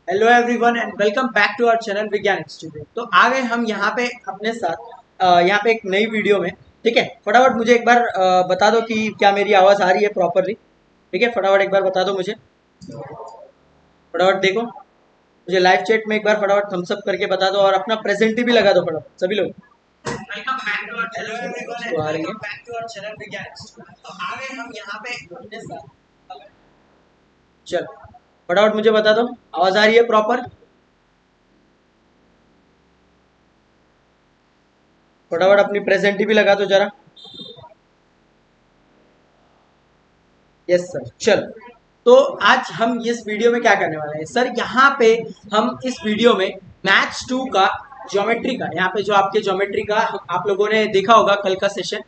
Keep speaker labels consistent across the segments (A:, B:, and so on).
A: Hello everyone and welcome back to our channel Vigyan institute. तो आ गए हम यहाँ पे अपने साथ यहाँ पे एक नई वीडियो में। ठीक है, फटाफट मुझे एक बार बता दो कि क्या मेरी आवाज़ आ रही है प्रॉपरली। ठीक है, फटाफट एक बार बता दो मुझे। फटाफट देखो, मुझे लाइव चैट में एक बार फटाफट थम्स अप करके बता दो और अपना प्रेजेंट भी लगा दो फटाफट सभी लोग। Welcome back to our channel everyone and welcome back to our channel Vigyan institute. तो आ गए हम यहाँ पे अपने साथ। चलो फटाफट मुझे बता दो, आवाज़ आ रही है प्रॉपर? फटाफट अपनी प्रेजेंट भी लगा दो जरा। यस सर, चलो। तो आज हम इस वीडियो में क्या करने वाले हैं सर, यहाँ पे हम इस वीडियो में मैथ्स 2 का ज्योमेट्री का, यहाँ पे जो आपके ज्योमेट्री का आप लोगों ने देखा होगा कल का सेशन,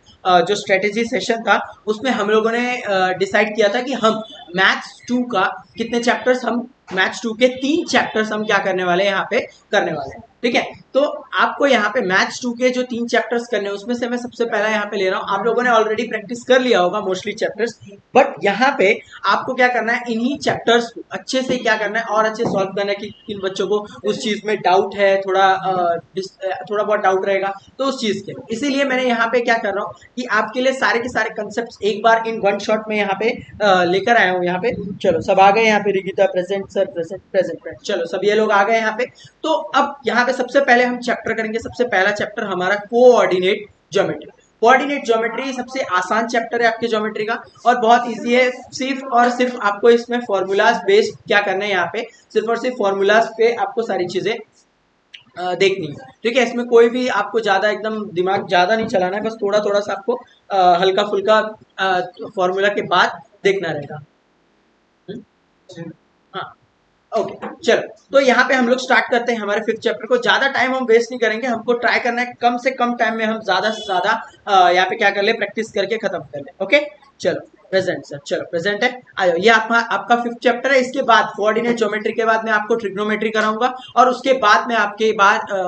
A: जो स्ट्रेटेजी सेशन था उसमें हम लोगों ने डिसाइड किया था कि हम मैथ्स 2 का कितने चैप्टर्स, हम मैथ्स 2 के 3 चैप्टर्स हम क्या करने वाले हैं यहाँ पे करने वाले हैं। ठीक है, तो आपको यहाँ पे मैथ्स 2 के जो 3 चैप्टर्स करने हैं उसमें से मैं सबसे पहला यहाँ पे ले रहा हूँ। आप लोगों ने ऑलरेडी प्रैक्टिस कर लिया होगा मोस्टली चैप्टर्स, बट यहाँ पे आपको क्या करना है, इन्हीं चैप्टर्स को अच्छे से क्या करना है और अच्छे सॉल्व करना है कि किन बच्चों को उस चीज में डाउट है, थोड़ा बहुत डाउट रहेगा तो उस चीज के, इसीलिए मैंने यहाँ पे क्या कर रहा हूँ कि आपके लिए सारे के सारे कंसेप्ट एक बार इन वन शॉट में यहाँ पे लेकर आया हूँ यहाँ पे। चलो सब आ गए यहाँ पे, रिगिता प्रेजेंट, सर प्रेजेंट, प्रेजेंट, चलो सब ये लोग आ गए यहाँ पे। तो अब यहाँ पे सबसे पहले हम चैप्टर करेंगे, सबसे पहला चैप्टर हमारा कोऑर्डिनेट ज्योमेट्री। कोऑर्डिनेट ज्योमेट्री सबसे आसान चैप्टर है आपके ज्योमेट्री का और बहुत इजी है। सिर्फ और सिर्फ आपको इसमें फॉर्मूलाज बेस्ड क्या करना है, यहाँ पे सिर्फ और सिर्फ फॉर्मूलाज पे आपको सारी चीजें देखनी है। ठीक है, इसमें कोई भी आपको ज्यादा एकदम दिमाग ज्यादा नहीं चलाना है, बस थोड़ा थोड़ा सा आपको हल्का फुल्का फॉर्मूला के बाद देखना रहेगा। हाँ, ओके चलो। तो यहाँ पे हम लोग स्टार्ट करते हैं हमारे फिफ्थ चैप्टर को। ज्यादा टाइम हम वेस्ट नहीं करेंगे, हमको ट्राई करना है कम से कम टाइम में हम ज्यादा से ज्यादा यहाँ पे क्या कर ले, प्रैक्टिस करके खत्म कर ले। ओके चलो, प्रेजेंट सर, चलो प्रेजेंट है, आयो। ये आपका फिफ्थ चैप्टर है। इसके बाद कोऑर्डिनेट ज्योमेट्री के बाद मैं आपको ट्रिग्नोमेट्री कराऊंगा और उसके बाद में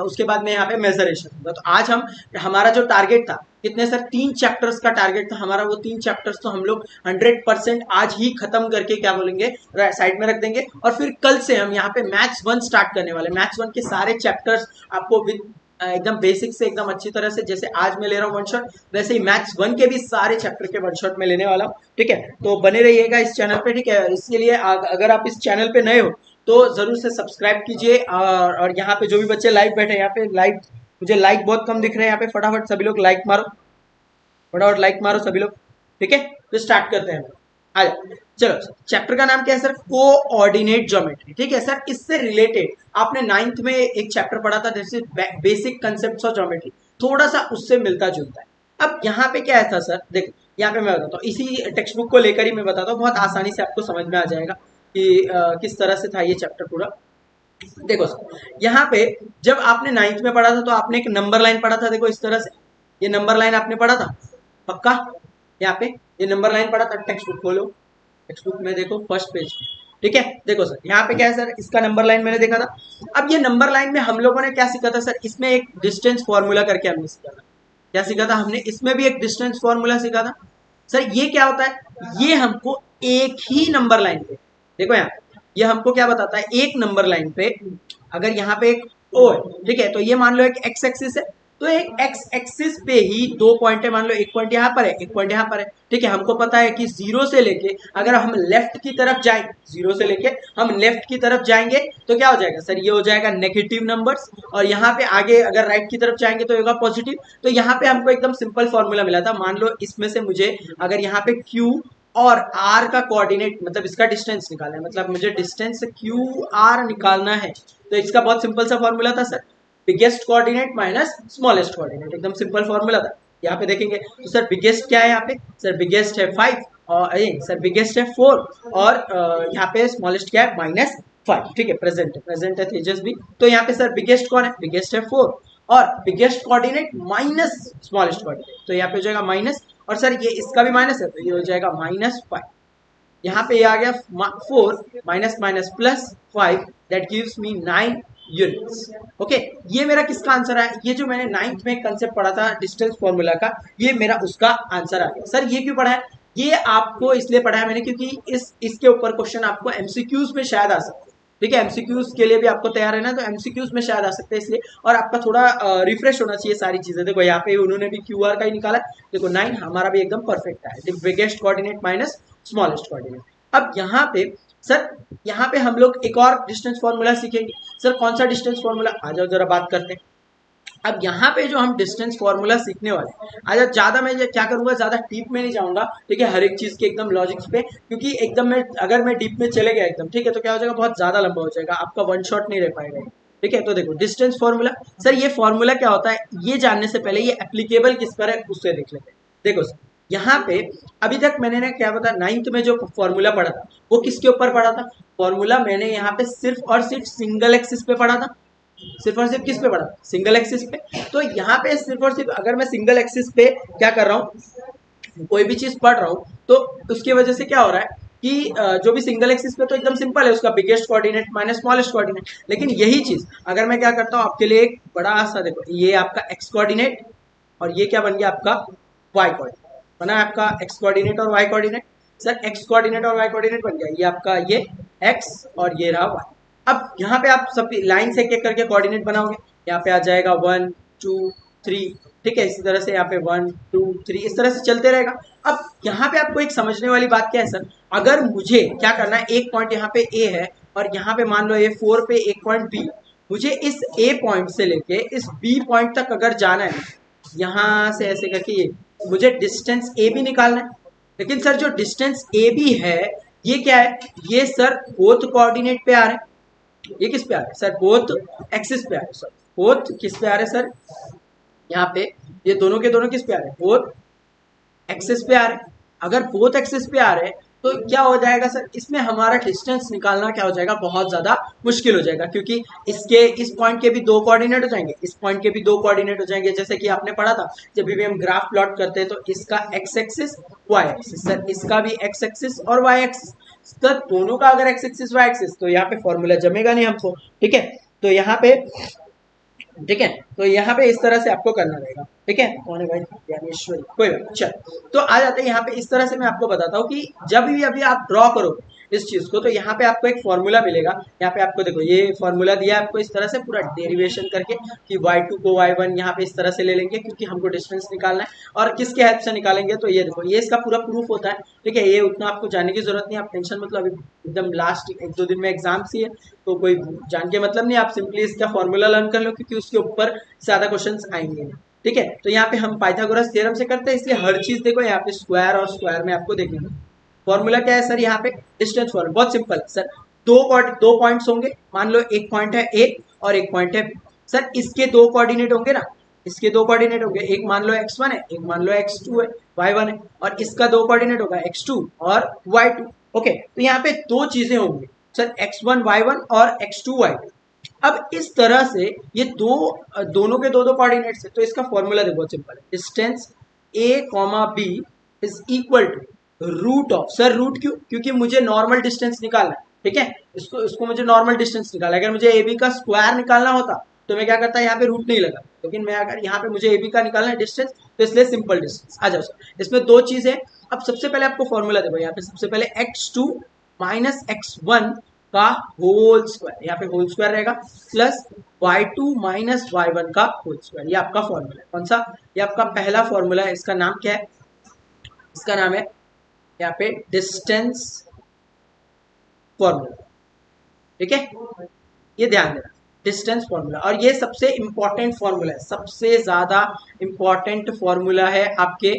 A: उसके बाद में यहाँ पे मेजरेशन होगा। तो आज हमारा जो टारगेट था, कितने सर, 3 चैप्टर्स का टारगेट था हमारा, वो 3 चैप्टर्स तो हम लोग 100% आज ही खत्म करके क्या बोलेंगे, साइड में रख देंगे। और फिर कल से हम यहाँ पे मैथ्स 1 स्टार्ट करने वाले। मैथ्स 1 के सारे चैप्टर्स आपको विद एकदम बेसिक से एकदम अच्छी तरह से, जैसे आज मैं ले रहा हूँ वन शॉट, वैसे ही मैथ्स 1 के भी सारे चैप्टर के वन शॉट में लेने वाला हूँ। ठीक है, तो बने रहिएगा इस चैनल पे। ठीक है, इसके लिए अगर आप इस चैनल पे नए हो तो जरूर से सब्सक्राइब कीजिए। और यहाँ पे जो भी बच्चे लाइव बैठे हैं, यहाँ पे लाइव मुझे लाइक बहुत कम दिख रहे हैं यहाँ पे, फटाफट सभी लोग लाइक मारो, फटाफट लाइक मारो सभी लोग। ठीक है, तो स्टार्ट करते हैं। आ जाओ, चलो। चैप्टर का नाम क्या है सर, कोऑर्डिनेट ज्योमेट्री। ठीक है सर, इससे रिलेटेड आपने 9th में एक चैप्टर पढ़ा था जैसे बेसिक कंसेप्ट ऑफ ज्योमेट्री, थोड़ा सा उससे मिलता जुलता है। अब यहाँ पे क्या है था सर, देखो यहाँ पे मैं बताता हूँ, इसी टेक्स्ट बुक को लेकर ही मैं बताता हूँ, बहुत आसानी से आपको समझ में आ जाएगा कि किस तरह से था ये चैप्टर पूरा। देखो सर, यहाँ पे जब आपने 9th में पढ़ा था तो आपने एक नंबर लाइन पढ़ा था, देखो इस तरह से, ये नंबर लाइन आपने पढ़ा था पक्का। यहाँ पे ये नंबर लाइन पढ़ा था, टेक्स्ट बुक खोलो, टेक्स्ट बुक में देखो फर्स्ट पेज। ठीक है, देखो सर यहाँ पे क्या है सर, इसका नंबर लाइन मैंने देखा था। अब ये नंबर लाइन में हम लोगों ने क्या सीखा था सर, इसमें एक डिस्टेंस फॉर्मूला करके हमने सीखा था। क्या सीखा था हमने, इसमें भी एक डिस्टेंस फॉर्मूला सीखा था। सर ये क्या होता है, ये हमको एक ही नंबर लाइन पे, देखो यहाँ, ये हमको क्या बताता है, एक नंबर लाइन पे अगर यहाँ पे एक ओ है, ठीक है, तो ये मान लो एक एक्स एक्सिस है, तो एक एक्स एक्सिस पे ही 2 पॉइंट है, मान लो एक पॉइंट यहाँ पर है, एक पॉइंट यहाँ पर है। ठीक है, हमको पता है कि जीरो से लेके अगर हम लेफ्ट की तरफ जाएंगे, जीरो से लेके हम लेफ्ट की तरफ जाएंगे तो क्या हो जाएगा सर, ये हो जाएगा नेगेटिव नंबर्स, और यहाँ पे आगे अगर राइट की तरफ जाएंगे तो होगा पॉजिटिव। तो यहाँ पे हमको एकदम सिंपल फॉर्मूला मिला था। मान लो इसमें से मुझे अगर यहाँ पे क्यू और आर का कोऑर्डिनेट, मतलब इसका डिस्टेंस निकालना है, मतलब मुझे डिस्टेंस क्यू आर निकालना है, तो इसका बहुत सिंपल सा फॉर्मूला था sir, biggest coordinate minus smallest coordinate, एकदम सिंपल फॉर्मूला था। यहाँ पे देखेंगे तो सर बिगेस्ट क्या है, यहाँ पे सर बिगेस्ट है 5, और सर बिगेस्ट है 4, और यहाँ पे स्मॉलेस्ट क्या है, -5। ठीक है, प्रेजेंट है तेजस भी। तो यहाँ पे सर बिगेस्ट कौन है, बिगेस्ट है 4, और biggest coordinate minus smallest coordinate, तो यहाँ पे हो जाएगा माइनस, और सर ये इसका भी माइनस है तो ये हो जाएगा -5। यहाँ पे ये आ गया 4 minus minus plus 5, that gives me 9 units. Okay, ये मेरा किसका आंसर है? ये जो मैंने 9th में कंसेप्ट पढ़ा था डिस्टेंस फॉर्मूला का, ये मेरा उसका आंसर आ गया। सर ये क्यों पढ़ा है? ये आपको इसलिए पढ़ा है मैंने क्योंकि इसके ऊपर क्वेश्चन आपको एमसीक्यूज में शायद आ सकते हैं। ठीक है, एमसीक्यूज के लिए भी आपको तैयार है ना, तो एमसीक्यूज में शायद आ सकते हैं इसलिए, और आपका थोड़ा रिफ्रेश होना चाहिए सारी चीजें। देखो यहाँ पे उन्होंने भी क्यूआर का ही निकाला, देखो 9 हमारा भी एकदम परफेक्ट है, biggest coordinate minus smallest coordinate. अब यहाँ पे सर, यहाँ पे हम लोग एक और डिस्टेंस फॉर्मूला सीखेंगे। सर कौन सा डिस्टेंस फॉर्मूला? आ जाओ जरा बात करते हैं। अब यहाँ पे जो हम डिस्टेंस फॉर्मूला सीखने वाले हैं, आज ज्यादा मैं क्या करूंगा, ज्यादा डीप में नहीं जाऊंगा, ठीक है, हर एक चीज के एकदम लॉजिक्स पे, क्योंकि एकदम में अगर मैं डीप में चले गया एकदम, ठीक है, तो क्या हो जाएगा, बहुत ज्यादा लंबा हो जाएगा, आपका वन शॉट नहीं रह पाएगा। ठीक है, तो देखो डिस्टेंस फॉर्मूला, सर ये फॉर्मूला क्या होता है, ये जानने से पहले ये एप्लीकेबल किस पर है उससे देख लेते हैं। देखो सर, यहाँ पे अभी तक मैंने ना क्या पता 9th में जो फॉर्मूला पढ़ा था वो किसके ऊपर पढ़ा था? फॉर्मूला मैंने यहाँ पे सिर्फ और सिर्फ सिंगल एक्सिस पे पढ़ा था। सिर्फ और सिर्फ किस पे पढ़ा? सिंगल एक्सिस पे। तो यहाँ पे सिर्फ और सिर्फ अगर मैं सिंगल एक्सिस पे क्या कर रहा हूँ, कोई भी चीज पढ़ रहा हूँ, तो उसकी वजह से क्या हो रहा है कि जो भी सिंगल एक्सिस पे तो एकदम सिंपल है, उसका biggest coordinate minus smallest coordinate. लेकिन यही चीज अगर मैं क्या करता हूँ आपके लिए एक बड़ा सा, देखो ये आपका एक्स कोऑर्डिनेट और ये क्या बन गया आपका वाई कोऑर्डिनेट, बना है आपका एक्स कोऑर्डिनेट और Y coordinate. Sir X coordinate और वाई कोऑर्डिनेट बन गया, ये आपका ये एक्स और ये रहा वाई। अब यहाँ पे आप सब लाइन से एक एक करके कोऑर्डिनेट बनाओगे, यहाँ पे आ जाएगा 1 2 3, ठीक है, इसी तरह से यहाँ पे 1 2 3 इस तरह से चलते रहेगा। अब यहाँ पे आपको एक समझने वाली बात क्या है सर, अगर मुझे क्या करना है, एक पॉइंट यहाँ पे ए है और यहाँ पे मान लो ये 4 पे एक पॉइंट बी, मुझे इस ए पॉइंट से लेके इस बी पॉइंट तक अगर जाना है, यहाँ से ऐसे करके ये मुझे डिस्टेंस ए भी निकालना है। लेकिन सर जो डिस्टेंस ए बी है ये क्या है, ये सर बोथ कोऑर्डिनेट पे आ रहे हैं। ये किस पे आ रहा है सर? बोथ एक्सिस पे आ रहे हैं सर। बोथ किस पे आ रहे हैं सर? यहाँ पे ये दोनों के दोनों किस पे आ रहे हैं? बोथ एक्सिस पे आ रहे हैं। अगर बोथ एक्सिस पे आ रहे हैं तो क्या हो जाएगा सर, इसमें हमारा डिस्टेंस निकालना क्या हो जाएगा, बहुत ज्यादा मुश्किल हो जाएगा, क्योंकि इसके इस पॉइंट के भी दो कोऑर्डिनेट हो जाएंगे, इस पॉइंट के भी दो कोऑर्डिनेट हो जाएंगे। जैसे कि आपने पढ़ा था जब भी हम ग्राफ प्लॉट करते हैं तो इसका X axis Y axis, sir इसका भी एक्स एक्सिस और वाई एक्सिस, सर दोनों का अगर एक्स एक्सिस वाई एक्सिस, तो यहाँ पे फॉर्मूला जमेगा नहीं हमको। ठीक है, तो यहाँ पे ठीक है, तो यहाँ पे इस तरह से आपको करना रहेगा। ठीक है, कौन है भाई? ज्ञानेश्वरी, कोई बात। चल, तो आ जाते हैं यहाँ पे। इस तरह से मैं आपको बताता हूँ कि जब भी अभी आप ड्रॉ करोगे इस चीज को, तो यहाँ पे आपको एक फॉर्मूला मिलेगा। यहाँ पे आपको देखो ये फॉर्मूला दिया है आपको इस तरह से पूरा डेरिवेशन करके कि y2 को y1 यहाँ पे इस तरह से ले लेंगे, क्योंकि हमको डिस्टेंस निकालना है। और किसके हेल्प से निकालेंगे, तो ये देखो ये इसका पूरा प्रूफ होता है। ठीक है, ये उतना आपको जानने की जरूरत नहीं, आप टेंशन मतलब अभी एकदम लास्ट 1-2 दिन में एग्जाम सी है, तो कोई जान के मतलब नहीं, आप सिंपली इसका फॉर्मूला लर्न कर लो, क्योंकि उसके ऊपर ज्यादा क्वेश्चंस आएंगे नहीं। ठीक है, तो यहाँ पे हम पाइथागोरस थ्योरम से करते हैं, इसलिए हर चीज देखो यहाँ पे स्क्वायर और स्क्वायर में आपको देखना है। फॉर्मूला क्या है सर, यहाँ पे डिस्टेंस फॉर्मूला बहुत सिंपल है सर। दो पॉइंट्स होंगे, मान लो एक पॉइंट है ए और एक पॉइंट है बी। सर इसके दो कोऑर्डिनेट होंगे ना, इसके दो कोऑर्डिनेट होंगे, एक मान लो x1 है, एक मान लो x2 है, y1 है, और इसका दो कोऑर्डिनेट होगा x2 और y2। ओके, तो यहाँ पे दो चीजें होंगी सर, x1 y1 और x2 y2। अब इस तरह से ये दोनों के दो दो कोऑर्डिनेट्स है, तो इसका फॉर्मूला देखो बहुत सिंपल है, distance a comma b is equal to root of, sir root क्यों? क्योंकि मुझे नॉर्मल डिस्टेंस निकालना है। ठीक है, इसको मुझे नॉर्मल डिस्टेंस निकालना है। अगर मुझे ए बी का स्क्वायर निकालना होता तो मैं क्या करता, यहाँ पे रूट नहीं लगा, लेकिन मैं अगर यहाँ पे मुझे ए बी का निकालना है डिस्टेंस, तो इसलिए सिंपल डिस्टेंस। आ जाओ सर, इसमें दो चीजें। अब सबसे पहले आपको फॉर्मूला देखो, यहाँ पे सबसे पहले x2 माइनस x1 का होल स्क्वायर, यहाँ पे होल स्क्वायर रहेगा, प्लस y2 माइनस y1 का होल स्क्वायर, ये आपका फॉर्मूला है। कौन सा? ये आपका पहला फॉर्मूला है। इसका नाम क्या है? इसका नाम है यहाँ पे डिस्टेंस फॉर्मूला। ठीक है, ये ध्यान देना, डिस्टेंस फॉर्मूला। और ये सबसे इंपॉर्टेंट फॉर्मूला है, सबसे ज्यादा इंपॉर्टेंट फॉर्मूला है आपके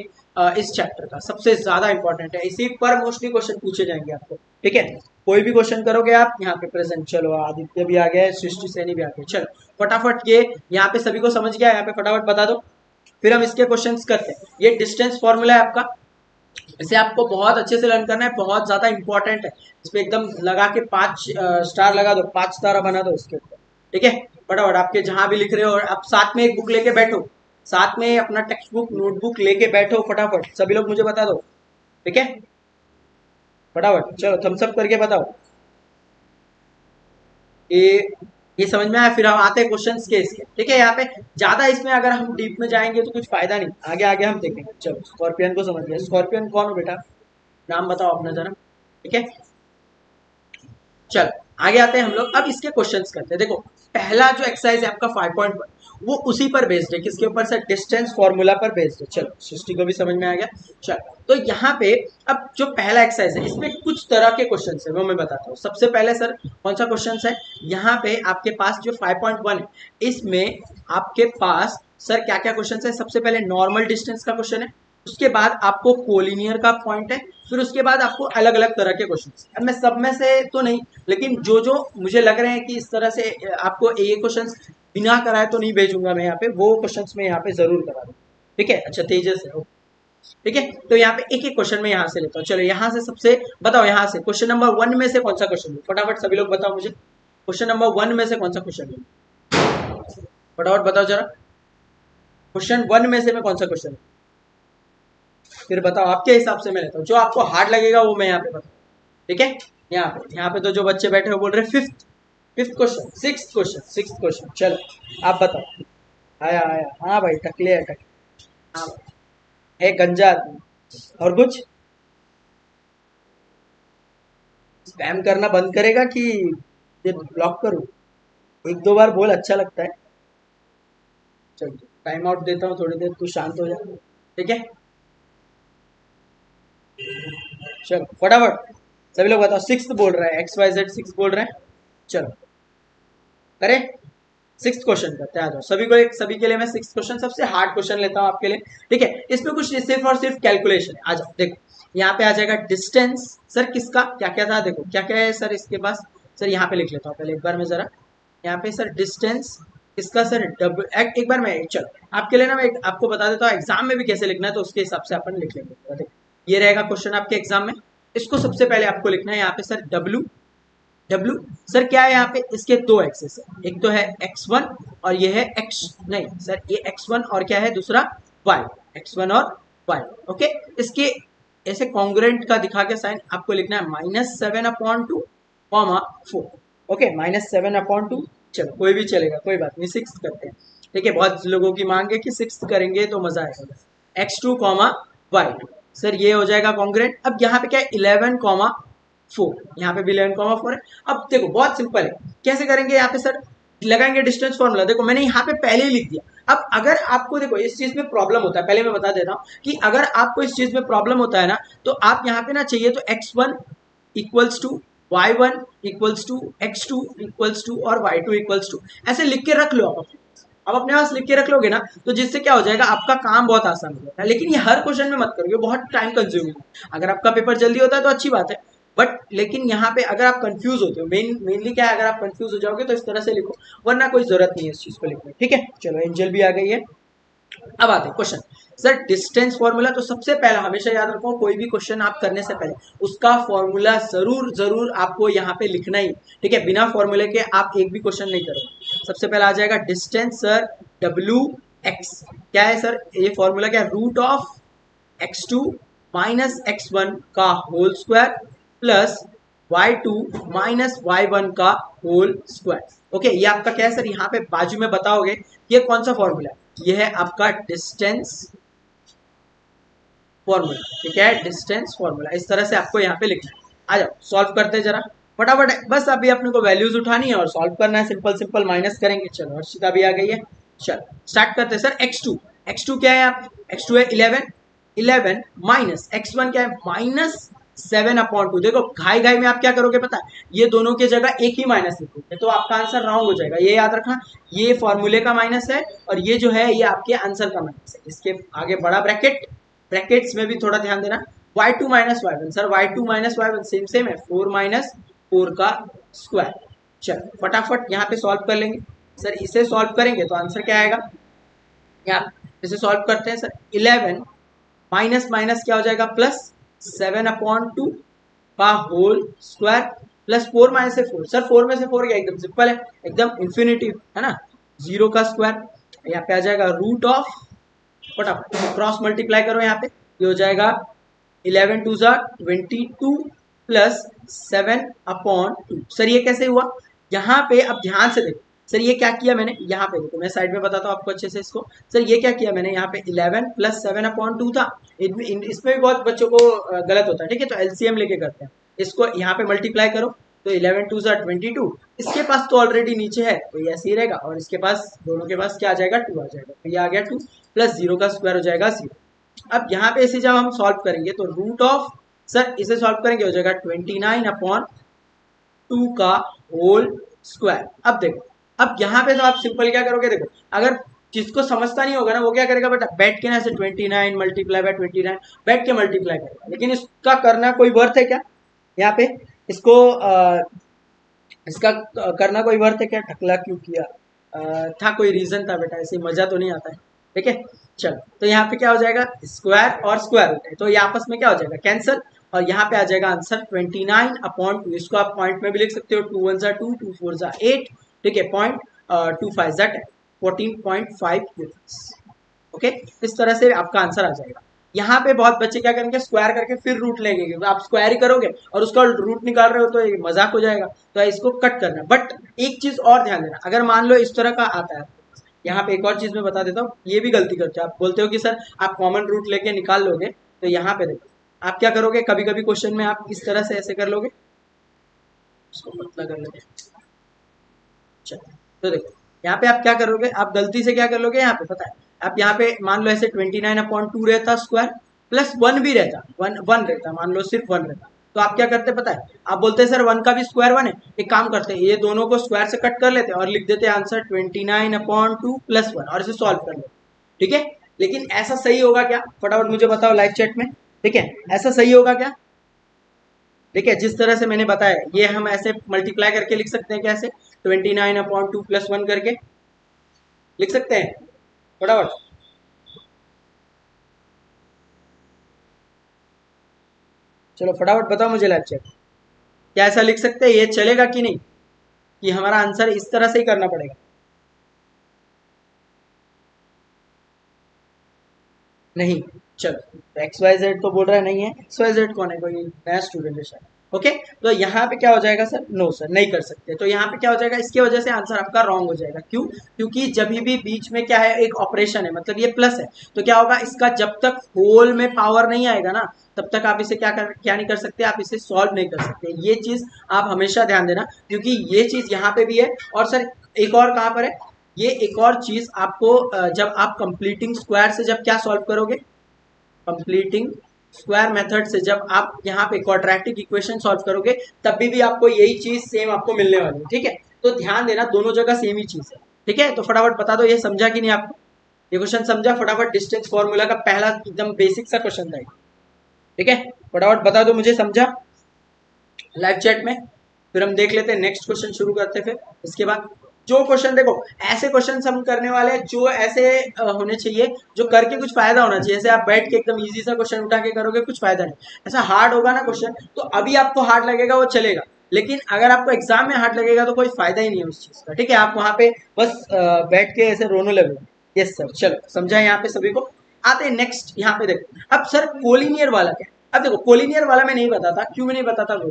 A: इस चैप्टर का, सबसे ज्यादा इंपॉर्टेंट है। इसी पर मोस्टली क्वेश्चन पूछे जाएंगे आपको। ठीक है, कोई भी क्वेश्चन करोगे आप यहाँ पे प्रेजेंट। चलो आदित्य भी आ गया है, सृष्टि सैनी भी आ गया। चलो फटाफट ये यहाँ पे सभी को समझ गया, यहाँ पे फटाफट बता दो, फिर हम इसके क्वेश्चंस करते हैं। ये डिस्टेंस फॉर्मूला है आपका, इसे आपको बहुत अच्छे से लर्न करना है, बहुत ज्यादा इंपॉर्टेंट है। इस पे एकदम लगा के 5 स्टार लगा दो, 5 तारा बना दो इसके ऊपर। ठीक है, फटाफट आपके जहां भी लिख रहे हो, और आप साथ में एक बुक लेके बैठो, साथ में अपना टेक्स्ट बुक नोटबुक लेके बैठो, फटाफट सभी लोग मुझे बता दो। ठीक है, फटाफट चलो थम्स अप करके बताओ। ए ये समझ में आया। फिर हम आते हैं क्वेश्चंस के इसके, ठीक है। यहाँ पे ज्यादा इसमें अगर हम डीप में जाएंगे तो कुछ फायदा नहीं, आगे आगे हम देखेंगे। चलो स्कॉर्पियन को समझ गए। स्कॉर्पियन कौन हो बेटा, नाम बताओ अपना जरा, ठीक है। चल आगे आते हैं हम लोग, अब इसके क्वेश्चंस करते हैं। देखो पहला जो एक्सरसाइज है आपका 5.1 वो उसी पर बेस्ड है, किसके ऊपर से, डिस्टेंस फॉर्मूला पर बेस्ड है। चलो सृष्टि को भी समझ में आ गया। चल तो यहाँ पे अब जो पहला एक्सरसाइज है इसमें कुछ तरह के क्वेश्चन है वो मैं बताता हूँ। सबसे पहले सर कौन सा क्वेश्चन है, यहाँ पे आपके पास जो 5.1 है इसमें आपके पास सर क्या क्या क्वेश्चन है। सबसे पहले नॉर्मल डिस्टेंस का क्वेश्चन है, उसके बाद आपको कोलिनियर का पॉइंट है, फिर उसके बाद आपको अलग अलग तरह के क्वेश्चन। अब मैं सब में से तो नहीं, लेकिन जो जो मुझे लग रहे हैं कि इस तरह से आपको ये क्वेश्चन बिना कराए तो नहीं भेजूंगा मैं यहाँ पे, वो क्वेश्चन मैं यहाँ पे जरूर करा दूँ, ठीक है। अच्छा तेजस है, ठीक है। तो यहाँ पे एक एक क्वेश्चन में यहाँ से लेता हूँ। चलो यहाँ से सबसे बताओ, यहाँ से क्वेश्चन नंबर 1 में से कौन सा क्वेश्चन है, फटाफट सभी लोग बताओ मुझे। क्वेश्चन नंबर 1 में से कौन सा क्वेश्चन है, फटाफट बताओ जरा। क्वेश्चन 1 में से मैं कौन सा क्वेश्चन है, फिर बताओ आपके हिसाब से मैं लेता हूँ। जो आपको हार्ड लगेगा वो मैं यहाँ पे बताऊँ, ठीक है। यहाँ पे तो जो बच्चे बैठे हो बोल रहे fifth fifth question, six question. चलो आप बताओ। आया आया, हाँ भाई टकले है, टकले, हाँ है गंजा आदमी। और कुछ स्पैम करना बंद करेगा कि ये ब्लॉक करूँ, एक दो बार बोल अच्छा लगता है। चलो टाइम आउट देता हूँ थोड़ी देर, तू शांत हो जा, ठीक है। चलो फटाफट सभी लोग बताओ। सिक्स बोल रहा है, XYZ 6 बोल रहे हैं। चलो करे सिक्स क्वेश्चन करते हैं, आ जाओ सभी को। एक सभी के लिए मैं सिक्स क्वेश्चन सबसे हार्ड क्वेश्चन लेता हूँ आपके लिए, ठीक है। इसमें कुछ सिर्फ और सिर्फ कैलकुलेशन है। आ जाओ देखो, यहाँ पे आ जाएगा डिस्टेंस। सर किसका क्या क्या था, देखो क्या क्या है सर इसके पास। सर यहाँ पे लिख लेता हूँ पहले एक बार मैं जरा, यहाँ पे सर डिस्टेंस इसका सर डबल, एक बार मैं चलो आपके लिए ना मैं आपको बता देता हूँ एग्जाम में भी कैसे लिखना है, तो उसके हिसाब से अपन लिख लेंगे। देखो ये रहेगा क्वेश्चन आपके एग्जाम में, इसको सबसे पहले आपको लिखना है यहाँ पे सर डब्ल्यू। डब्ल्यू सर क्या है, यहाँ पे इसके दो एक्सेस है, एक तो है x1 और ये है x, नहीं सर ये x1 और क्या है दूसरा y, x1 और y, ओके। इसके ऐसे कॉन्ग्रेंट का दिखा के साइन आपको लिखना है -7/2 कॉमा 4, ओके -7/2। चलो कोई भी चलेगा, कोई बात नहीं, सिक्स करते हैं, ठीक है। बहुत लोगों की मांग है कि सिक्स करेंगे तो मजा आएगा। x2 कॉमा y2 सर ये हो जाएगा कॉन्ग्रेंट। अब यहाँ पे क्या है 11,4, यहाँ पे भी 11,4 है। अब देखो बहुत सिंपल है, कैसे करेंगे यहाँ पे सर, लगाएंगे डिस्टेंस फॉर्मूला। देखो मैंने यहाँ पे पहले ही लिख दिया। अब अगर आपको देखो इस चीज में प्रॉब्लम होता है, पहले मैं बता देता हूँ कि अगर आपको इस चीज में प्रॉब्लम होता है ना, तो आप यहाँ पे ना चाहिए तो x1 equals to y1 equals to x2 equals to और y2 इक्वल्स टू, ऐसे लिख के रख लो आप अपने पास लिख के रख लोगे ना, तो जिससे क्या हो जाएगा आपका काम बहुत आसान हो जाएगा। लेकिन ये हर क्वेश्चन में मत करो, ये बहुत टाइम कंज्यूमिंग है। अगर आपका पेपर जल्दी होता है तो अच्छी बात है, बट लेकिन यहाँ पे अगर आप कंफ्यूज होते हो, मेनली क्या है, अगर आप कंफ्यूज हो जाओगे तो इस तरह से लिखो, वरना कोई जरूरत नहीं है इस चीज को लिखने, ठीक है। चलो एंजल भी आ गई है। अब आते हैं क्वेश्चन सर डिस्टेंस फॉर्मूला। तो सबसे पहला हमेशा याद रखो, कोई भी क्वेश्चन आप करने से पहले उसका फॉर्मूला जरूर जरूर आपको यहाँ पे लिखना ही, ठीक है। बिना फॉर्मूले के आप एक भी क्वेश्चन नहीं करोगे। सबसे पहला आ जाएगा डिस्टेंस सर WX, क्या है सर ये फॉर्मूला, क्या root of x2 minus x1 का whole square plus y2 minus y1 का होल स्क्वायर, ओके। ये आपका क्या है सर, यहाँ पे बाजू में बताओगे ये कौन सा फॉर्मूला है, ये है आपका डिस्टेंस फॉर्मूला, ठीक है। डिस्टेंस फॉर्मूला इस तरह से आपको यहाँ पे लिखना है। आ जाओ सॉल्व करते हैं जरा फटाफट, बस अभी अपने को वैल्यूज उठानी है और सॉल्व करना है, सिंपल सिंपल माइनस करेंगे। चलो हर्षिता भी आ गई है, चलो स्टार्ट करते हैं सर। x2 क्या है आप, x2 है 11 माइनस x1 क्या है -7/2। देखो घाई घाई में आप क्या करोगे पता है, ये दोनों की जगह एक ही माइनस लिखोगे तो आपका आंसर रॉन्ग हो जाएगा। ये याद रखना, ये फॉर्मूले का माइनस है और ये जो है ये आपके आंसर का माइनस है। इसके आगे बड़ा ब्रैकेट, ब्रैकेट्स में भी थोड़ा ध्यान देना। y2 minus y1 sir y2 minus y1 same same है, 4 माइनस 4 का स्क्वायर। चलो फटाफट यहाँ पे सॉल्व कर लेंगे सर। इसे सॉल्व करेंगे तो आंसर क्या आएगा, यहाँ इसे सॉल्व करते हैं सर। 11 माइनस माइनस क्या हो जाएगा +7/2 का होल स्क्वायर प्लस 4 माइनस से 4, सर 4 में से 4 क्या, एकदम सिंपल है, एकदम इन्फिनिटिव है ना, 0 का स्क्वायर। यहाँ पे आ जाएगा रूट ऑफ, फटाफट क्रॉस मल्टीप्लाई करो यहाँ पे, ये हो जाएगा 11 2 22 प्लस 7/2। सर ये कैसे हुआ, यहाँ पे अब ध्यान से देखो सर, ये क्या किया मैंने, यहाँ पे देखो मैं साइड में बताता हूँ आपको अच्छे से इसको। सर ये क्या किया मैंने, यहाँ पे 11 प्लस 7/2 था। इसमें भी बहुत बच्चों को गलत होता है, ठीक है, तो एलसीएम लेके करते हैं। इसको यहाँ पे मल्टीप्लाई करो तो 11 2 22। इसके पास तो ऑलरेडी नीचे है तो ये ऐसे ही रहेगा, और इसके पास दोनों के पास क्या आ जाएगा, 2 आ जाएगा, तो ये आ गया 2 प्लस 0 का स्क्वायर हो जाएगा 0। अब यहाँ पे इसे जब हम सॉल्व करेंगे तो रूट ऑफ, सर इसे सॉल्व करेंगे हो जाएगा 29/2 का होल स्क्वायर। अब देखो, अब यहाँ पे तो आप सिंपल क्या करोगे, देखो अगर जिसको समझता नहीं होगा ना वो क्या करेगा बेटा, बैठ के ना ऐसे 29 मल्टीप्लाई बाय 29 बैठ के मल्टीप्लाई करेगा, लेकिन इसका करना कोई वर्थ है क्या यहाँ पे, इसको इसका करना कोई वर्थ है क्या, टकला क्यों किया, था कोई रीजन था बेटा, ऐसे मजा तो नहीं आता है, ठीक है। चलो तो यहाँ पे क्या हो जाएगा, स्क्वायर और स्क्वायर रूट है तो ये आपस में क्या हो जाएगा, कैंसिल, और यहाँ पे आ जाएगा आंसर 29/2। इसको आप पॉइंट में भी लिख सकते हो, 2 1 2 2 4 8, ठीक है, पॉइंट 2 5 10, 14.5 यूनिट्स। ओके, इस तरह से आपका आंसर आ जाएगा। यहाँ पे बहुत बच्चे क्या करेंगे, स्क्वायर करके फिर रूट लेंगे, क्योंकि आप स्क्वायर ही करोगे और उसका रूट निकाल रहे हो तो ये मजाक हो जाएगा, तो इसको कट करना। बट एक चीज और ध्यान देना, अगर मान लो इस तरह का आता है, यहाँ पे एक और चीज मैं बता देता हूँ, ये भी गलती करते हो आप, बोलते हो कि सर आप कॉमन रूट लेके निकाल लोगे, तो यहाँ पे देखो आप क्या करोगे, कभी कभी क्वेश्चन में आप इस तरह से ऐसे कर लोगे, इसको मतलब कर लोगे। चलो तो देखो यहाँ पे आप क्या करोगे, आप गलती से क्या कर लोगे, यहाँ पे पता है आप यहाँ पे मान लो ऐसे 29/2 रहता स्क्वायर, प्लस 1 भी रहता, 1 रहता, मान लो सिर्फ 1 रहता, तो आप क्या करते पता है, आप बोलते हैं सर 1 का भी स्क्वायर 1 है, एक काम करते हैं ये दोनों को स्क्वायर से कट कर लेते हैं और लिख देते हैं आंसर 29/2 प्लस 1, और इसे सॉल्व कर लेते, ठीक है। लेकिन ऐसा सही होगा क्या, फटाफट मुझे बताओ लाइव चैट में, ठीक है, ऐसा सही होगा क्या, ठीक है, जिस तरह से मैंने बताया ये हम ऐसे मल्टीप्लाई करके लिख सकते हैं, कैसे 29/2 प्लस 1 करके लिख सकते हैं फटाफट। चलो फटाफट बताओ मुझे लाइव चैट, क्या ऐसा लिख सकते हैं, ये चलेगा कि नहीं, कि हमारा आंसर इस तरह से ही करना पड़ेगा। नहीं, चलो एक्स वाई जेड तो बोल रहा है नहीं है, एक्स वाई जेड कौन है, कोई नया स्टूडेंट है शायद। ओके, तो यहाँ पे क्या हो जाएगा सर, नो सर नहीं कर सकते, तो यहाँ पे क्या हो जाएगा, इसकी वजह से आंसर आपका रॉन्ग हो जाएगा। क्यों, क्योंकि जब भी बीच में क्या है, एक ऑपरेशन है, मतलब ये प्लस है, तो क्या होगा, इसका जब तक होल में पावर नहीं आएगा ना, तब तक आप इसे क्या नहीं कर सकते, आप इसे सॉल्व नहीं कर सकते। ये चीज आप हमेशा ध्यान देना, क्योंकि ये चीज यहाँ पे भी है। और सर एक और कहाँ पर है, ये एक और चीज आपको जब आप कंप्लीटिंग स्क्वायर से जब क्या सॉल्व करोगे, कंप्लीटिंग स्क्वायर मेथड से जब आप यहाँ पे क्वाड्रेटिक इक्वेशन सॉल्व करोगे, तब भी आपको यही चीज सेम आपको मिलने वाली है, ठीक है। तो ध्यान देना, दोनों जगह सेम ही चीज है, ठीक है। तो फटाफट बता दो ये समझा कि नहीं आपको, ये क्वेश्चन समझा, फटाफट डिस्टेंस फॉर्मूला का पहला एकदम बेसिक सा क्वेश्चन था, ठीक है, फटाफट बता दो मुझे समझा लाइव चैट में, फिर हम देख लेते हैं नेक्स्ट क्वेश्चन शुरू करते हैं। फिर इसके बाद जो क्वेश्चन, देखो ऐसे क्वेश्चन हम करने वाले हैं जो ऐसे होने चाहिए, जो करके कुछ फायदा होना चाहिए। ऐसे आप बैठ के एकदम इजी सा क्वेश्चन उठा के करोगे, कुछ फायदा नहीं। ऐसा हार्ड होगा ना क्वेश्चन, तो अभी आपको हार्ड लगेगा वो चलेगा, लेकिन अगर आपको एग्जाम में हार्ड लगेगा तो कोई फायदा ही नहीं है उस चीज का, ठीक है। आप वहां पे बस बैठ के ऐसे रोने लगोगे। यस सर, चलो समझा यहाँ पे सभी को। आते हैं नेक्स्ट, यहाँ पे देखो अब सर कोलिनियर वाला क्या है। अब देखो कोलिनियर वाला मैं नहीं बताता, क्यों मैं नहीं बताता वो,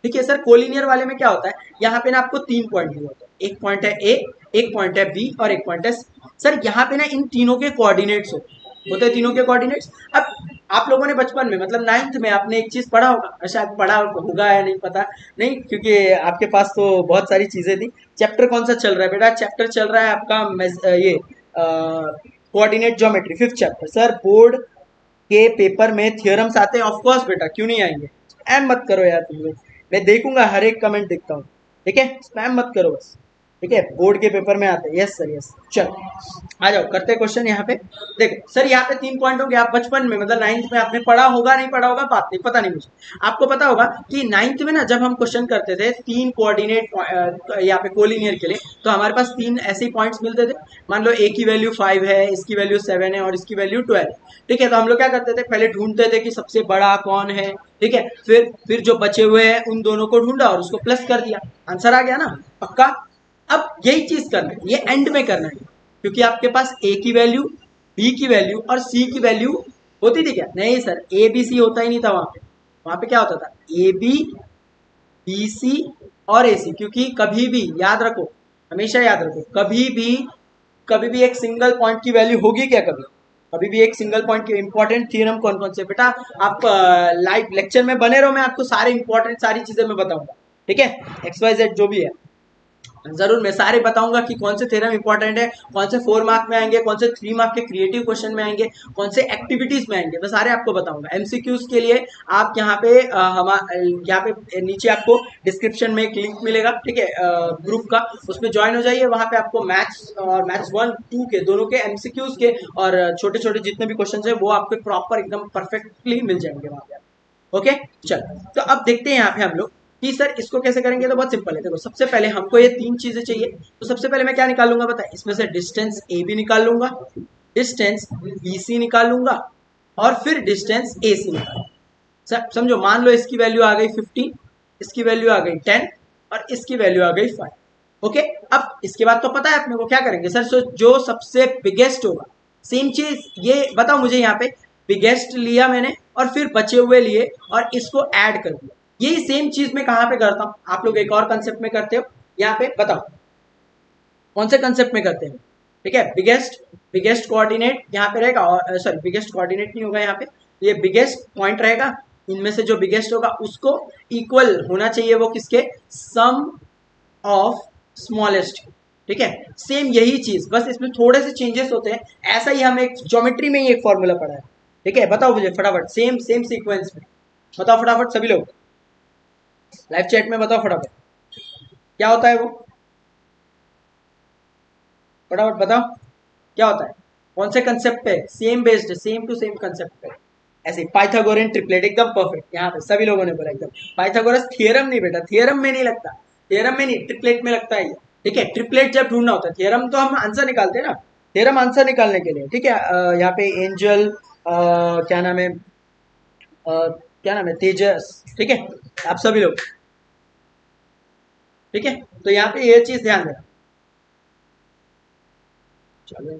A: ठीक है सर। कोलिनियर वाले में क्या होता है, यहाँ पे ना आपको 3 पॉइंट दिए होते हैं, एक पॉइंट है ए, एक पॉइंट है बी और एक पॉइंट है सी। सर यहाँ पे ना इन तीनों के कोऑर्डिनेट्स होते हैं, तीनों के कोऑर्डिनेट्स। अब आप लोगों ने बचपन में मतलब 9th में आपने एक चीज पढ़ा होगा, शायद पढ़ा होगा या नहीं पता नहीं, क्योंकि आपके पास तो बहुत सारी चीजें थी। चैप्टर कौन सा चल रहा है बेटा, चैप्टर चल रहा है आपका ये coordinate geometry, 5th chapter. Sir board के पेपर में थियोरम्स आते हैं, ऑफकोर्स बेटा क्यों नहीं आएंगे, एम मत करो यार तुम लोग, मैं देखूंगा हर एक कमेंट देखता हूँ, ठीक है, स्पैम मत करो बस, ठीक है। बोर्ड के पेपर में आते हैं, यस सर यस। चलो आ जाओ करते हैं क्वेश्चन। यहाँ पे देखो सर, यहाँ पे 3 पॉइंट हो गया। आप बचपन में मतलब 9th में आपने पढ़ा होगा, नहीं पढ़ा होगा बात नहीं, पता नहीं मुझे, आपको पता होगा कि 9th में ना जब हम क्वेश्चन करते थे 3 कोऑर्डिनेट यहाँ पे कोलिनियर के लिए, तो हमारे पास 3 ऐसे ही पॉइंट्स मिलते थे। मान लो ए की वैल्यू 5 है, इसकी वैल्यू 7 है और इसकी वैल्यू 12 है, ठीक है। तो हम लोग क्या करते थे, पहले ढूंढते थे कि सबसे बड़ा कौन है, ठीक है, फिर जो बचे हुए हैं उन दोनों को ढूंढा और उसको प्लस कर दिया, आंसर आ गया ना, पक्का। अब यही चीज करना है, ये एंड में करना है, क्योंकि आपके पास ए की वैल्यू, बी की वैल्यू और सी की वैल्यू होती थी क्या, नहीं सर, ए बी सी होता ही नहीं था वहां पे। वहां पे क्या होता था, ए बी, बी सी और AC, क्योंकि कभी भी याद रखो, हमेशा याद रखो, कभी भी एक सिंगल पॉइंट की वैल्यू होगी क्या, कभी कभी भी एक सिंगल पॉइंट की इंपॉर्टेंट थ्योरम कौन कौन से बेटा, आप लाइव लेक्चर में बने रहो, मैं आपको सारे इंपॉर्टेंट सारी चीजें मैं बताऊंगा, ठीक है, XYZ जो भी है जरूर मैं सारे बताऊंगा कि कौन से थ्योरम इंपॉर्टेंट है, कौन से 4 मार्क में आएंगे, कौन से 3 मार्क के क्रिएटिव क्वेश्चन में आएंगे, कौन से एक्टिविटीज में आएंगे, मैं सारे आपको बताऊंगा। MCQs के लिए आप यहाँ पे यहाँ पे नीचे आपको डिस्क्रिप्शन में एक लिंक मिलेगा, ठीक है, ग्रुप का, उसमें ज्वाइन हो जाइए, वहां पे आपको मैथ्स और मैथ्स 1 2 के दोनों के MCQs के और छोटे छोटे जितने भी क्वेश्चन है वो आपके प्रॉपर एकदम परफेक्टली मिल जाएंगे वहां पे। ओके, चल, तो अब देखते हैं यहाँ पे हम लोग कि सर इसको कैसे करेंगे। तो बहुत सिंपल है, देखो सबसे पहले हमको ये 3 चीजें चाहिए, तो सबसे पहले मैं क्या निकाल लूंगा पता है, इसमें से डिस्टेंस ए बी निकाल लूंगा, डिस्टेंस BC निकाल लूंगा, और फिर डिस्टेंस AC निकाल। सर समझो, मान लो इसकी वैल्यू आ गई 15, इसकी वैल्यू आ गई 10 और इसकी वैल्यू आ गई 5। ओके, अब इसके बाद तो पता है अपने को क्या करेंगे सर, जो सबसे बिगेस्ट होगा, सेम चीज ये बताओ मुझे, यहाँ पे बिगेस्ट लिया मैंने और फिर बचे हुए लिए और इसको ऐड कर दिया, यही सेम चीज मैं कहाँ पे करता हूँ, आप लोग एक और कंसेप्ट में करते हो, यहाँ पे बताओ कौन से कंसेप्ट में करते हैं, ठीक है, बिगेस्ट कोऑर्डिनेट यहाँ पे रहेगा, और सॉरी बिगेस्ट कोऑर्डिनेट नहीं होगा यहाँ पे, ये बिगेस्ट पॉइंट रहेगा, इनमें से जो बिगेस्ट होगा उसको इक्वल होना चाहिए वो किसके, सम ऑफ स्मॉलेस्ट, ठीक है, सेम यही चीज, बस इसमें थोड़े से चेंजेस होते हैं, ऐसा ही हम एक ज्योमेट्री में ही एक फॉर्मूला पढ़ा है, ठीक है, बताओ मुझे फटाफट, सेम सेम सीक्वेंस में बताओ फटाफट सभी लोग, लाइव चैट में बताओ फटाफट क्या होता है वो, फटाफट बताओ क्या होता है, कौन से कंसेप्ट पे, same based, same to same concept पे, ऐसे पाइथागोरियन ट्रिपलेट, एकदम परफेक्ट, यहाँ पे सभी लोगों ने बोला एकदम, पाइथागोरस थियरम नहीं बेटा, थियरम में नहीं लगता, थियरम में नहीं, ट्रिपलेट में लगता है ये, ठीक है, ट्रिपलेट जब ढूंढना होता है, थियरम तो हम आंसर निकालते हैं ना, थियरम आंसर निकालने के लिए, ठीक है, यहाँ पे एंजल, क्या नाम है, क्या नाम है, तेजस, ठीक है, आप सभी लोग, ठीक है, तो यहाँ पे ये चीज ध्यान देना। चलो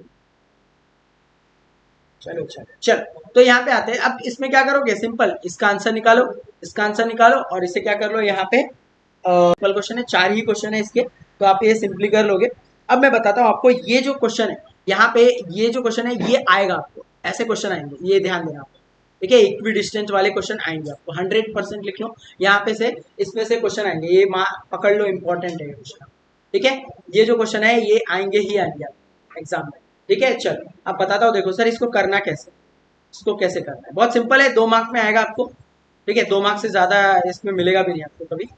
A: चलो चलो चलो, तो यहाँ पे आते हैं, अब इसमें क्या करोगे, सिंपल, इसका आंसर निकालो, इसका आंसर निकालो और इसे क्या कर लो, यहाँ पे सिंपल क्वेश्चन है, 4 ही क्वेश्चन है इसके, तो आप ये सिंपली कर लोगे। अब मैं बताता हूँ आपको, ये जो क्वेश्चन है यहाँ पे, ये जो क्वेश्चन है ये आएगा आपको, ऐसे क्वेश्चन आएंगे, ये ध्यान देना आपको, ठीक है, इक्वी डिस्टेंस वाले क्वेश्चन आएंगे आपको, 100% लिख लो, यहाँ पे से इसमें से क्वेश्चन आएंगे, ये पकड़ लो, इंपॉर्टेंट है ये क्वेश्चन, ठीक है, ये जो क्वेश्चन है ये आएंगे ही आएंगे एग्जाम में, ठीक है। चलो अब बताता हूँ, देखो सर इसको करना कैसे, इसको कैसे करना है, बहुत सिंपल है, 2 मार्क में आएगा आपको, ठीक है, 2 मार्क से ज्यादा इसमें मिलेगा भी नहीं आपको कभी।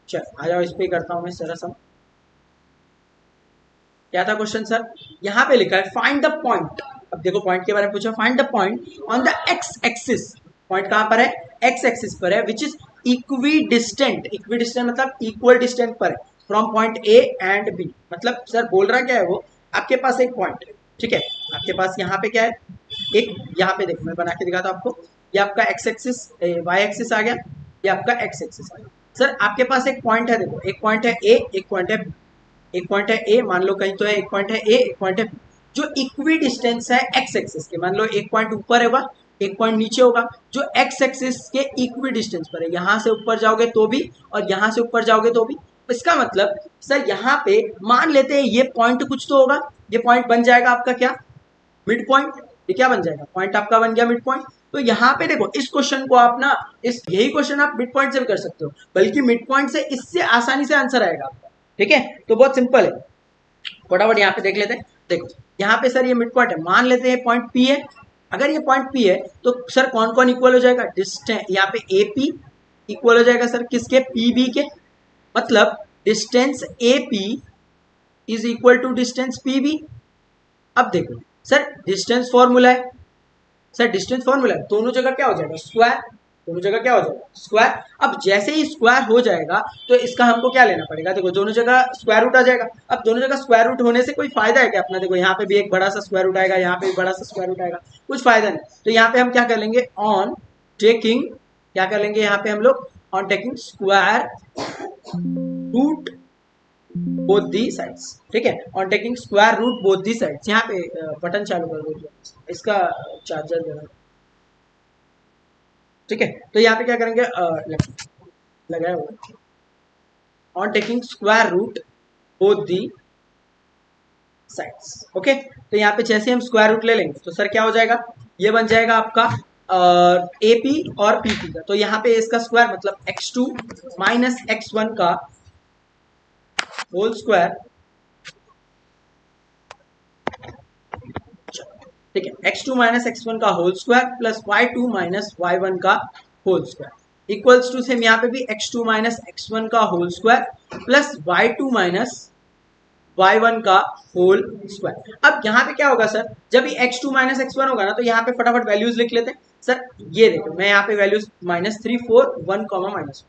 A: चल आ जाओ, इस पे करता हूँ मैं जरा सा, क्या था क्वेश्चन सर, यहाँ पे लिखा है फाइंड द पॉइंट, अब देखो पॉइंट के बारे में पूछा, find the point on the X axis, point कहाँ पर है, एक्स एक्सिस पर है, which is equidistant, equidistant मतलब इक्वल डिस्टेंट पर है, from point A and B, मतलब सर बोल रहा क्या है वो, आपके पास एक पॉइंट है, ठीक है, आपके पास यहाँ पे क्या है, एक यहाँ पे देखो मैं बना के दिखाता हूँ आपको, ये आपका एक्स एक्सिस, वाई एक्सिस आ गया, ये आपका एक्स एक्सिस आ गया, सर आपके पास एक पॉइंट है, देखो एक पॉइंट है ए, एक पॉइंट है बी, एक पॉइंट है ए, मान लो कहीं तो है, एक पॉइंट है ए, एक पॉइंट है बी, जो इक्वी डिस्टेंस है एक्स एक्सिस के, मान लो एक पॉइंट ऊपर होगा, एक पॉइंट नीचे होगा, जो एक्स एक्सिस के इक्वी डिस्टेंस पर है, यहाँ से ऊपर जाओगे तो भी और यहाँ से ऊपर जाओगे तो भी, इसका मतलब सर यहाँ पे मान लेते हैं ये पॉइंट कुछ तो होगा, ये पॉइंट बन जाएगा आपका क्या, मिड पॉइंट, ये क्या बन जाएगा, पॉइंट आपका बन गया मिड पॉइंट। तो यहाँ पे देखो इस क्वेश्चन को आप ना, इस यही क्वेश्चन आप मिड पॉइंट से भी कर सकते हो, बल्कि मिड पॉइंट से इससे आसानी से आंसर आएगा आपका, ठीक है, तो बहुत सिंपल है, फटाफट यहाँ पे देख लेते हैं, देखो यहाँ पे सर ये मिड पॉइंट है, मान लेते हैं पॉइंट पी है, अगर ये पॉइंट पी है तो सर कौन कौन इक्वल हो जाएगा, डिस्टेंस यहाँ पे ए पी इक्वल हो जाएगा सर किसके, पी बी के, मतलब distance A P is equal to distance P B. अब देखो सर डिस्टेंस फॉर्मूला है, सर डिस्टेंस फॉर्मूला है, दोनों जगह क्या हो जाएगा स्क्वायर, दोनों जगह क्या हो जाएगा स्क्वायर, अब जैसे ही स्क्वायर हो जाएगा तो इसका हमको क्या लेना पड़ेगा, देखो दोनों जगह स्क्वायर रूट आ जाएगा, अब दोनों जगह स्क्वायर रूट होने से कोई फायदा है क्या अपना, देखो यहाँ पे भी एक बड़ा सा स्क्वायर रूट आएगा, यहाँ पे भी बड़ा सा स्क्वायर रूट आएगा, कुछ फायदा नहीं, तो यहाँ पे हम क्या कर लेंगे, ऑन टेकिंग, क्या कर लेंगे यहाँ पे हम लोग, on taking square root both the sides, ठीक है, on taking square root both the sides, यहाँ पे बटन चालू कर दो इसका चार्जर देना, ठीक है, तो यहाँ पे क्या करेंगे लगाया हुआ, on taking square root both the sides. Okay, तो यहाँ पे जैसे हम स्क्वायर रूट ले लेंगे तो सर क्या हो जाएगा, ये बन जाएगा आपका ए पी और पी पी का, तो यहाँ पे इसका स्क्वायर मतलब x2 माइनस x1 का होल स्क्वायर, ठीक है, x2 माइनस x1 का whole square plus y2 minus y1 का whole square equals to same यहाँ पे भी x2 माइनस x1 का whole square plus y2 minus y1 का होल स्क्वायर। अब यहाँ पे क्या होगा सर, जब ये x2 माइनस x1 होगा ना तो यहाँ पे फटाफट वैल्यूज लिख लेते हैं सर। ये देखो मैं यहाँ पे वैल्यूज -3 4 1 कॉमा -4,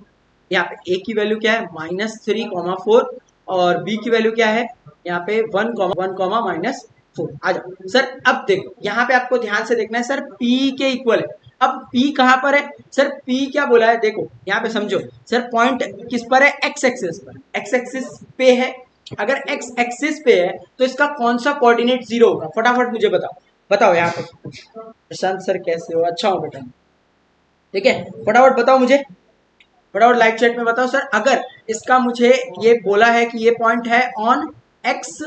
A: यहाँ पे a की वैल्यू क्या है -3 कॉमा 4 और b की वैल्यू क्या है यहाँ पे 1 कॉमा -4। आ जाओ सर, अब देखो यहाँ पे आपको ध्यान से देखना है सर, p के इक्वल है। अब p कहाँ पर है सर, p क्या बोला है देखो यहाँ पे समझो सर, पॉइंट किस पर है, x एक्सिस पर, x एक्सिस पे है। अगर x एक्सिस पे है तो इसका कौन सा कोऑर्डिनेट 0 होगा, फटाफट मुझे बताओ, बताओ यहाँ पे। प्रशांत सर कैसे हो, अच्छा हो बेटा, ठीक है, फटाफट बताओ मुझे, फटाफट लाइव चैट में बताओ सर। अगर इसका मुझे ये बोला है कि ये पॉइंट है ऑन x,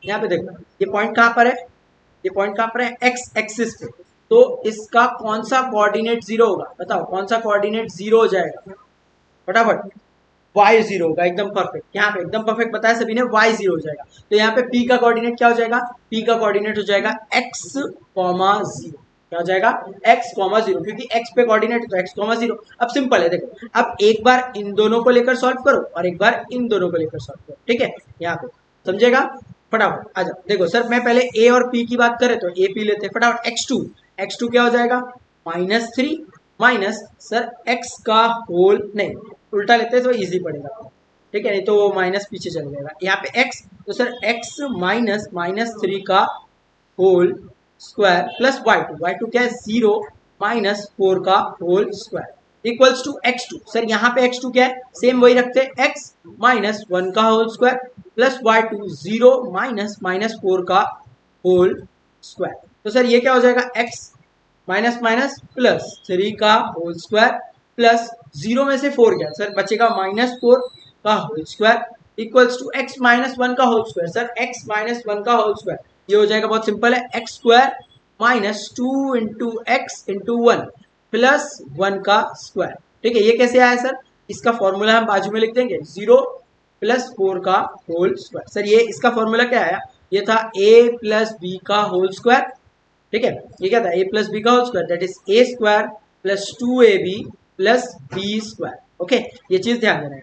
A: यहाँ पे देखो ये पॉइंट कहाँ पर है, ये पॉइंट कहाँ पर है x एक्सिस पे, तो इसका कौन सा कोऑर्डिनेट 0 होगा, बताओ कौन सा कोऑर्डिनेट 0 हो जाएगा फटाफट। y0 होगा, एकदम परफेक्ट, यहाँ पे एकदम परफेक्ट बताया सभी ने, y0 हो जाएगा। तो यहाँ पे p का कोऑर्डिनेट क्या हो जाएगा, p का कोऑर्डिनेट हो जाएगा x, 0, क्या हो जाएगा x, 0, क्योंकि x पे कोऑर्डिनेट है तो x, 0। अब सिंपल है देखो, अब एक बार इन दोनों को लेकर सॉल्व करो और एक बार इन दोनों को लेकर सॉल्व करो, ठीक है, यहाँ पे समझेगा, फटाफट आ जाओ। देखो सर मैं पहले a और p की बात करें तो a p लेते हैं फटाफट, x2 क्या हो जाएगा -3 माइनस सर x का होल, नहीं उल्टा लेते हैं तो इजी पड़ेगा, ठीक है, नहीं तो वो माइनस पीछे चल जाएगा, यहाँ पे x, तो सर x माइनस -3 का होल स्क्वायर प्लस y2 क्या है 0 माइनस 4 का whole square equals to x2। Sir यहाँ पे x2 क्या है, सेम वही रखते हैं, x माइनस 1 का whole square plus y2 0 minus -4 का होल स्क्वायर। तो सर ये क्या हो जाएगा, x माइनस माइनस प्लस 3 का होल स्क्वायर प्लस 0 में से 4 गया सर, बचेगा -4 का whole square equals to x minus 1 का whole square. Sir x minus 1 का होल स्क्वायर ये हो जाएगा, बहुत सिंपल है, x square minus 2 into x into 1 plus 1 का स्क्वायर, ठीक है। ये कैसे आया सर, इसका फॉर्मूला हम बाजू में लिख देंगे, 0 प्लस 4 का होल स्क्वायर। सर ये इसका फॉर्मूला क्या आया, ये था a प्लस बी का होल स्क्वायर, ठीक है, ये क्या था a प्लस बी का whole square, that is a square plus 2ab plus B square. Okay, ये चीज ध्यान देना है।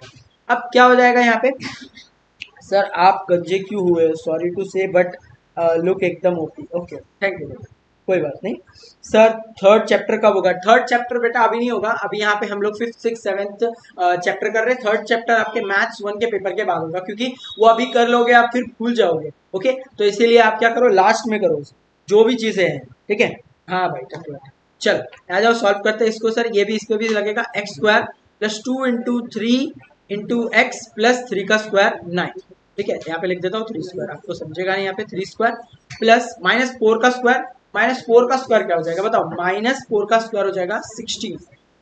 A: अब क्या हो जाएगा यहाँ पे, सर आप गंजे क्यों हुए, सॉरी टू से बट लुक एकदम ओपी, ओके थैंक यू, कोई बात नहीं। सर थर्ड चैप्टर कब होगा, थर्ड चैप्टर बेटा अभी नहीं होगा, अभी यहाँ पे हम लोग 5th 6th 7th चैप्टर कर रहे हैं। थर्ड चैप्टर आपके मैथ्स 1 के पेपर के बाद होगा, क्योंकि वो अभी कर लोगे आप फिर भूल जाओगे, ओके, तो इसीलिए आप क्या करो लास्ट में करो जो भी चीजें हैं, ठीक है। हाँ भाई चल आ जाओ सॉल्व करते हैं इसको। सर ये भी, इस पे भी लगेगा x square plus 2 into 3 into x plus 3 का स्क्वायर 9, ठीक है, यहाँ पे लिख देता हूँ 3 स्क्वायर, आपको समझेगा नहीं यहाँ पे, 3 स्क्वायर प्लस -4 का स्क्वायर, -4 का स्क्वायर क्या हो जाएगा बताओ, -4 का स्क्वायर हो जाएगा 16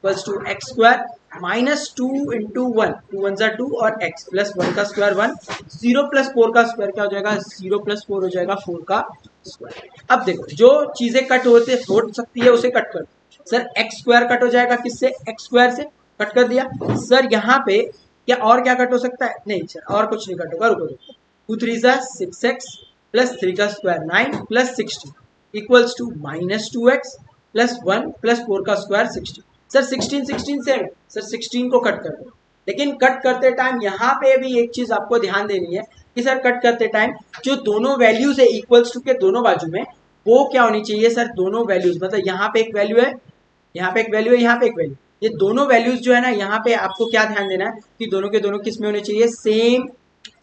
A: equals to X square -2 into 1, 2 1 जा 2 और x प्लस 1 का स्क्वायर 1, 0 प्लस 4 का स्क्वायर क्या हो जाएगा, 0 प्लस 4 हो जाएगा 4 का स्क्वायर। अब देखो जो चीजें कट होते हो सकती है उसे कट कर, सर एक्स स्क्वायर कट हो जाएगा किससे, एक्स स्क्वायर से, कट कर दिया। सर यहाँ पे क्या और क्या कट हो सकता है, नहीं सर और कुछ नहीं कट होगा, रुको रुको, 2 3 जा 6x प्लस 3 का square 9 plus 16 equals to -2x plus 1 plus 4 का स्क्वायर 16। सर 16 से सर 16 को कट कर दो, लेकिन कट करते टाइम यहाँ पे भी एक चीज आपको ध्यान देनी है कि सर कट करते टाइम जो दोनों वैल्यूज है इक्वल्स टू के दोनों बाजू में, वो क्या होनी चाहिए सर, दोनों वैल्यूज, मतलब यहाँ पे एक वैल्यू है, यहाँ पे एक वैल्यू है, यहाँ पे एक वैल्यू, ये दोनों वैल्यूज जो है ना, यहाँ पे आपको क्या ध्यान देना है कि दोनों के दोनों किस में होने चाहिए, सेम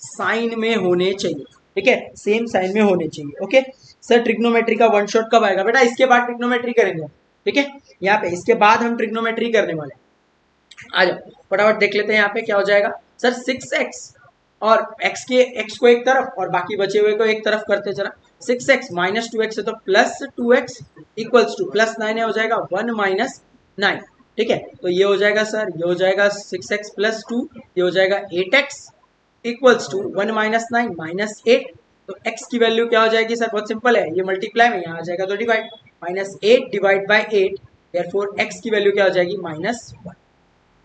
A: साइन में होने चाहिए, ठीक है, सेम साइन में होने चाहिए। ओके सर ट्रिग्नोमेट्री का वन शॉट कब आएगा बेटा, इसके बाद ट्रिग्नोमेट्री करेंगे, ठीक है, यहाँ पे इसके बाद हम ट्रिग्नोमेट्री करने वाले, आ जाओ फटाफट देख लेते हैं यहाँ पे क्या हो जाएगा। सर 6x और x को एक तरफ और बाकी बचे हुए को एक तरफ करते चला, 6x माइनस 2x है तो plus 2x equals two plus 9 हो जाएगा 1 माइनस 9, ठीक है, तो ये हो जाएगा सर, ये हो जाएगा 6x+2, ये हो जाएगा 8x equals to 1 minus 9 minus 8। तो x की वैल्यू क्या हो जाएगी सर, बहुत सिंपल है, ये मल्टीप्लाई में यहाँ आ जाएगा तो divide, -8 divide by 8, therefore x की वैल्यू क्या हो जाएगी -1,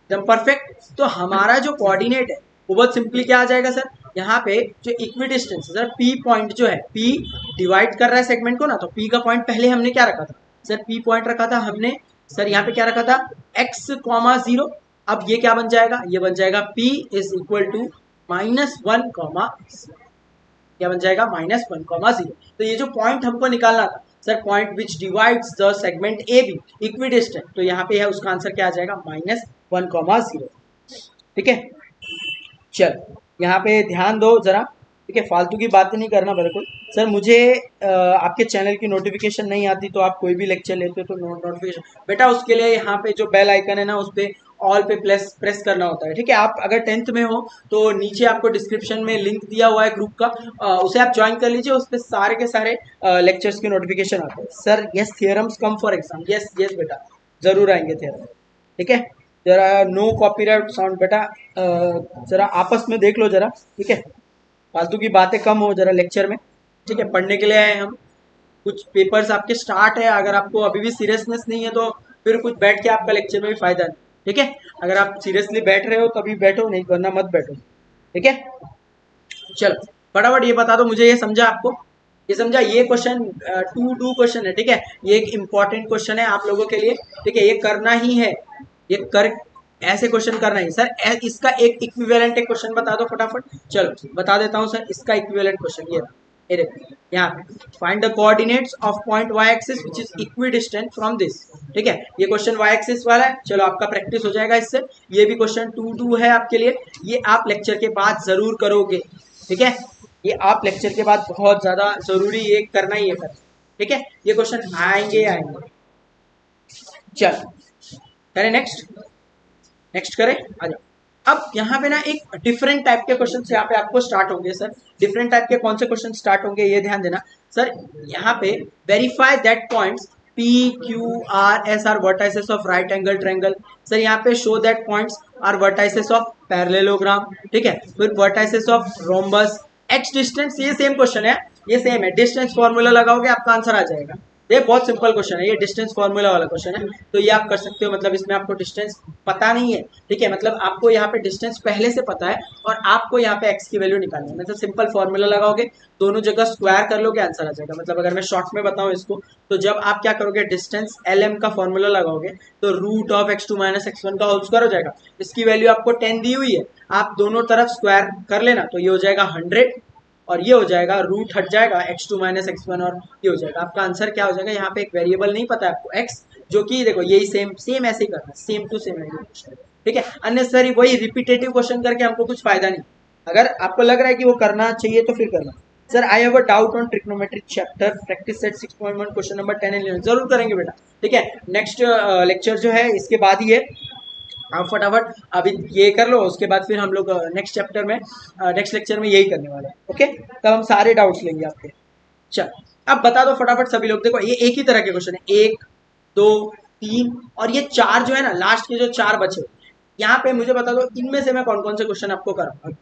A: एकदम परफेक्ट। तो हमारा जो कोऑर्डिनेट है वो बहुत सिंपली क्या आ जाएगा सर, यहाँ पे जो इक्वी डिस्टेंस है सर, P पॉइंट जो है, P डिवाइड कर रहा है सेगमेंट को ना, तो P का पॉइंट पहले हमने क्या रखा था सर, P पॉइंट रखा था हमने सर, यहाँ पे क्या रखा था x,0। अब ये क्या बन जाएगा, ये बन जाएगा P इज इक्वल टू -1, क्या बन जाएगा -1,0। तो ये जो पॉइंट हमको निकालना था sir, point which divides the segment A B equidistant, तो यहाँ पे है उसका आंसर क्या आ जाएगा -1,0। ठीक है, चल यहाँ पे ध्यान दो जरा, ठीक है, फालतू की बातें नहीं करना बिल्कुल। सर मुझे आपके चैनल की नोटिफिकेशन नहीं आती, तो आप कोई भी लेक्चर लेते हो तो नोटिफिकेशन बेटा, उसके लिए यहाँ पे जो बेल आइकन है ना, उस पर ऑल पे प्रेस करना होता है। ठीक है, आप अगर 10th में हो तो नीचे आपको डिस्क्रिप्शन में लिंक दिया हुआ है ग्रुप का, उसे आप ज्वाइन कर लीजिए, उस पर सारे के सारे लेक्चर्स के नोटिफिकेशन आते हैं। Sir yes, theorems come for exam, yes yes बेटा, जरूर आएंगे थियरम। ठीक है, जरा नो कॉपीराइट साउंड बेटा, जरा आपस में देख लो जरा, ठीक है, फालतू की बातें कम हो जरा लेक्चर में। ठीक है, पढ़ने के लिए आए हम, कुछ पेपर्स आपके स्टार्ट है, अगर आपको अभी भी सीरियसनेस नहीं है तो फिर कुछ बैठ के आपका लेक्चर में भी फायदा नहीं। ठीक है, अगर आप सीरियसली बैठ रहे हो तभी बैठो, नहीं वरना मत बैठो। ठीक है, चलो फटाफट ये बता दो मुझे, ये समझा आपको, ये समझा, ये क्वेश्चन 2 क्वेश्चन है। ठीक है, ये एक इंपॉर्टेंट क्वेश्चन है आप लोगों के लिए। ठीक है, ये करना ही है, ये कर ऐसे क्वेश्चन करना है सर। इसका एक इक्विवेलेंट एक क्वेश्चन बता दो फटाफट। चलो बता देता हूँ सर, इसका इक्विवेलेंट क्वेश्चन ये देखो यहाँ पे, find the coordinates of point y axis which is equidistant from this. ठीक है, ये क्वेश्चन y एक्सिस वाला है, चलो आपका प्रैक्टिस हो जाएगा इससे। ये भी क्वेश्चन 2 है आपके लिए, ये आप लेक्चर के बाद जरूर करोगे। ठीक है, ये आप लेक्चर के बाद बहुत ज्यादा जरूरी ये करना ही है कर। ठीक है, ये क्वेश्चन आएंगे आएंगे। चलो करें नेक्स्ट करें, आ जाओ। अब यहाँ पे ना एक डिफरेंट टाइप के क्वेश्चन यहाँ पे आपको स्टार्ट होंगे सर। डिफरेंट टाइप के कौन से क्वेश्चन स्टार्ट होंगे ये ध्यान देना सर। यहाँ पे verify that points P Q R S are vertices of right angle triangle। Sir यहाँ पे show that points are vertices of parallelogram। ठीक है, फिर vertices of rhombus। x distance, ये सेम क्वेश्चन है, ये सेम है, डिस्टेंस फॉर्मूला लगाओगे आपका आंसर आ जाएगा। ये बहुत सिंपल क्वेश्चन है, ये डिस्टेंस फॉर्मूला वाला क्वेश्चन है, तो ये आप कर सकते हो। मतलब इसमें आपको डिस्टेंस पता नहीं है, ठीक है, मतलब आपको यहाँ पे डिस्टेंस पहले से पता है और आपको यहाँ पे x की वैल्यू निकालनी है। मतलब सिंपल फॉर्मूला लगाओगे, दोनों जगह स्क्वायर कर लोगे, आंसर आ जाएगा। मतलब अगर मैं शॉर्ट में बताऊँ इसको, तो जब आप क्या करोगे, डिस्टेंस lm का फॉर्मूला लगाओगे तो root of x2 minus x1 का होल स्क्वायर हो जाएगा। इसकी वैल्यू आपको 10 दी हुई है, आप दोनों तरफ स्क्वायर कर लेना, तो ये हो जाएगा 100 और ये हो जाएगा रूट हट जाएगा x2 माइनस x1 और ये हो जाएगा। आपका आंसर क्या हो जाएगा, यहाँ पे एक वेरिएबल नहीं पता है आपको x, जो कि देखो यही सेम ऐसे ही करना है, सेम टू सेम है ये क्वेश्चन। ठीक है, अननेसेसरी वही रिपीटेटिव क्वेश्चन करके हमको कुछ फायदा नहीं। अगर आपको लग रहा है कि वो करना चाहिए तो फिर करना। Sir I have a doubt on trigonometric chapter, practice set 6.1 question number 10 and 11 जरूर करेंगे बेटा। ठीक है, नेक्स्ट लेक्चर जो है इसके बाद ही है, आप फटाफट अभी ये कर लो, उसके बाद फिर हम लोग नेक्स्ट चैप्टर में नेक्स्ट लेक्चर में यही करने वाले हैं। ओके, तब हम सारे डाउट्स लेंगे आपके। चल अब बता दो फटाफट सभी लोग, देखो ये एक ही तरह के क्वेश्चन है, 1 2 3 और ये 4 जो है ना, लास्ट के जो 4 बचे, यहाँ पे मुझे बता दो इनमें से मैं कौन कौन से क्वेश्चन आपको कराऊंगा।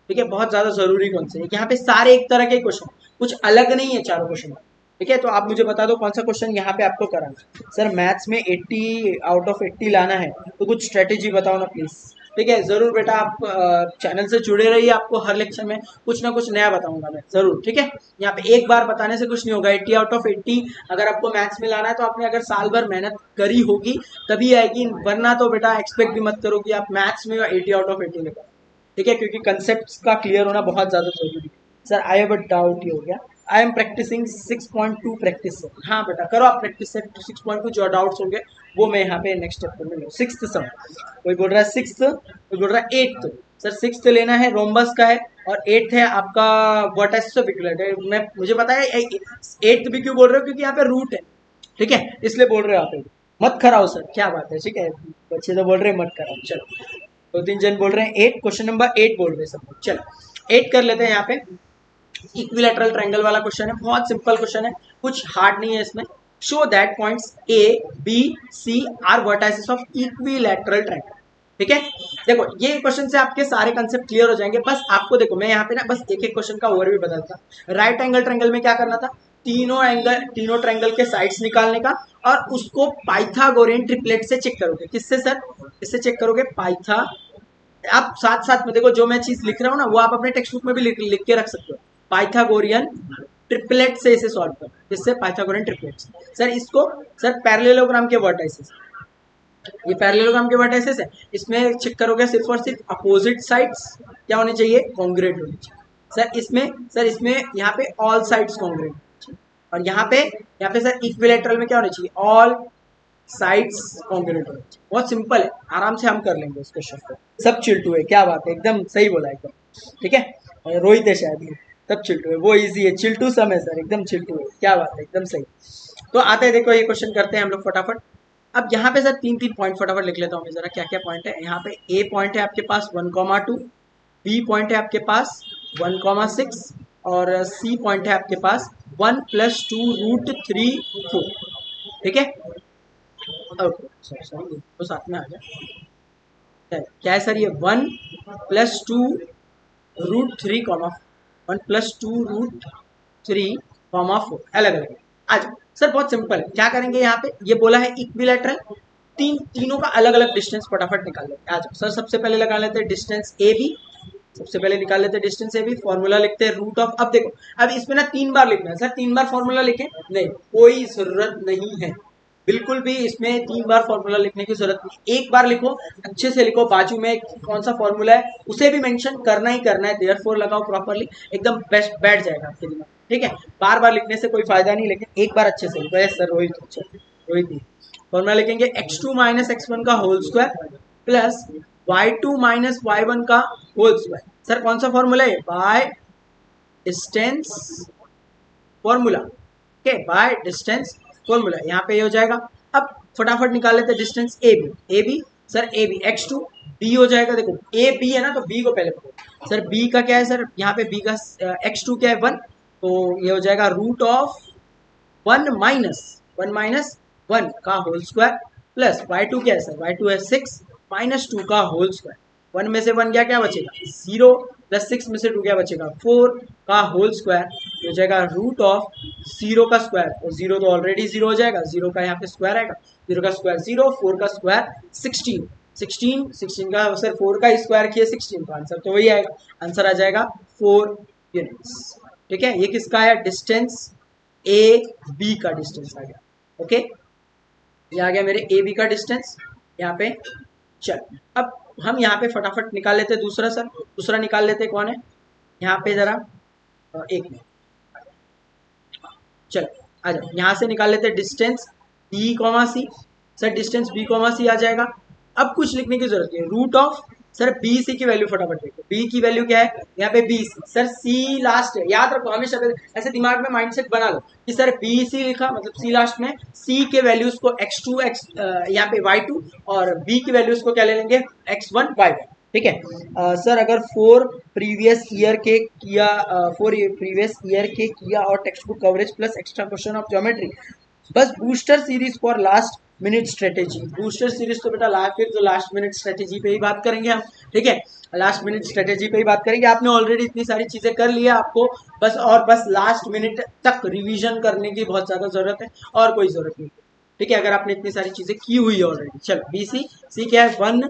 A: ठीक है, बहुत ज्यादा जरूरी कौन से, यहाँ पे सारे एक तरह के क्वेश्चन, कुछ अलग नहीं है चारों क्वेश्चन। ठीक है, तो आप मुझे बता दो कौन सा क्वेश्चन यहाँ पे आपको कराना। सर मैथ्स में 80 आउट ऑफ 80 लाना है, तो कुछ स्ट्रेटेजी बताओ ना प्लीज। ठीक है, जरूर बेटा, आप चैनल से जुड़े रहिए, आपको हर लेक्चर में कुछ ना कुछ नया बताऊंगा मैं जरूर। ठीक है, यहाँ पे एक बार बताने से कुछ नहीं होगा। 80 आउट ऑफ 80 अगर आपको मैथ्स में लाना है तो आपने अगर साल भर मेहनत करी होगी तभी आएगी, वरना तो बेटा एक्सपेक्ट भी मत करो कि आप मैथ्स में 80 आउट ऑफ 80 लेकर। ठीक है, क्योंकि कंसेप्ट का क्लियर होना बहुत ज्यादा जरूरी है। Sir I have a doubt, ये हो गया। I am practicing 6.2 practice set. हाँ बेटा करो आप प्रैक्टिस सेट 6.2, जो डाउट्स होंगे वो मैं यहाँ पे नेक्स्ट चैप्टर में लूँ। 6th सम, कोई बोल रहा है 6th, कोई बोल रहा है 8th। सर 6th लेना है, रोम्बस का है, और 8th है आपका वर्टेक्स ऑफ इक्विलेटरल। मैं मुझे पता है 8th भी क्यों बोल रहे हो, क्योंकि यहाँ पे रूट है। ठीक है, इसलिए बोल रहे हो आप, मत कराओ सर, क्या बात है। ठीक है, बच्चे तो बोल रहे हैं मत कराओ। चलो 2-3 जन बोल रहे हैं 8, क्वेश्चन नंबर 8 बोल रहे हैं सब। चलो 8 कर लेते हैं। यहाँ पे इक्विलैटरल ट्रायंगल वाला क्वेश्चन है, बहुत सिंपल क्वेश्चन है, कुछ हार्ड नहीं है इसमें। Show that points A B C are vertices of equilateral triangle. ठीक है, देखो ये क्वेश्चन से आपके सारे कंसेप्ट क्लियर हो जाएंगे। बस आपको देखो मैं यहाँ पे ना बस एक एक क्वेश्चन का ओवरव्यू बदलता। राइट एंगल ट्रायंगल में क्या करना था, तीनों ट्रायंगल के साइड्स निकालने का और उसको पाइथागोरियन ट्रिपलेट से चेक करोगे। किससे सर, इससे चेक करोगे पाइथा। आप साथ साथ में देखो जो मैं चीज लिख रहा हूँ ना वो आप अपने टेक्स्ट बुक में भी लिख के रख सकते हो। पाइथागोरियन ट्रिपलेट से इसे सॉल्व करो, जिससे पाइथागोरियन ट्रिपलेट सर इसको सर पैरेललोग्राम के वर्टाइसेस, ये पैरेललोग्राम के वर्टाइसेस है, इसमें चेक करोगे सिर्फ और सिर्फ अपोजिट साइड्स क्या होनी चाहिए, कॉन्ग्रुएंट होनी चाहिए। सर इसमें यहाँ पे ऑल साइड्स कॉन्ग्रुएंट होनी चाहिए और यहाँ पे सर इक्विलैटरल में क्या होनी चाहिए, ऑल साइड्स कॉन्ग्रुएंट होनी चाहिए। बहुत सिंपल है, आराम से हम कर लेंगे इस क्वेश्चन को। सब चिल्टू है, क्या बात है, एकदम सही बोला एकदम। ठीक है, और रोहित है शायद ये, सब चिल्टू है, वो इजी है, चिल्टू सम है सर, एकदम चिल्टू है, क्या बात है, एकदम सही। तो आते हैं, देखो ये क्वेश्चन करते हैं हम लोग फटाफट। अब यहाँ पे सर तीन तीन पॉइंट फटाफट लिख लेता हूँ मैं जरा, क्या क्या पॉइंट है यहाँ पे। ए पॉइंट है आपके पास 1,2, बी पॉइंट है आपके पास 1,6 और सी पॉइंट है आपके पास 1 + 2√3 4। ठीक है, ओके सॉरी तो साथ में आ जाए। क्या है सर ये 1 + 2√3, 1 + 2√3, 4 अलग अलग आ जाओ सर। बहुत सिंपल है, क्या करेंगे यहाँ पे, ये बोला है इक्विलैटरल, तीनों का अलग अलग डिस्टेंस फटाफट निकाल लेते हैं। आ जाओ सर, सबसे पहले लगा लेते हैं डिस्टेंस ए बी, सबसे पहले निकाल लेते हैं डिस्टेंस ए बी। फॉर्मूला लिखते हैं रूट ऑफ, अब देखो अब इसमें ना 3 बार लिखना है सर, 3 बार फॉर्मूला लिखे नहीं, कोई जरूरत नहीं है, बिल्कुल भी इसमें 3 बार फॉर्मूला लिखने की जरूरत नहीं। एक बार लिखो, अच्छे से लिखो, बाजू में कौन सा फॉर्मूला है उसे भी मेंशन करना ही करना है, देयरफॉर लगाओ प्रॉपर्ली, एकदम बेस्ट बैठ जाएगा आपके दिमाग। ठीक है, बार बार लिखने से कोई फायदा नहीं, लेकिन एक बार अच्छे से लिखो। सर रोहित, अच्छा रोहित फॉर्मूला लिखेंगे x2 - x1 का whole square plus y2 - y1 का होल स्क्वायर। सर कौन सा फॉर्मूला है, by distance formula. Okay, by distance formula, यहाँ पे ये हो जाएगा। अब फटाफट निकाल लेते हैं distance A B sir, A B x2, B हो जाएगा, देखो ए बी है ना तो बी को पहले पकड़ो सर। बी का क्या है सर, यहाँ पे बी का x2 क्या है 1, तो ये हो जाएगा रूट ऑफ 1 - 1 का होल स्क्वायर प्लस y2 क्या है सर, y2 है 6 - 2 का होल स्क्वायर। 1 में से 1 गया, क्या बचेगा 0, प्लस 6 में से 2 क्या बचेगा 4 का होल स्क्वायर, हो जाएगा रूट ऑफ 0 का स्क्वायर, और 0 तो ऑलरेडी 0 हो जाएगा, 0 का यहाँ पे स्क्वायर आएगा, 0 का स्क्वायर 0, 4 का स्क्वायर 16 का सर 4 का स्क्वायर किए 16, तो आंसर तो वही आएगा, आंसर आ जाएगा 4 यूनिट्स। ठीक है, ये किसका है, डिस्टेंस ए बी का डिस्टेंस आ गया। ओके, ये आ गया मेरे ए बी का डिस्टेंस यहाँ पे। चल अब हम यहाँ पे फटाफट निकाल लेते हैं दूसरा सर, दूसरा निकाल लेते हैं, कौन है यहाँ पे जरा एक मिनट, चलो आ जाओ, यहाँ से निकाल लेते हैं distance B comma C. Sir distance B comma C आ जाएगा। अब कुछ लिखने की जरूरत है, root of sir B C की वैल्यू फटाफट देखो, बी की वैल्यू क्या है यहाँ पे बी सी, सर सी लास्ट है, याद रखो हमेशा ऐसे दिमाग में माइंडसेट बना लो कि सर बी सी लिखा मतलब सी लास्ट में, सी के वैल्यूज को x2 यहाँ पे y2 और बी की वैल्यूज को क्या ले लेंगे x1 y1। ठीक है, सर अगर 4 प्रीवियस ईयर के किया और text book coverage plus extra question of geometry, बस booster series for last minute strategy. Booster series तो बेटा लास्ट मिनट स्ट्रेटेजी पे ही बात करेंगे हम। ठीक है, लास्ट मिनट स्ट्रेटेजी पे ही बात करेंगे। आपने ऑलरेडी इतनी सारी चीजें कर ली है, आपको बस लास्ट मिनट तक रिवीजन करने की बहुत ज्यादा जरूरत है, और कोई जरूरत नहीं। ठीक है, अगर आपने इतनी सारी चीजें की हुई है ऑलरेडी। चलो बी सी क्या है 1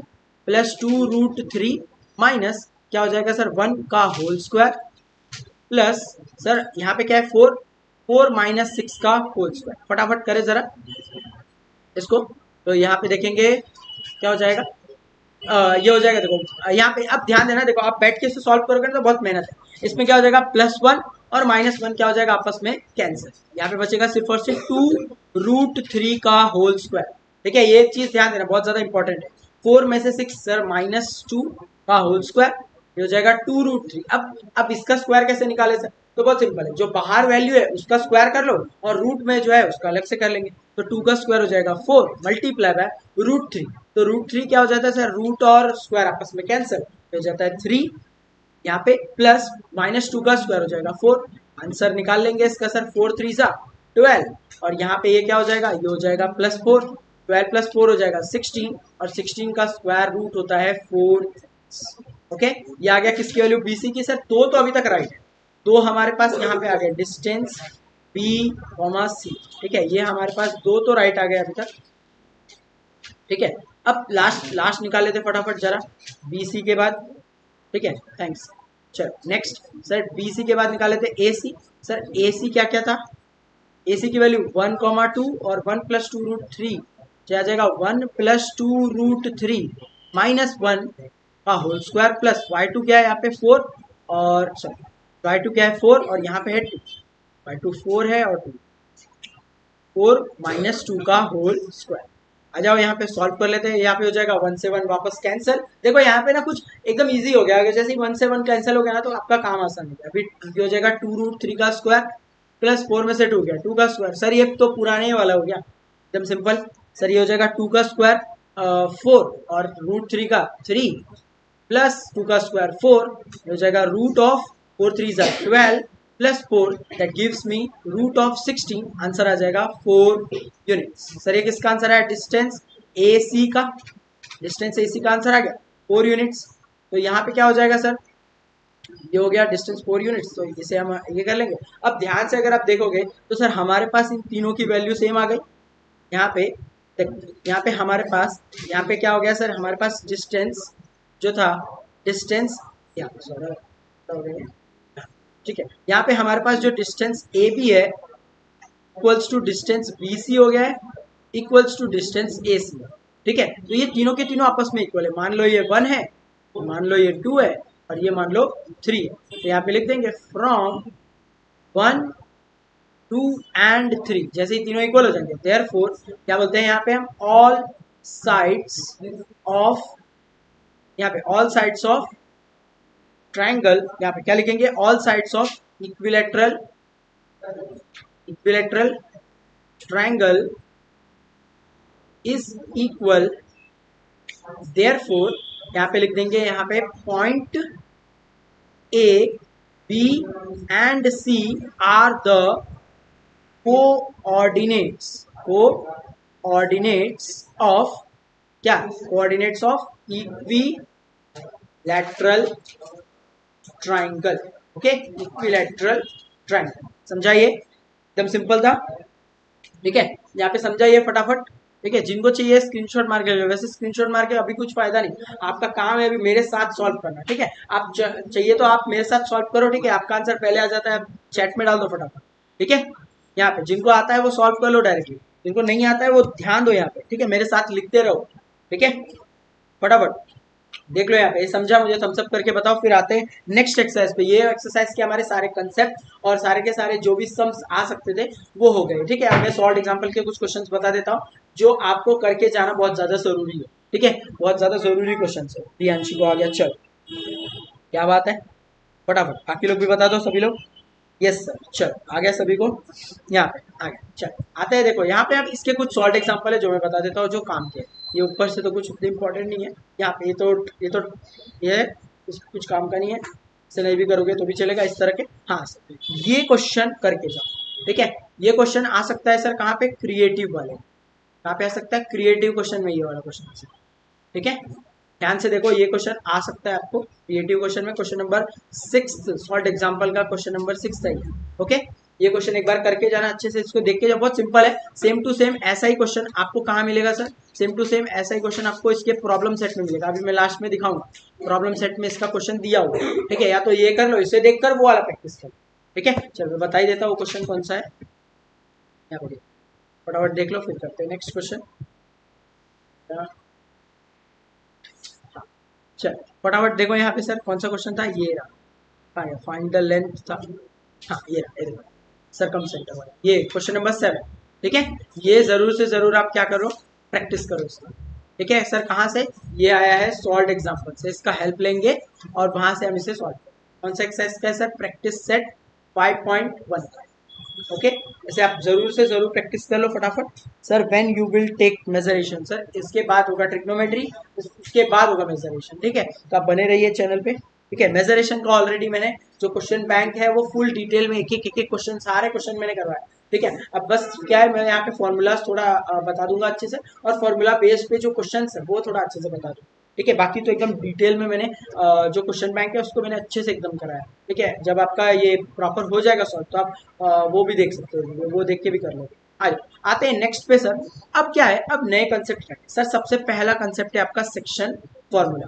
A: + 2√3 माइनस क्या हो जाएगा सर 1 का होल स्क्वायर प्लस सर यहाँ पे क्या है 4 - 6 का होल स्क्वायर। फटाफट करें जरा इसको, तो यहाँ पे देखेंगे क्या हो जाएगा, ये हो जाएगा। देखो यहाँ पे अब ध्यान देना, देखो आप बैठ के इसे सॉल्व करोगे तो बहुत मेहनत है। इसमें क्या हो जाएगा +1 और -1 क्या हो जाएगा आपस में कैंसिल, यहाँ पे बचेगा सिर्फ और सिर्फ 2√3 का होल स्क्वायर। ठीक है, ये चीज ध्यान देना, बहुत ज्यादा इंपॉर्टेंट है। 4 में से 6 सर -2 का होल स्क्वायर, ये हो जाएगा 2√3। अब इसका स्क्वायर कैसे निकाले सर, तो बहुत सिंपल है, जो बाहर वैल्यू है उसका स्क्वायर कर लो और रूट में जो है उसका अलग से कर लेंगे। तो 2 का स्क्वायर हो जाएगा 4 मल्टीप्लाई बाय √3, तो √3 क्या हो जाता है सर, रूट और स्क्वायर आपस में कैंसिल हो जाता है 3, यहाँ पे प्लस -2 का स्क्वायर हो जाएगा 4, आंसर निकाल लेंगे इसका सर 4 3 सा 12 और यहाँ पे ये क्या हो जाएगा, ये हो जाएगा +4, 12 + 4 हो जाएगा 16 और 16 का स्क्वायर रूट होता है 4। ओके, ये आ गया किसकी वैल्यू, BC की। सर दो तो अभी तक राइट है, दो हमारे पास यहाँ पे आ गए डिस्टेंस B, C। ठीक है, ये हमारे पास दो तो राइट आ गए अभी तक। ठीक है, अब लास्ट निकाल लेते फटाफट जरा BC के बाद। ठीक है, थैंक्स। चलो नेक्स्ट सर, BC के बाद निकाल लेते AC। सर AC क्या क्या था, AC की वैल्यू 1, 2 और 1 + 2√3 क्या आ जाएगा, 1 + 2√3 -1 का होल स्क्वायर प्लस y2 क्या है यहाँ पे 4 और सॉरी y2 क्या है 4 और यहाँ पे है 2, y2 4 है और 2 4 - 2 का होल स्क्वायर। आ जाओ यहाँ पे सॉल्व कर लेते हैं। यहाँ पे हो जाएगा 1 से 1 वापस कैंसिल। देखो यहाँ पे ना कुछ एकदम इजी हो गया, जैसे ही 1 से 1 कैंसिल हो गया ना तो आपका काम आसान हो गया। अभी ये हो जाएगा 2√3 का स्क्वायर प्लस 4 में से 2 गया 2 का स्क्वायर। सर ये तो पुराने वाला हो गया, एकदम सिंपल। सर ये हो जाएगा 2 का स्क्वायर 4 और √3 का 3 प्लस 2 का स्क्वायर 4 हो जाएगा √4 3 12 plus 4 that gives me √16। Answer आ जाएगा 4 यूनिट्स। सर ये किसका आंसर है, डिस्टेंस AC का, डिस्टेंस AC का आंसर आ गया 4 यूनिट्स। तो यहाँ पे क्या हो जाएगा सर, ये हो गया डिस्टेंस 4 यूनिट्स, तो इसे हम ये कर लेंगे। अब ध्यान से अगर आप देखोगे तो सर हमारे पास इन तीनों की वैल्यू सेम आ गई। यहाँ पे हमारे पास यहाँ पे क्या हो गया सर, हमारे पास डिस्टेंस जो था, डिस्टेंस यहाँ पे सॉरी, ठीक है, यहाँ पे हमारे पास जो डिस्टेंस AB है इक्वल्स टू डिस्टेंस BC हो गया है इक्वल्स टू डिस्टेंस AC। ठीक है, तो ये तीनों के तीनों आपस में इक्वल है। मान लो ये 1 है, मान लो ये 2 है और ये मान लो 3 है। तो यहाँ पे लिख देंगे फ्रॉम 1, 2 एंड 3, जैसे ही तीनों इक्वल हो जाएंगे देयरफॉर क्या बोलते हैं यहाँ पे हम, ऑल साइड्स ऑफ, यहाँ पे ऑल साइड्स ऑफ ट्रायंगल, यहाँ पे क्या लिखेंगे, all sides of equilateral triangle is equal. Therefore यहाँ पे लिख देंगे, यहाँ पे point A, B and C are the coordinates of क्या, coordinates of equilateral triangle. Okay, equilateral triangle, समझाइए, एकदम सिंपल था। ठीक है, यहाँ पे समझाइए फटाफट। ठीक है, जिनको चाहिए स्क्रीनशॉट मार के, वैसे स्क्रीनशॉट मार के अभी कुछ फायदा नहीं, आपका काम है अभी मेरे साथ सॉल्व करना। ठीक है, आप चाहिए तो आप मेरे साथ सॉल्व करो। ठीक है, आपका आंसर पहले आ जाता है, चैट में डाल दो फटाफट। ठीक है, यहाँ पे जिनको आता है वो सॉल्व कर लो डायरेक्टली, जिनको नहीं आता है वो ध्यान दो यहाँ पे। ठीक है, मेरे साथ लिखते रहो। ठीक है, फटाफट देख लो यहाँ पे, समझा मुझे थम्स अप करके बताओ। फिर आते हैं नेक्स्ट एक्सरसाइज पे। ये एक्सरसाइज के हमारे सारे कंसेप्ट और सारे के सारे जो भी सम्स आ सकते थे वो हो गए। ठीक है, अब मैं सॉल्व एग्जांपल के कुछ क्वेश्चंस बता देता हूँ जो आपको करके जाना बहुत ज्यादा जरूरी है। ठीक है, बहुत ज्यादा जरूरी क्वेश्चन है। प्रियांशी को आ गया, चल क्या बात है, फटाफट बाकी लोग भी बता दो, सभी लोग। यस सर, चल आ गया सभी को, यहाँ पे आ गया। चल आते हैं, देखो यहाँ पे अब इसके कुछ सॉल्ट एग्जांपल है जो मैं बता देता हूँ जो काम के। ये ऊपर से तो कुछ इंपॉर्टेंट नहीं है, यहाँ पे ये कुछ काम का नहीं है, इसे नहीं भी करोगे तो भी चलेगा इस तरह के। हाँ सर, ये क्वेश्चन करके जाओ। ठीक है, ये क्वेश्चन आ सकता है सर कहाँ पे, क्रिएटिव वाले, कहाँ पे आ सकता है, क्रिएटिव क्वेश्चन में ये वाला क्वेश्चन। ठीक है, ध्यान से देखो, ये क्वेश्चन आ सकता है आपको क्रिएटिव क्वेश्चन में, क्वेश्चन नंबर 6 सॉल्ट एग्जांपल का क्वेश्चन नंबर 6 है। ओके, ये क्वेश्चन एक बार करके जाना अच्छे से, इसको देख के जाओ, बहुत सिंपल है। सेम टू सेम ऐसा ही क्वेश्चन आपको कहाँ मिलेगा सर, सेम टू सेम ऐसा ही क्वेश्चन आपको इसके प्रॉब्लम सेट में मिलेगा। अभी मैं लास्ट में दिखाऊंगा, प्रॉब्लम सेट में इसका क्वेश्चन दिया हुआ है। ठीक है, या तो ये कर लो, इसे देख कर वो वाला प्रैक्टिस कर लो। ठीक है, चलो मैं बता ही देता हूँ वो क्वेश्चन कौन सा है, यहाँ पर फटाफट देख लो, फिर करते हैं नेक्स्ट क्वेश्चन। चल फटाफट देखो यहाँ पे सर कौन सा क्वेश्चन था, ये रहा, फाइंड द लेंथ था। हाँ ये रहा, सरकमसेंटर वाला, ये क्वेश्चन नंबर 7। ठीक है, ये जरूर से जरूर आप क्या करो, प्रैक्टिस करो इसका। ठीक है सर, कहाँ से ये आया है, सॉल्व एग्जाम्पल से, इसका हेल्प लेंगे और वहां से हम इसे सॉल्व करें। कौन सा एक्सरसाइज का है सर, प्रैक्टिस सेट 5.1 का। ओके, ऐसे आप जरूर से जरूर प्रैक्टिस कर लो फटाफट। Sir when you will take measurement, sir इसके बाद होगा ट्रिग्नोमेट्री, उसके बाद होगा मेजरेशन। ठीक है, तो आप बने रहिए चैनल पे। ठीक है, मेजरेशन का ऑलरेडी मैंने जो क्वेश्चन बैंक है वो फुल डिटेल में एक एक क्वेश्चन, सारे क्वेश्चन मैंने करवाया, ठीक है। अब बस क्या है, मैं यहाँ पे फॉर्मूलाज थोड़ा बता दूंगा अच्छे से, और फॉर्मूला बेस पे जो क्वेश्चन है वो थोड़ा अच्छे से बता दूँ। ठीक है, बाकी तो एकदम डिटेल में मैंने जो क्वेश्चन बैंक है उसको मैंने अच्छे से एकदम कराया। ठीक है, जब आपका ये प्रॉपर हो जाएगा सॉल्व तो आप वो भी देख सकते हो, वो देख के भी कर लोगे। आते हैं नेक्स्ट पे सर। अब क्या है, अब नए कंसेप्ट है सर। सबसे पहला कंसेप्ट है आपका सेक्शन फॉर्मूला।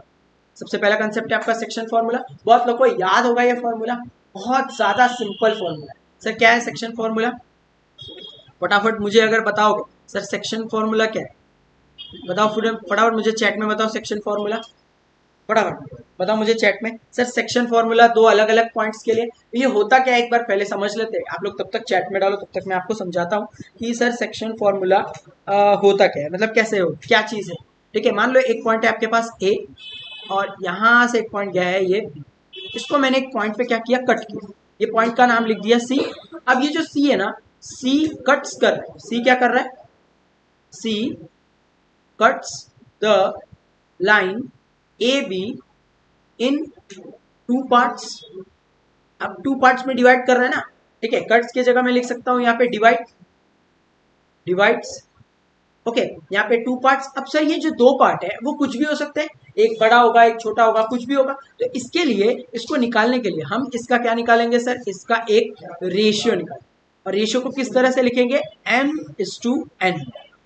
A: सबसे पहला कंसेप्ट है आपका सेक्शन फॉर्मूला। बहुत लोग को याद होगा ये फॉर्मूला, बहुत ज्यादा सिंपल फॉर्मूला है सर। क्या है सेक्शन फॉर्मूला, फटाफट मुझे अगर बताओगे सर सेक्शन फॉर्मूला क्या है, बताओ फटाफट मुझे चैट में बताओ सेक्शन फॉर्मूला, फटाफट बताओ मुझे चैट में सर। सेक्शन फॉर्मूला दो अलग अलग पॉइंट्स के लिए, ये होता क्या है एक बार पहले समझ लेते हैं आप लोग, तब तक चैट में डालो, तब तक मैं आपको समझाता हूँ कि सर सेक्शन फॉर्मूला होता क्या है, मतलब कैसे हो, क्या चीज़ है। ठीक है, मान लो एक पॉइंट है आपके पास ए, और यहाँ से एक पॉइंट गया है ये बी। इसको मैंने एक पॉइंट पे क्या किया, कट किया, ये पॉइंट का नाम लिख दिया सी। अब ये जो सी है ना, सी कट्स कर रहा है, सी क्या कर रहा है, C cuts the line A B in two parts. अब टू पार्ट्स में डिवाइड कर रहा है ना। ठीक है, कट्स की जगह मैं लिख सकता हूं यहाँ पे डिवाइड, डिवाइड्स। ओके, यहाँ पे टू पार्ट्स। अब सर ये जो दो पार्ट है वो कुछ भी हो सकते हैं, एक बड़ा होगा एक छोटा होगा, कुछ भी होगा। तो इसके लिए, इसको निकालने के लिए हम इसका क्या निकालेंगे सर, इसका एक रेशियो निकालेंगे। और रेशियो को किस तरह से लिखेंगे, m:n।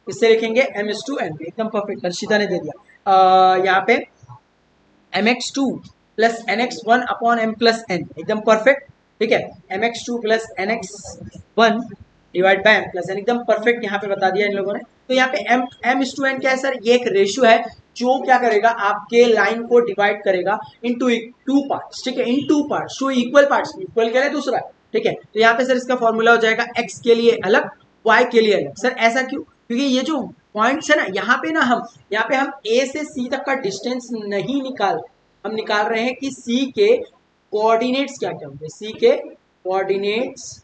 A: इससे लिखेंगे m:n। एकदम परफेक्ट, हर्षिता ने दे दिया। यहाँ पे mx2 plus nx1 upon m plus n, एकदम परफेक्ट। ठीक है, mx2 plus nx1 divide by m plus n, एकदम परफेक्ट यहाँ पे बता दिया इन लोगों ने। तो यहाँ पे m:n क्या है सर, ये एक रेशियो है जो क्या करेगा, आपके लाइन को डिवाइड करेगा इनटू टू पार्ट्स। ठीक है, in two parts, two equal parts, equal के लिए दूसरा। ठीक है, तो यहाँ पे सर इसका फॉर्मूला हो जाएगा x के लिए अलग, y के लिए अलग। सर ऐसा क्यों, क्योंकि ये जो पॉइंट्स है ना, यहाँ पे ना हम a से c तक का डिस्टेंस नहीं निकाल, हम निकाल रहे हैं कि c के कोऑर्डिनेट्स क्या क्या होंगे, c के कोऑर्डिनेट्स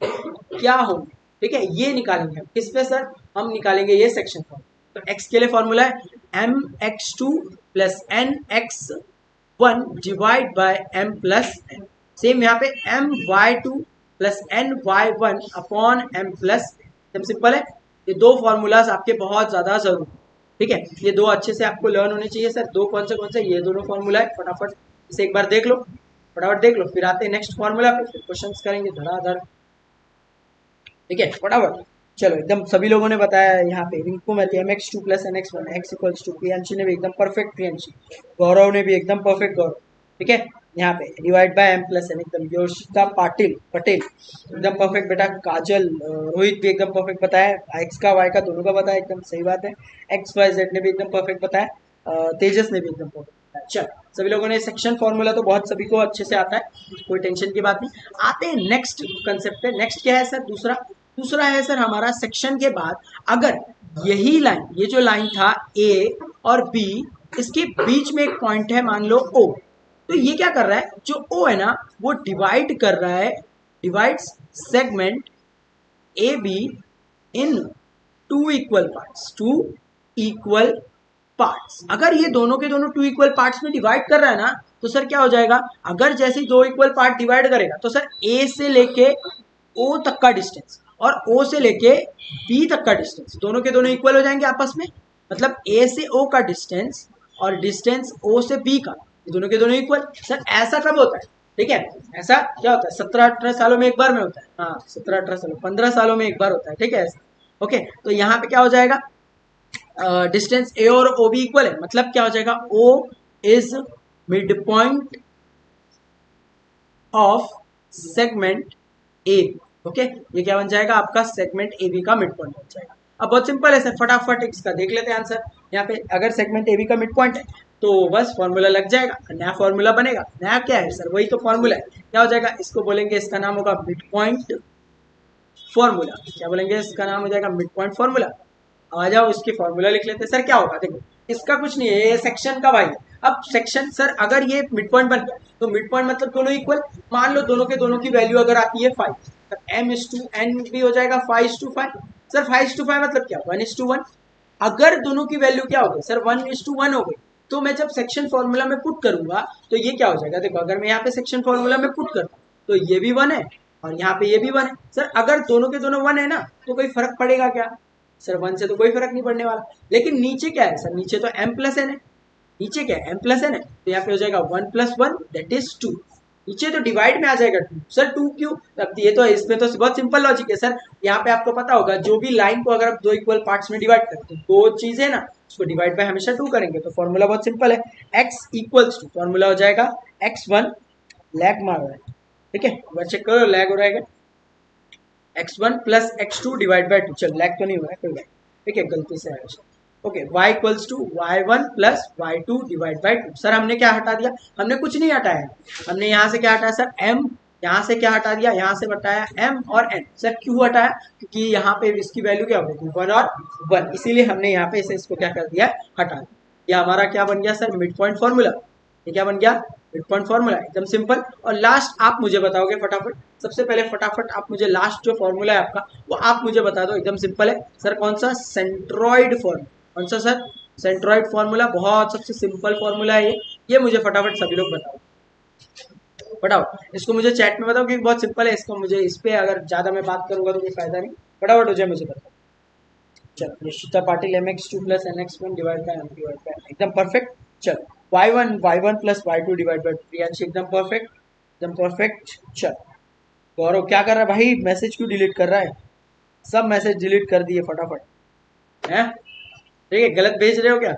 A: क्या होंगे। ठीक है, ये निकालेंगे हम किस पे सर, हम निकालेंगे ये सेक्शन फॉर्मूला। तो x के लिए फॉर्मूला है mx2 plus nx1 divide by m plus n। Same यहाँ पे my2 plus ny1 upon m plus, एकदम सिंपल है। ये दो फॉर्मूलाज आपके बहुत ज्यादा जरूरी। ठीक है, ये दो अच्छे से आपको लर्न होने चाहिए सर। दो कौन से, ये दोनों फॉर्मूला है, फटाफट इसे एक बार देख लो, फटाफट देख लो, फिर आते हैं नेक्स्ट फॉर्मूला पे, फिर क्वेश्चंस करेंगे धड़ाधड़। ठीक है, फटाफट चलो, एकदम सभी लोगों ने बताया यहाँ पे। रिंकू में mx2 plus nx1 x equals to, Priyanshi ने भी एकदम परफेक्ट प्रियांशी, गौरव ने भी एकदम परफेक्ट गौरव। ठीक है, यहाँ पे divide by m plus n, एकदम योशिता पाटिल पटेल एकदम परफेक्ट बेटा। काजल रोहित भी एकदम परफेक्ट बताया, x का y का दोनों का बताया, एकदम सही बात है। XYZ ने भी एकदम परफेक्ट बताया, तेजस ने भी एकदम परफेक्ट बताया। चल सभी लोगों ने सेक्शन फॉर्मूला तो बहुत सभी को अच्छे से आता है, कोई टेंशन की बात नहीं। आते हैं नेक्स्ट कंसेप्ट पे। नेक्स्ट क्या है सर, दूसरा दूसरा है सर हमारा सेक्शन के बाद, अगर यही लाइन, ये जो लाइन था ए और बी, इसके बीच में एक पॉइंट है मान लो ओ, तो ये क्या कर रहा है, जो ओ है ना वो डिवाइड कर रहा है, divides segment A B in two equal parts, two equal parts. अगर ये दोनों के दोनों टू इक्वल पार्ट्स में डिवाइड कर रहा है ना, तो सर क्या हो जाएगा, अगर जैसे दो इक्वल पार्ट डिवाइड करेगा तो सर ए से लेके ओ तक का डिस्टेंस और ओ से लेके बी तक का डिस्टेंस, दोनों के दोनों इक्वल हो जाएंगे आपस में। मतलब ए से ओ का डिस्टेंस और डिस्टेंस ओ से बी का, दोनों के दोनों इक्वल। सर ऐसा कब होता है, ठीक है, ऐसा क्या होता है, 17-18 सालों में एक बार में होता है। हाँ 17-18 सालों, 15 सालों में एक बार होता है। ठीक है ऐसा, ओके। तो यहाँ पे क्या हो जाएगा, डिस्टेंस ए और ओ भी इक्वल है, मतलब क्या हो जाएगा, O is mid point of segment A. Okay, ये क्या बन जाएगा आपका, सेगमेंट ए बी का मिड पॉइंट बन जाएगा। अब बहुत सिंपल है सर, फटाफट इसका देख लेते हैं आंसर। यहाँ पे अगर सेगमेंट ए बी का मिड पॉइंट है तो बस फॉर्मूला लग जाएगा, नया फॉर्मूला बनेगा। नया क्या है सर, वही तो फॉर्मूला है। क्या हो जाएगा, इसको बोलेंगे, इसका नाम होगा मिड पॉइंट फॉर्मूला। क्या बोलेंगे, इसका नाम हो जाएगा मिड पॉइंट फॉर्मूला। आ जाओ इसकी फॉर्मूला लिख लेते हैं। सर क्या होगा, देखो इसका कुछ नहीं है, ये सेक्शन का भाई। अब सेक्शन सर अगर ये मिड पॉइंट बन गया तो मिड पॉइंट मतलब दोनों इक्वल। मान लो दोनों के दोनों की वैल्यू अगर आती है 5, तो m:n भी हो जाएगा 5:5। सर 5:5 मतलब क्या, 1:1। अगर दोनों की वैल्यू क्या हो गई सर, 1:1 हो गई, तो मैं जब सेक्शन फॉर्मूला में पुट करूंगा तो ये क्या हो जाएगा, देखो अगर मैं यहाँ पे सेक्शन फॉर्मूला में पुट करता हूँ तो ये भी 1 है और यहाँ पे ये भी 1 है। सर अगर दोनों के दोनों 1 है ना तो कोई फर्क पड़ेगा क्या? सर 1 से तो कोई फर्क नहीं पड़ने वाला। लेकिन नीचे क्या है सर? नीचे तो m प्लस n है। नीचे क्या है? m प्लस n है, तो यहाँ पे हो जाएगा 1 प्लस 1 दैट इज 2। नीचे तो डिवाइड में आ जाएगा 2। सर 2 क्यों? अब ये तो इसमें तो बहुत सिंपल लॉजिक है सर। यहाँ पे आपको पता होगा जो भी लाइन को अगर आप दो इक्वल पार्ट्स में डिवाइड करते हैं, दो चीजें ना, उसको डिवाइड बाय हमेशा 2 करेंगे। तो फॉर्मूला बहुत सिंपल है, x इक्वल्स टू फॉर्मूला हो जाएगा x1 लैग मार रहा है, ठीक है, एक बार चेक करो लैग हो रहा है, x1 plus x2 divide by 2। चल लैग तो नहीं हो रहा है, कोई बात, ठीक है, गलती से आया। Okay, y equals to y1 plus y2 divide by 2। Sir हमने क्या हटा दिया? हमने कुछ नहीं हटाया, हमने यहाँ से क्या हटाया सर? m। यहाँ से क्या हटा दिया? यहाँ से बताया m और n। सर क्यों हटाया? क्योंकि यहाँ पे इसकी वैल्यू क्या हो गई? 1 और 1, इसीलिए हमने यहाँ पे इसे इसको क्या कर दिया? हटा दिया। ये हमारा क्या बन गया सर? Mid point formula. ये क्या बन गया? मिड पॉइंट फॉर्मूला, एकदम सिंपल। और लास्ट आप मुझे बताओगे फटाफट, सबसे पहले फटाफट आप मुझे लास्ट जो फॉर्मूला है आपका वो आप मुझे बता दो, एकदम सिंपल है सर। कौन सा? Centroid formula. कौन सा सर? सेंट्रॉइड फॉर्मूला, बहुत सबसे सिंपल फॉर्मूला है ये मुझे फटाफट सभी लोग बताओ, फटाफट इसको मुझे चैट में बताओ क्योंकि बहुत सिंपल है। इसको मुझे इस पे अगर ज्यादा मैं बात करूंगा तो कोई फायदा नहीं, फटाफट हो जाए मुझे बताओ। चलो, Nishchita Patil mx2 plus nx1 divide by m divide by, एकदम परफेक्ट। चलो, y1 plus y2 divide by 3, एकदम परफेक्ट, एकदम परफेक्ट। चलो, गौरव क्या कर रहा है भाई? मैसेज क्यों डिलीट कर रहा है? सब मैसेज डिलीट कर दिए फटाफट, हैं? ठीक है, गलत भेज रहे हो क्या?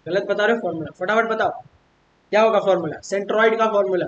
A: गलत बता रहे हो फॉर्मूला, फटाफट बताओ क्या होगा फॉर्मूला, सेंट्रॉइड का फॉर्मूला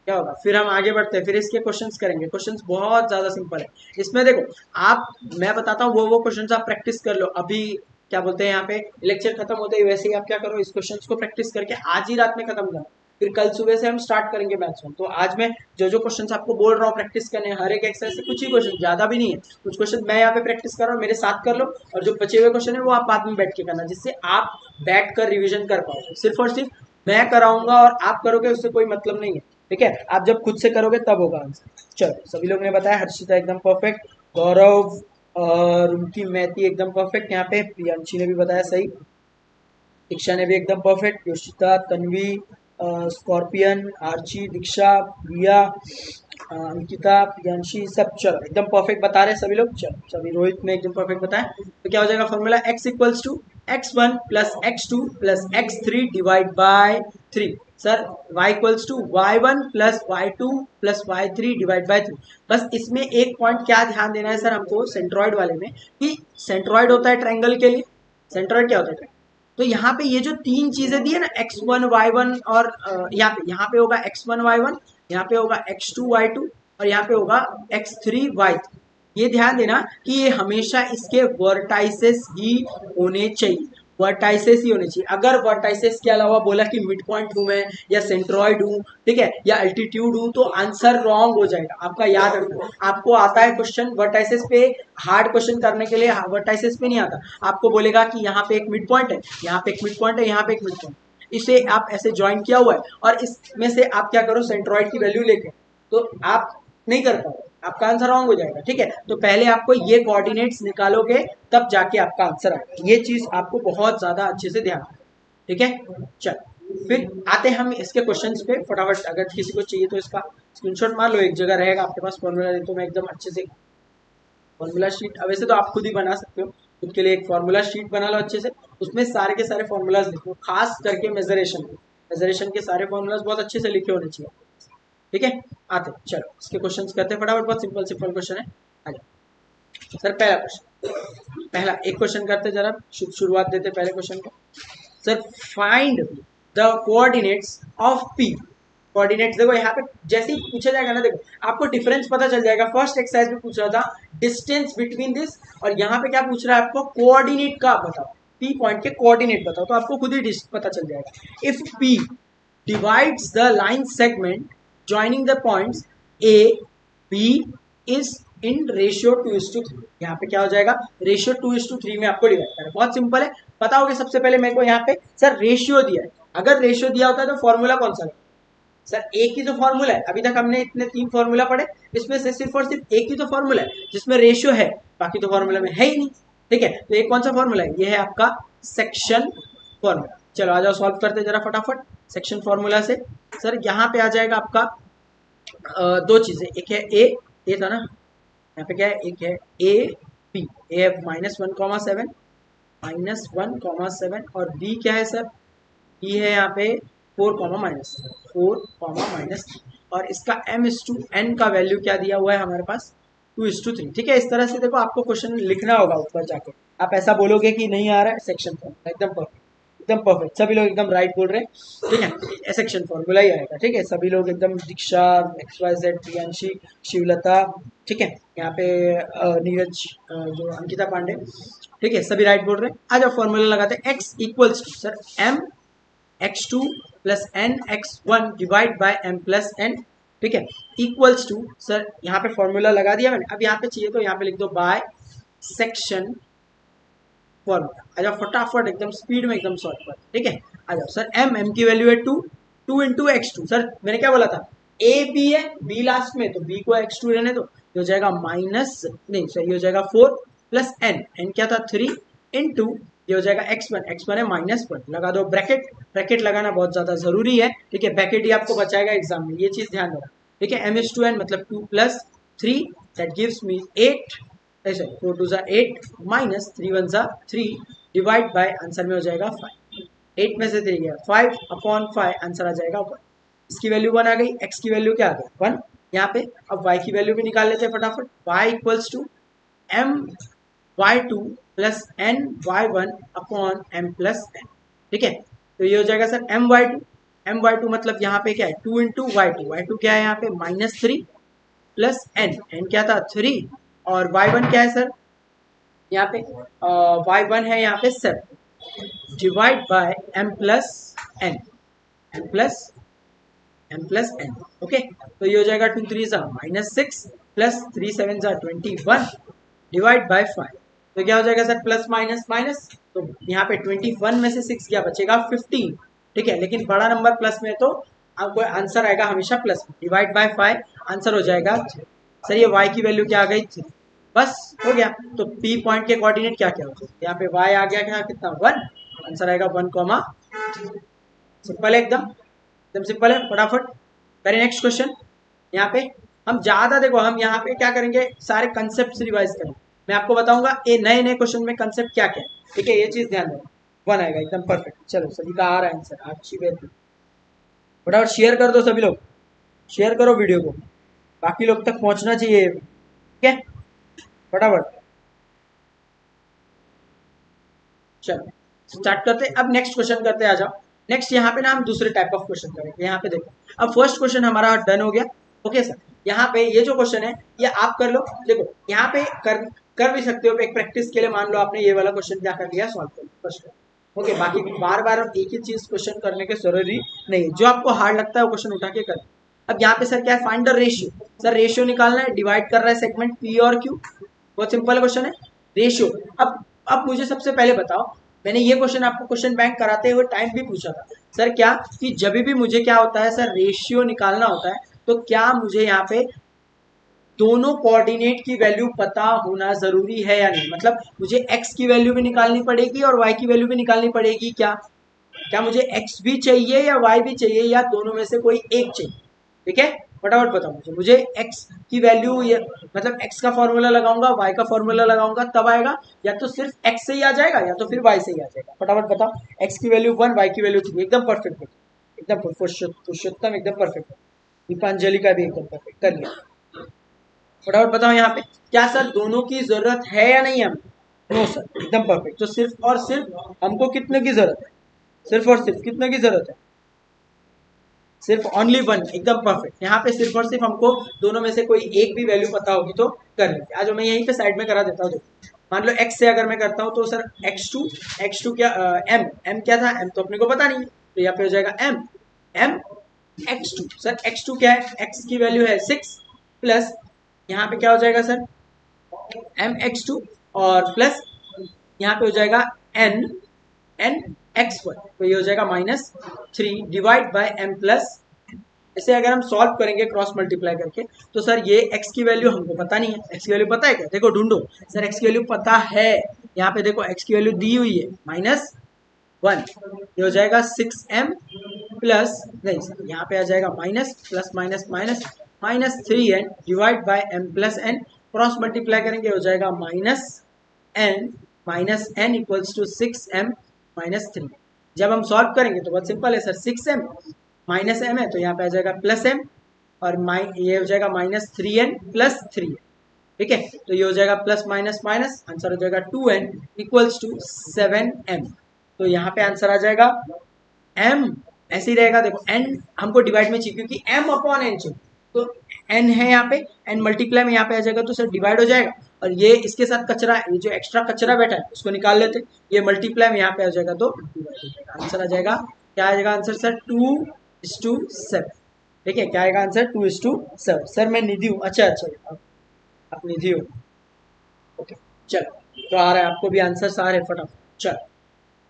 A: क्या होगा? फिर हम आगे बढ़ते हैं, फिर इसके क्वेश्चंस करेंगे। क्वेश्चंस बहुत ज्यादा सिंपल है इसमें, देखो आप, मैं बताता हूँ वो क्वेश्चंस आप प्रैक्टिस कर लो। अभी क्या बोलते हैं यहाँ पे लेक्चर खत्म होते ही वैसे ही आप क्या करो, इस क्वेश्चंस को प्रैक्टिस करके आज ही रात में खत्म करो, फिर कल सुबह से हम स्टार्ट करेंगे मैथ्स में। तो आज मैं जो जो क्वेश्चंस आपको बोल रहा हूँ प्रैक्टिस करने, हर एक एक्सरसाइज से कुछ ही क्वेश्चन, ज्यादा भी नहीं है, कुछ क्वेश्चन मैं यहाँ पे प्रैक्टिस कर रहा हूँ, मेरे साथ कर लो, और जो बचे हुए क्वेश्चन है वो आप बाद में बैठ के करना, जिससे आप बैठ कर रिविजन कर पाओ। सिर्फ और सिर्फ मैं कराऊंगा और आप करोगे उससे कोई मतलब नहीं है, ठीक है? आप जब खुद से करोगे तब होगा आंसर। चलो, सभी लोग ने बताया, हर्षिता एकदम परफेक्ट, गौरव, रुमकी मैती एकदम परफेक्ट, यहाँ पे प्रियांशी ने भी बताया सही, दीक्षा ने भी एकदम परफेक्ट, योशिता, तन्वी, स्कॉर्पियन, आर्ची, दीक्षा, रिया, अंकिता, प्रियांशी, सब चलो एकदम परफेक्ट बता रहे हैं सभी लोग। चलो, सभी, रोहित ने एकदम परफेक्ट बताया। तो क्या हो जाएगा formula? x equals to x1 plus x2 plus x3 divide by 3। Sir y equals to y1 plus y2 plus y3 divide by 3। बस इसमें एक पॉइंट क्या ध्यान देना है सर हमको सेंट्रॉइड वाले में, कि सेंट्रॉइड होता है ट्रायंगल के लिए, सेंट्रॉइड क्या होता है? तो यहाँ पे ये जो तीन चीजें दी है ना, x1 y1 और यहाँ पे होगा x1 y1, यहाँ पे होगा x2 y2 और यहाँ पे होगा x3 y3। ये ध्यान देना कि ये हमेशा इसके वर्टाइसेस ही होने चाहिए, वर्टाइसेस ही होने चाहिए। अगर वर्टाइसेस के अलावा बोला कि मिड पॉइंट हूं मैं, या सेंट्रॉइड हूं, ठीक है, या अल्टीट्यूड हूं, तो आंसर रॉन्ग हो जाएगा। आपका याद रखना, आपको आता है क्वेश्चन वर्टाइसेस पे, हार्ड क्वेश्चन करने के लिए वर्टाइसेस पे नहीं आता। आपको बोलेगा कि यहाँ पे एक मिड पॉइंट है, यहाँ पे एक मिड पॉइंट है, यहाँ पे एक मिड पॉइंट, इसे आप ऐसे ज्वाइन किया हुआ है और इसमें से आप क्या करो, सेंट्रॉइड की वैल्यू लेके, तो आप नहीं कर पाओगे, आपका आंसर रॉन्ग हो जाएगा, ठीक है? तो पहले आपको ये कोऑर्डिनेट्स निकालोगे तब जाके आपका आंसर आएगा, ये चीज आपको बहुत ज्यादा अच्छे से ध्यान, ठीक है? चल, फिर आते हैं हम इसके क्वेश्चंस पे फटाफट। अगर किसी को चाहिए तो इसका स्क्रीनशॉट मार लो, एक जगह रहेगा आपके पास फॉर्मूला, तो मैं एकदम अच्छे से फॉर्मूला शीट, वैसे तो आप खुद ही बना सकते हो, खुद के लिए एक फॉर्मूला शीट बना लो अच्छे से, उसमें सारे के सारे फॉर्मूलाज लिखो, खास करके मेजरेशन के सारे फॉर्मूलाज बहुत अच्छे से लिखे होने चाहिए, ठीक है? आते चलो इसके क्वेश्चंस करते हैं फटाफट, बहुत सिंपल सिंपल क्वेश्चन है। आजा सर, पहला क्वेश्चन, पहला एक क्वेश्चन करते जरा, शुरुआत देते पहले क्वेश्चन को। Sir find the coordinates of P. Coordinates देखो यहाँ पे जैसे ही पूछा जाएगा ना, देखो आपको डिफरेंस पता चल जाएगा। फर्स्ट एक्सरसाइज में पूछ रहा था डिस्टेंस बिटवीन दिस, और यहाँ पे क्या पूछ रहा है आपको, कोऑर्डिनेट का बताओ, पी पॉइंट के कोऑर्डिनेट बताओ, तो आपको खुद ही पता चल जाएगा। If P divides the line segment joining the points A, B is in ratio 2:3। यहाँ पे क्या हो जाएगा, रेशियो 2:3 में आपको डिवाइड करना है। बहुत सिंपल है, पता होगा सबसे पहले मेरे को यहाँ पे सर रेशियो दिया है, अगर रेशियो दिया होता है तो फॉर्मूला कौन सा है सर? एक ही तो फॉर्मूला है, अभी तक हमने इतने 3 फॉर्मूला पढ़े, इसमें से सिर्फ और सिर्फ एक ही तो फॉर्मूला है जिसमें रेशियो है, बाकी तो फॉर्मूला में है ही नहीं, ठीक है? तो एक कौन सा फॉर्मूला है? ये है आपका सेक्शन फॉर्मूला। चलो आ जाओ सॉल्व करते जरा फटाफट सेक्शन फॉर्मूला से। सर यहाँ पे आ जाएगा आपका दो चीजें, एक है ए था ना, यहाँ पे क्या है, एक है ए बी, ए है -1,7 -1,7 और बी क्या है सर, बी है यहाँ पे 4,-4, और इसका m/n का वैल्यू क्या दिया हुआ है हमारे पास, 2:3। ठीक है, इस तरह से देखो आपको क्वेश्चन लिखना होगा ऊपर जाके, आप ऐसा बोलोगे कि नहीं आ रहा है सेक्शन फॉर्मूला, एकदम परफेक्ट, एकदम परफेक्ट, सभी लोग एकदम राइट बोल रहे हैं। ठीक है, सेक्शन फॉर्मूला ही आएगा। ठीक है, सभी लोग एकदम, दीक्षा, XYZ, प्रियांशी, शिवलता, ठीक है, यहाँ पे नीरज, जो अंकिता पांडे, ठीक है, सभी राइट बोल रहे हैं। आज आप फॉर्मूला लगाते हैं, x equals to sir m x2 plus n x1 divide by m plus n, ठीक है, इक्वल्स टू सर, यहाँ पे फॉर्मूला लगा दिया मैंने, अब यहाँ पे चाहिए तो यहाँ पे लिख दो बाय सेक्शन फॉर्मूला। आ जाओ फटाफट एकदम स्पीड में, एकदम शॉर्ट पर। ठीक है, आ जाओ सर, m की वैल्यू है 2 इंटू x2, सर मैंने क्या बोला था, a b है, b लास्ट में, तो b को x2 रहने दो, ये हो जाएगा माइनस, नहीं सर ये हो जाएगा 4 प्लस n क्या था 3 इंटू, ये हो जाएगा x1 है -1, लगा दो ब्रैकेट, ब्रैकेट लगाना बहुत ज्यादा जरूरी है। ठीक है, ब्रैकेट ही आपको बचाएगा एग्जाम में, ये चीज ध्यान रखना। ठीक है, m/n मतलब 2 + 3 दैट गिव्स मी 8, ऐसे 4 2 ज़ा 8 माइनस 3 1 ज़ा 3 डिवाइड बाय, आंसर में हो जाएगा 5, 8 में से 3 गया 5/5, आंसर आ जाएगा 1। इसकी वैल्यू 1 आ गई, x की वैल्यू क्या आ गई 1 यहाँ पे। अब y की वैल्यू भी निकाल लेते हैं फटाफट, y equals to m y2 plus n y1 upon m plus n। ठीक है, तो ये हो जाएगा सर m y2 मतलब यहाँ पे क्या है 2 इंटू y2 क्या है यहाँ पे -3 प्लस n क्या था 3, और y1 क्या है सर यहाँ पे, y1 है यहाँ पे 7 divide by m plus n, m plus n। Okay, तो ये हो जाएगा 2 3 ज़ा -6 प्लस 3 7 ज़ा 21 डिवाइड बाय 5, तो क्या हो जाएगा सर प्लस माइनस माइनस, तो यहाँ पे 21 में से 6 क्या बचेगा 15। ठीक है, लेकिन बड़ा नंबर प्लस में तो आपको आंसर आएगा हमेशा प्लस में, डिवाइड बाय 5, आंसर हो जाएगा 3। सर ये y की वैल्यू क्या आ गई 3, बस हो गया। तो P पॉइंट के कोऑर्डिनेट क्या क्या हो जाएगा, यहाँ पे y आ गया क्या कितना 1, आंसर आएगा 1, सिंपल है एकदम, एकदम सिंपल है। फटाफट करें नेक्स्ट क्वेश्चन। यहाँ पे हम ज्यादा देखो, हम यहाँ पे क्या करेंगे, सारे कंसेप्ट रिवाइज करेंगे, मैं आपको बताऊंगा ये नए नए क्वेश्चन में कंसेप्ट क्या क्या है। ठीक है, ये चीज ध्यान रखो, 1 आएगा एकदम परफेक्ट। चलो सभी का आ रहा है आंसर, अच्छी बात है। फटाफट शेयर कर दो सभी लोग, शेयर करो वीडियो को, बाकी लोग तक पहुंचना चाहिए। ठीक है, फटाफट चलो स्टार्ट करते हैं। अब नेक्स्ट क्वेश्चन करते हैं, आ जाओ नेक्स्ट। यहाँ पे ना हम दूसरे टाइप ऑफ क्वेश्चन करेंगे। यहाँ पे देखो, अब फर्स्ट क्वेश्चन हमारा डन हो गया। ओके सर, यहाँ पे ये जो क्वेश्चन है ये आप कर लो। देखो यहाँ पे कर भी सकते हो, एक प्रैक्टिस के लिए मान लो आपने ये वाला क्वेश्चन क्या कर लिया, सॉल्व कर लिया फर्स्ट। ओके, बाकी बार बार एक ही चीज क्वेश्चन करने के जरूरी नहीं, जो आपको हार्ड लगता है वो क्वेश्चन उठा के कर। अब यहाँ पे सर क्या है, find the ratio. Sir ratio निकालना है, डिवाइड कर रहा है सेगमेंट पी और क्यू, बहुत सिंपल क्वेश्चन है रेशियो। अब मुझे सबसे पहले बताओ, मैंने ये क्वेश्चन आपको क्वेश्चन बैंक कराते हुए टाइम भी पूछा था सर, क्या कि जब भी मुझे क्या होता है सर रेशियो निकालना होता है, तो क्या मुझे यहाँ पे दोनों कोऑर्डिनेट की वैल्यू पता होना जरूरी है या नहीं, मतलब मुझे x की वैल्यू भी निकालनी पड़ेगी और y की वैल्यू भी निकालनी पड़ेगी क्या, क्या मुझे x भी चाहिए या y भी चाहिए, या दोनों में से कोई एक चाहिए। ठीक है, फटाफट बताओ मुझे x की वैल्यू, मतलब x का फॉर्मूला लगाऊंगा, y का फॉर्मूला लगाऊंगा तब आएगा, या तो सिर्फ x से ही आ जाएगा या तो फिर y से ही आ जाएगा। फटाफट बताओ, x की वैल्यू 1, y की वैल्यू 3, एकदम परफेक्ट, एकदम पुरुषोत्तम, एकदम परफेक्ट। दीपांजलि का भी एकदम परफेक्ट कर लिया। फटाफट बताओ यहाँ पे, क्या सर दोनों की जरूरत है या नहीं, हम नो सर, एकदम परफेक्ट। तो सिर्फ और सिर्फ हमको कितने की जरूरत है, सिर्फ और सिर्फ कितने की जरूरत है, सिर्फ ओनली 1, एकदम परफेक्ट। यहाँ पे सिर्फ और सिर्फ हमको दोनों में से कोई एक भी वैल्यू पता होगी तो कर लेंगे। आज मैं यहीं पे साइड में करा देता हूँ। मान लो x से अगर मैं करता हूँ तो सर x2 क्या, m क्या था, m तो अपने को पता नहीं है, तो यहाँ पे हो जाएगा m x2। सर x2 क्या है, x की वैल्यू है 6 प्लस यहाँ पे क्या हो जाएगा सर mx2 और प्लस यहाँ पे हो जाएगा n x1, तो ये हो जाएगा -3 डिवाइड बाय m प्लस। ऐसे अगर हम सॉल्व करेंगे क्रॉस मल्टीप्लाई करके, तो सर ये x की वैल्यू हमको पता नहीं है, x की वैल्यू पता है क्या, देखो ढूंढो सर, x की वैल्यू पता है, यहाँ पे देखो x की वैल्यू दी हुई है -1, ये हो जाएगा 6m प्लस, नहीं सर यहाँ पे आ जाएगा minus plus minus minus -3n divide by m plus n, cross multiply करेंगे हो जाएगा -n इक्वल्स टू 6m -3। जब हम सॉल्व करेंगे तो बहुत सिंपल है सर, 6m माइनस m है तो यहाँ पे आ जाएगा प्लस m, और ये हो जाएगा -3n प्लस 3। ठीक है, तो ये हो जाएगा प्लस माइनस माइनस, आंसर हो जाएगा 2n इक्वल्स टू 7m। तो यहाँ पे आंसर आ जाएगा m, ऐसे ही रहेगा। देखो n हमको डिवाइड में चाहिए क्योंकि m अपॉन n चाहिए, तो n है यहाँ पे, n मल्टीप्लाई में यहाँ पे आ जाएगा तो सर डिवाइड हो जाएगा, और ये इसके साथ कचरा, ये जो एक्स्ट्रा कचरा बैठा है उसको निकाल लेते, ये मल्टीप्लाई में यहाँ पे आ जाएगा तो डिवाइड हो जाएगा। आंसर आ जाएगा, क्या आ जाएगा आंसर सर 2:7। ठीक है, क्या आएगा आंसर 2:7। सर मैं निधि हूँ, अच्छा अच्छा आप निधि हो, ओके चलो, तो आ रहा है आपको भी आंसर आ रहे फटाफट। चलो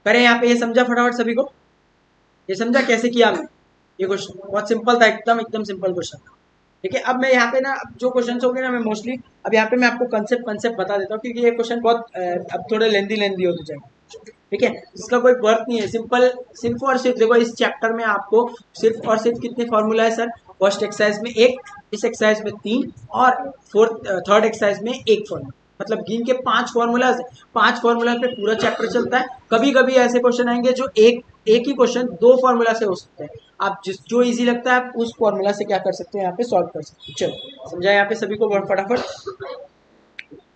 A: करें यहाँ पे, ये समझा फटाफट सभी को, ये समझा कैसे किया हमने, ये क्वेश्चन बहुत सिंपल था, एकदम एकदम सिंपल क्वेश्चन। ठीक है, अब मैं यहाँ पे ना, अब जो क्वेश्चन हो गए ना, मैं मोस्टली अब यहाँ पे मैं आपको कंसेप्ट बता देता हूँ, क्योंकि ये क्वेश्चन बहुत अब थोड़े लेंदी होते जाएंगे। ठीक है, इसका कोई वर्थ नहीं है, सिर्फ और सिर्फ देखो, इस चैप्टर में आपको सिर्फ और सिर्फ कितने फॉर्मूला है सर, फर्स्ट एक्सरसाइज में 1, इस एक्सरसाइज में 3, और थर्ड एक्सरसाइज में 1 फॉर्मूला, मतलब गिन के 5 फॉर्मूला, 5 फॉर्मूला पे पूरा चैप्टर चलता है। कभी कभी ऐसे क्वेश्चन आएंगे जो एक ही क्वेश्चन 2 फॉर्मूला से हो सकते हैं, आप जो इजी लगता है आप उस फॉर्मूला से क्या कर सकते हैं, यहाँ पे सॉल्व कर सकते हैं। चलो समझा यहाँ पे सभी को फटाफट,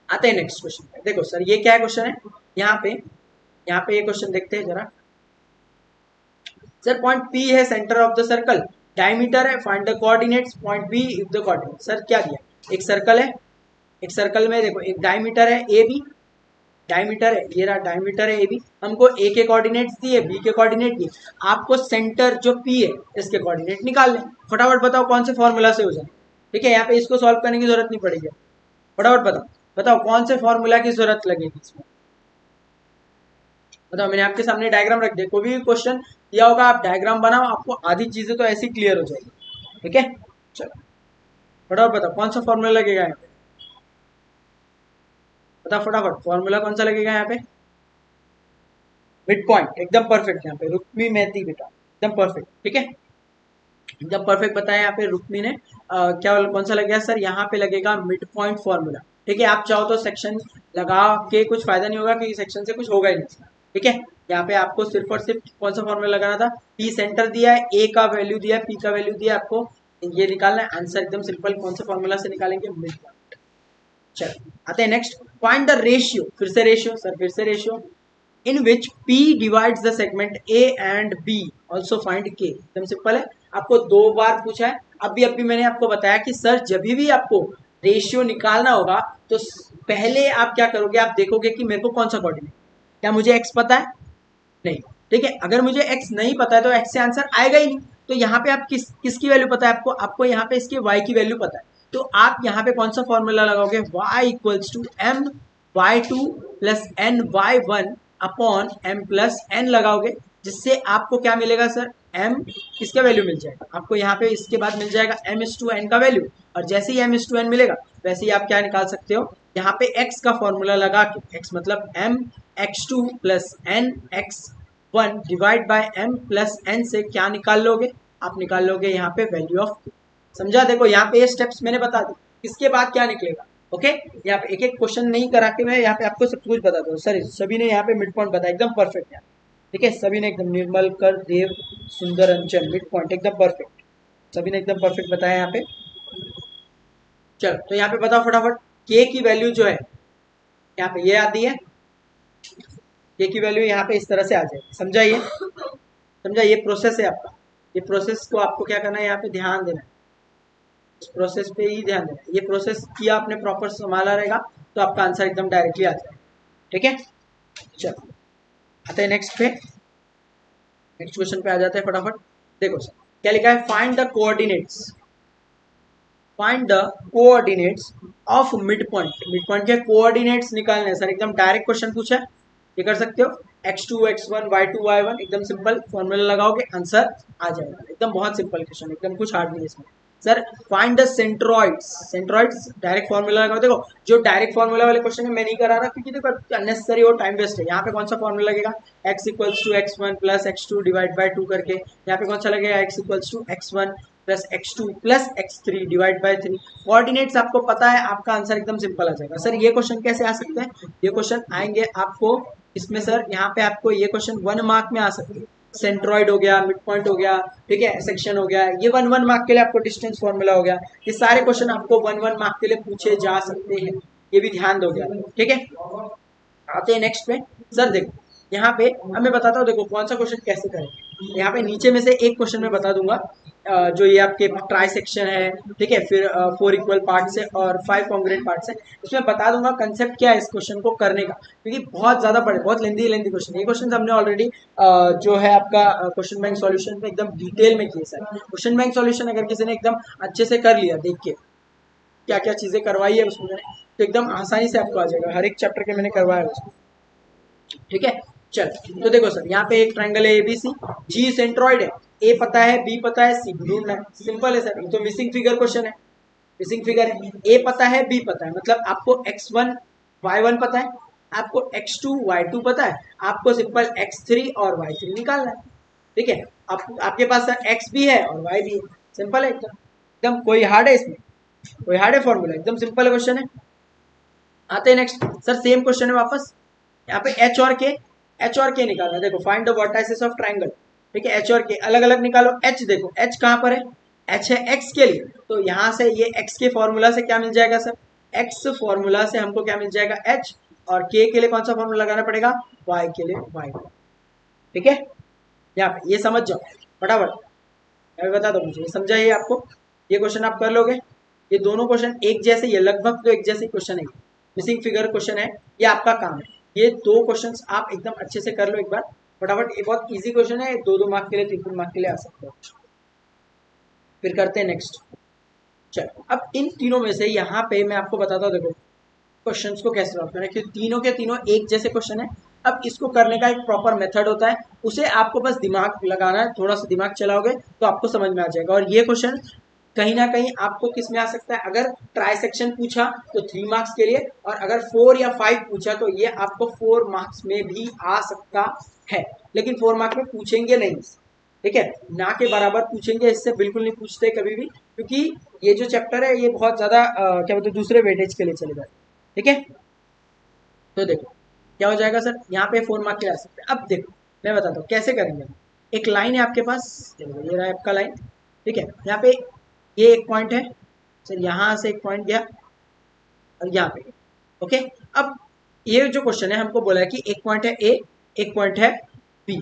A: आते हैं नेक्स्ट क्वेश्चन पे। देखो सर ये क्या क्वेश्चन है, यहाँ पे ये क्वेश्चन देखते हैं जरा। सर पॉइंट P है centre of the circle, diameter है, find the coordinates point B if the coordinate. Sir क्या दिया, एक सर्कल है, एक सर्कल में देखो एक डायमीटर है AB, डायमीटर है, ये रहा डायमीटर है AB, हमको A के कोऑर्डिनेट्स दिए, B के कोऑर्डिनेट दिए, आपको सेंटर जो P है इसके कोऑर्डिनेट निकाल लें। फटाफट बताओ कौन से फॉर्मूला से हो जाए। ठीक है, यहाँ पे इसको सॉल्व करने की जरूरत नहीं पड़ेगी, फटाफट बताओ कौन से फॉर्मूला की जरूरत लगेगी इसमें, बताओ। मैंने आपके सामने डायग्राम रख दिया, कोई भी क्वेश्चन दिया होगा आप डायग्राम बनाओ, आपको आधी चीजें तो ऐसी क्लियर हो जाएगी। ठीक है, चलो फटाफट बताओ कौन सा फॉर्मूला लगेगा यहाँ पे, बताओ फटाफट फॉर्मूला कौन सा लगेगा यहाँ पे। मिड पॉइंट, एकदम परफेक्ट, यहाँ पे रुक्मी मैती बेटा, एकदम परफेक्ट। ठीक है, एकदम परफेक्ट बताया यहाँ पे रुक्मी ने। क्या कौन सा लगेगा सर, यहाँ पे लगेगा मिड पॉइंट फॉर्मूला। ठीक है, आप चाहो तो सेक्शन लगा के कुछ फायदा नहीं होगा, क्योंकि सेक्शन से कुछ होगा ही नहीं। ठीक है, यहाँ पे आपको सिर्फ और सिर्फ कौन सा फॉर्मूला लगाना था, P सेंटर दिया है, A का वैल्यू दिया है, P का वैल्यू दिया है, आपको ये निकालना है। आंसर एकदम सिंपल, कौन से फॉर्मूला से निकालेंगे, मिड पॉइंट। चलो आते हैं नेक्स्ट, फाइंड द रेशियो, फिर से रेशियो सर, फिर से ratio in which P divides the segment A and B, also find K। एकदम सिंपल है, आपको 2 बार पूछा है। अभी मैंने आपको बताया कि सर जब भी आपको रेशियो निकालना होगा तो पहले आप क्या करोगे, आप देखोगे कि मेरे को कौन सा कोऑर्डिनेट, क्या मुझे x पता है, नहीं। ठीक है, अगर मुझे x नहीं पता है तो x से आंसर आएगा ही नहीं। तो यहाँ पे आप किसकी वैल्यू पता है, आपको यहाँ पे इसके y की वैल्यू पता है, तो आप यहाँ पे कौन सा फॉर्मूला लगाओगे, y equals to m y2 plus n y1 upon m plus n लगाओगे, जिससे आपको क्या मिलेगा सर, m किसका वैल्यू मिल जाएगा आपको, यहाँ पे इसके बाद मिल जाएगा m/n का वैल्यू, और जैसे ही m/n मिलेगा वैसे ही आप क्या निकाल सकते हो, यहाँ पे x का फॉर्मूला लगा के, x मतलब m x2 plus n x1 divide by m plus n से क्या निकाल लोगे, आप निकाल लोगे यहाँ पे वैल्यू ऑफ k। समझा, देखो यहाँ पे ये स्टेप्स मैंने बता दी, इसके बाद क्या निकलेगा। ओके, यहाँ पे एक एक क्वेश्चन नहीं करा के मैं यहाँ पे आपको सब कुछ बता दूँ। सर सभी ने यहाँ पे मिड पॉइंट बताया, एकदम परफेक्ट है। ठीक है, सभी ने एकदम, निर्मल कर देव सुंदर अंचल, मिड पॉइंट एकदम परफेक्ट, सभी ने एकदम परफेक्ट बताया यहाँ पे। चलो तो यहाँ पे बताओ फटाफट, के की वैल्यू जो है यहाँ पे ये आती है, के की वैल्यू यहाँ पे इस तरह से आ जाएगी। समझा, ये प्रोसेस है आपका, ये प्रोसेस को आपको क्या करना है, यहाँ पे ध्यान देना है, इस प्रोसेस पे ही ध्यान देना है। ये प्रोसेस किया आपने प्रॉपर संभाला रहेगा तो आपका आंसर एकदम डायरेक्टली आ जाएगा। ठीक है, चलो आते हैं नेक्स्ट पे, नेक्स्ट क्वेश्चन पे आ जाते हैं फटाफट। देखो सर क्या लिखा है, find the coordinates, find the coordinates of mid point. Mid point के कोऑर्डिनेट्स निकालने हैं सर, एकदम डायरेक्ट क्वेश्चन पूछा है, ये कर सकते हो, x2 x1 y2 y1, एकदम सिंपल फॉर्मूला लगाओगे आंसर आ जाएगा। एकदम बहुत सिंपल क्वेश्चन, एकदम कुछ हार्ड नहीं है इसमें। Sir find the centroids, centroids direct formula लगाओ। देखो जो डायरेक्ट फॉर्मूला वाले क्वेश्चन है मैं नहीं करा रहा, क्योंकि देखो अननेसेसरी और टाइम वेस्ट है। यहाँ पे कौन सा फॉर्मूला लगेगा, x equals to x1 plus x2 divide by 2 करके, यहाँ पे कौन सा लगेगा x equals to x1 plus x2 plus x3 divide by 3। Coordinates आपको पता है, आपका आंसर एकदम सिंपल आ जाएगा। सर ये क्वेश्चन कैसे आ सकते हैं? ये क्वेश्चन आएंगे आपको इसमें सर, यहाँ पे आपको ये क्वेश्चन 1 मार्क में आ सकते हैं। सेंट्रॉइड हो गया, मिड पॉइंट हो गया, ठीक है, सेक्शन हो गया, ये 1 मार्क के लिए आपको डिस्टेंस फॉर्मूला हो गया। ये सारे क्वेश्चन आपको 1 मार्क के लिए पूछे जा सकते हैं, ये भी ध्यान दोगे, ठीक है। आते हैं नेक्स्ट पे। सर देखो यहाँ पे हमें बताता हूँ, देखो कौन सा क्वेश्चन कैसे करें। यहाँ पे नीचे में से एक क्वेश्चन मैं बता दूंगा, जो ये आपके ट्राई सेक्शन है, ठीक है, फिर 4 इक्वल पार्ट्स है और 5 कॉन्ग्रुएंट पार्ट्स है। इसमें बता दूंगा कंसेप्ट क्या है इस क्वेश्चन को करने का, क्योंकि बहुत ज्यादा बड़े, बहुत लेंदी क्वेश्चन। ये क्वेश्चन हमने ऑलरेडी जो है आपका क्वेश्चन बैंक सॉल्यूशन में एकदम डिटेल में किए सर। क्वेश्चन बैंक सॉल्यूशन अगर किसी ने एकदम अच्छे से कर लिया, देख के क्या क्या चीजें करवाई है उसमें मैंने, तो एकदम आसानी से आपको आ जाएगा। हर एक चैप्टर के मैंने करवाया उसमें, ठीक है। चल तो देखो सर, यहाँ पे एक ट्रायंगल है एबीसी, जी सेंट्रॉइड है, ए पता है, बी पता है, सी ढूंढना है। सिंपल है सर, ये तो मिसिंग फिगर क्वेश्चन है। मिसिंग फिगर है, ए पता है, बी पता है, मतलब आपको x1 y1 पता है, आपको x2 y2 पता है, आपको सिंपल x3 और y3 निकालना है, ठीक है। आपके पास सर x भी है और y भी है, सिंपल है एकदम। एकदम कोई हार्ड है इसमें? कोई हार्ड है फॉर्मूला? एकदम सिंपल क्वेश्चन है। आते हैं नेक्स्ट सर, सेम क्वेश्चन है वापस। यहाँ पे एच और के निकालना है। देखो find the vertices of triangle, ठीक है, एच और के अलग अलग निकालो। एच देखो, एच कहाँ पर है? एच है एक्स के लिए, तो यहाँ से ये एक्स के फॉर्मूला से क्या मिल जाएगा सर? एक्स फॉर्मूला से हमको क्या मिल जाएगा? एच। और के लिए कौन सा फॉर्मूला लगाना पड़ेगा? वाई के लिए वाई, ठीक है। यहाँ पे ये समझ जाओ फटाफट, मैं बता दो मुझे, समझा ये आपको? ये क्वेश्चन आप कर लोगे। ये दोनों क्वेश्चन एक जैसे, ये लगभग तो एक जैसे क्वेश्चन है, मिसिंग फिगर क्वेश्चन है, ये आपका काम है। ये दो क्वेश्चंस आप एकदम अच्छे से कर लो एक बार फटाफट। ये बहुत इजी क्वेश्चन है, 2-2 मार्क के लिए, 3-3 मार्क के लिए आ सकते हो। फिर करते हैं नेक्स्ट। चलो अब इन तीनों में से यहाँ पे मैं आपको बताता हूँ, देखो क्वेश्चंस को कैसे सॉल्व करना है, क्योंकि तीनों के तीनों एक जैसे क्वेश्चन है। अब इसको करने का एक प्रॉपर मेथड होता है, उसे आपको बस दिमाग लगाना है, थोड़ा सा दिमाग चलाओगे तो आपको समझ में आ जाएगा। और ये क्वेश्चन कहीं ना कहीं आपको किस में आ सकता है? अगर ट्राई सेक्शन पूछा तो 3 मार्क्स के लिए, और अगर 4 या 5 पूछा तो ये आपको 4 मार्क्स में भी आ सकता है, लेकिन 4 मार्क्स में पूछेंगे नहीं, ठीक है, ना के बराबर पूछेंगे, इससे बिल्कुल नहीं पूछते कभी भी, क्योंकि ये जो चैप्टर है ये बहुत ज्यादा क्या बोलते हैं, दूसरे वेटेज के लिए चले जाते, ठीक है। तो देखो क्या हो जाएगा सर, यहाँ पे 4 मार्क के आ सकते हैं। अब देखो मैं बताता हूँ कैसे करेंगे। एक लाइन है आपके पास, ये रहा आपका लाइन, ठीक है। यहाँ पे ये एक पॉइंट है सर, यहाँ से एक पॉइंट गया और यहाँ पे, ओके। अब ये जो क्वेश्चन है हमको बोला है कि एक पॉइंट है ए, एक पॉइंट है बी।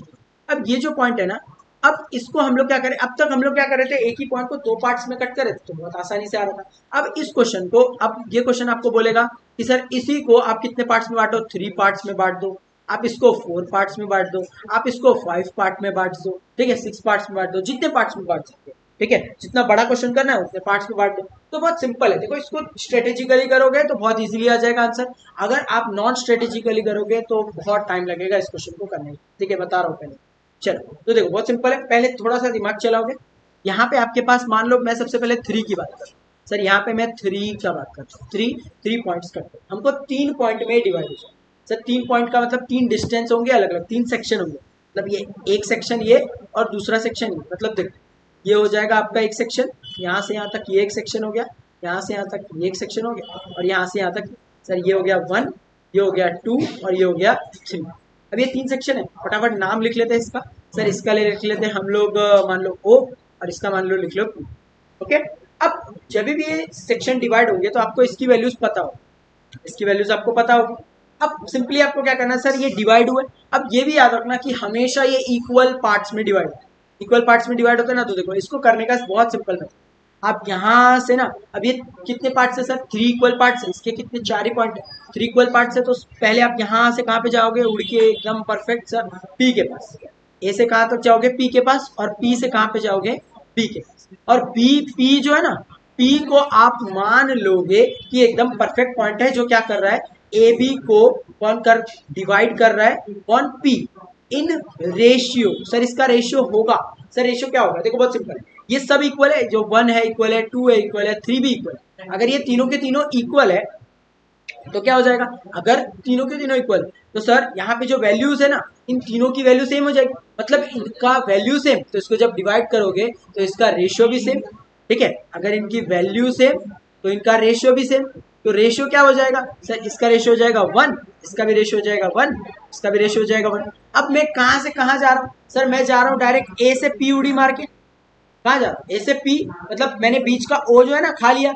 A: अब ये जो पॉइंट है ना, अब इसको हम लोग क्या करें, अब तक हम लोग क्या कर रहे थे, एक ही पॉइंट को 2 पार्ट्स में कट कर रहे थे, तो बहुत आसानी से आ रहा था। अब इस क्वेश्चन को, अब ये क्वेश्चन आपको बोलेगा कि सर इसी को आप कितने पार्ट्स में बांटो? 3 पार्ट्स में बांट दो, आप इसको 4 पार्ट्स में बांट दो, आप इसको 5 पार्ट में बांट दो, ठीक है, 6 पार्ट्स में बांट दो, जितने पार्ट्स में बांट सकते हो, ठीक है। जितना बड़ा क्वेश्चन करना है उतने पार्ट्स में बांट दो। तो बहुत सिंपल है, देखो इसको स्ट्रेटेजिकली करोगे तो बहुत इजीली आ जाएगा आंसर। अगर आप नॉन स्ट्रेटेजिकली करोगे तो बहुत टाइम लगेगा इस क्वेश्चन को करने में, ठीक है, बता रहा हूँ पहले। चलो तो देखो बहुत सिंपल है, पहले थोड़ा सा दिमाग चलाओगे। यहाँ पे आपके पास मान लो, मैं सबसे पहले 3 की बात करूँ सर, यहाँ पे मैं 3 का बात करता हूँ। 3 पॉइंट्स करते हैं, हमको 3 पॉइंट में डिवाइड हो जाए सर। 3 पॉइंट का मतलब 3 डिस्टेंस होंगे अलग अलग, 3 सेक्शन होंगे, मतलब ये एक सेक्शन ये और दूसरा सेक्शन ये, मतलब देखो ये हो जाएगा आपका एक सेक्शन, यहाँ से यहाँ तक ये एक सेक्शन हो गया, यहाँ से यहाँ तक ये एक सेक्शन हो गया, और यहाँ से यहाँ तक सर ये हो गया 1, ये हो गया 2 और ये हो गया 3। अब ये 3 सेक्शन है, फटाफट नाम लिख लेते हैं इसका। सर इसका लिख लेते हैं हम लोग, मान लो ओ, और इसका मान लो लिख लो P, ओके। अब जब भी ये सेक्शन डिवाइड होंगे तो आपको इसकी वैल्यूज पता हो, इसकी वैल्यूज आपको पता होगी। अब सिंपली आपको क्या करना है सर, ये डिवाइड हुए, अब ये भी याद रखना कि हमेशा ये इक्वल पार्ट्स में डिवाइड, इक्वल पार्ट्स में डिवाइड होता है ना। तो देखो इसको करने का बहुत सिंपल है, आप यहाँ से ना, अब ये कितने पार्ट्स है सर? 3 इक्वल पार्ट्स है, इसके कितने 4 ही पॉइंट है, 3 इक्वल पार्ट्स है। तो पहले आप यहाँ से कहाँ पे जाओगे? उड़ के एकदम परफेक्ट सर P के पास। ए से कहाँ तक जाओगे? P के पास, और P से कहाँ पे जाओगे? B के पास। और P जो है ना, P को आप मान लोगे कि एकदम परफेक्ट पॉइंट है, जो क्या कर रहा है, ए बी को कौन कर डिवाइड कर रहा है, कौन? P in ratio. सर इसका रेशियो होगा, सर रेशियो क्या होगा? देखो बहुत सिंपल है, ये सब इक्वल है, जो 1 है इक्वल है, 2 है इक्वल है, 3 भी इक्वल है। अगर ये तीनों के तीनों इक्वल है तो क्या हो जाएगा? अगर तीनों के तीनों इक्वल, तो सर यहाँ पे जो वैल्यूज है ना, इन तीनों की वैल्यू सेम हो जाएगी, मतलब इनका वैल्यू सेम, तो इसको जब डिवाइड करोगे तो इसका रेशियो भी सेम, ठीक है। अगर इनकी वैल्यू सेम तो इनका रेशियो भी सेम, तो रेशियो क्या हो जाएगा सर, इसका रेशियो हो जाएगा 1, इसका भी रेशियो हो जाएगा 1, इसका भी रेशियो हो जाएगा 1। अब मैं कहाँ से कहाँ जा रहा हूँ सर, मैं जा रहा हूँ डायरेक्ट ए से पी उड़ी मार के। कहाँ जा रहा हूँ, ए से पी, मतलब मैंने बीच का ओ जो है ना खा लिया,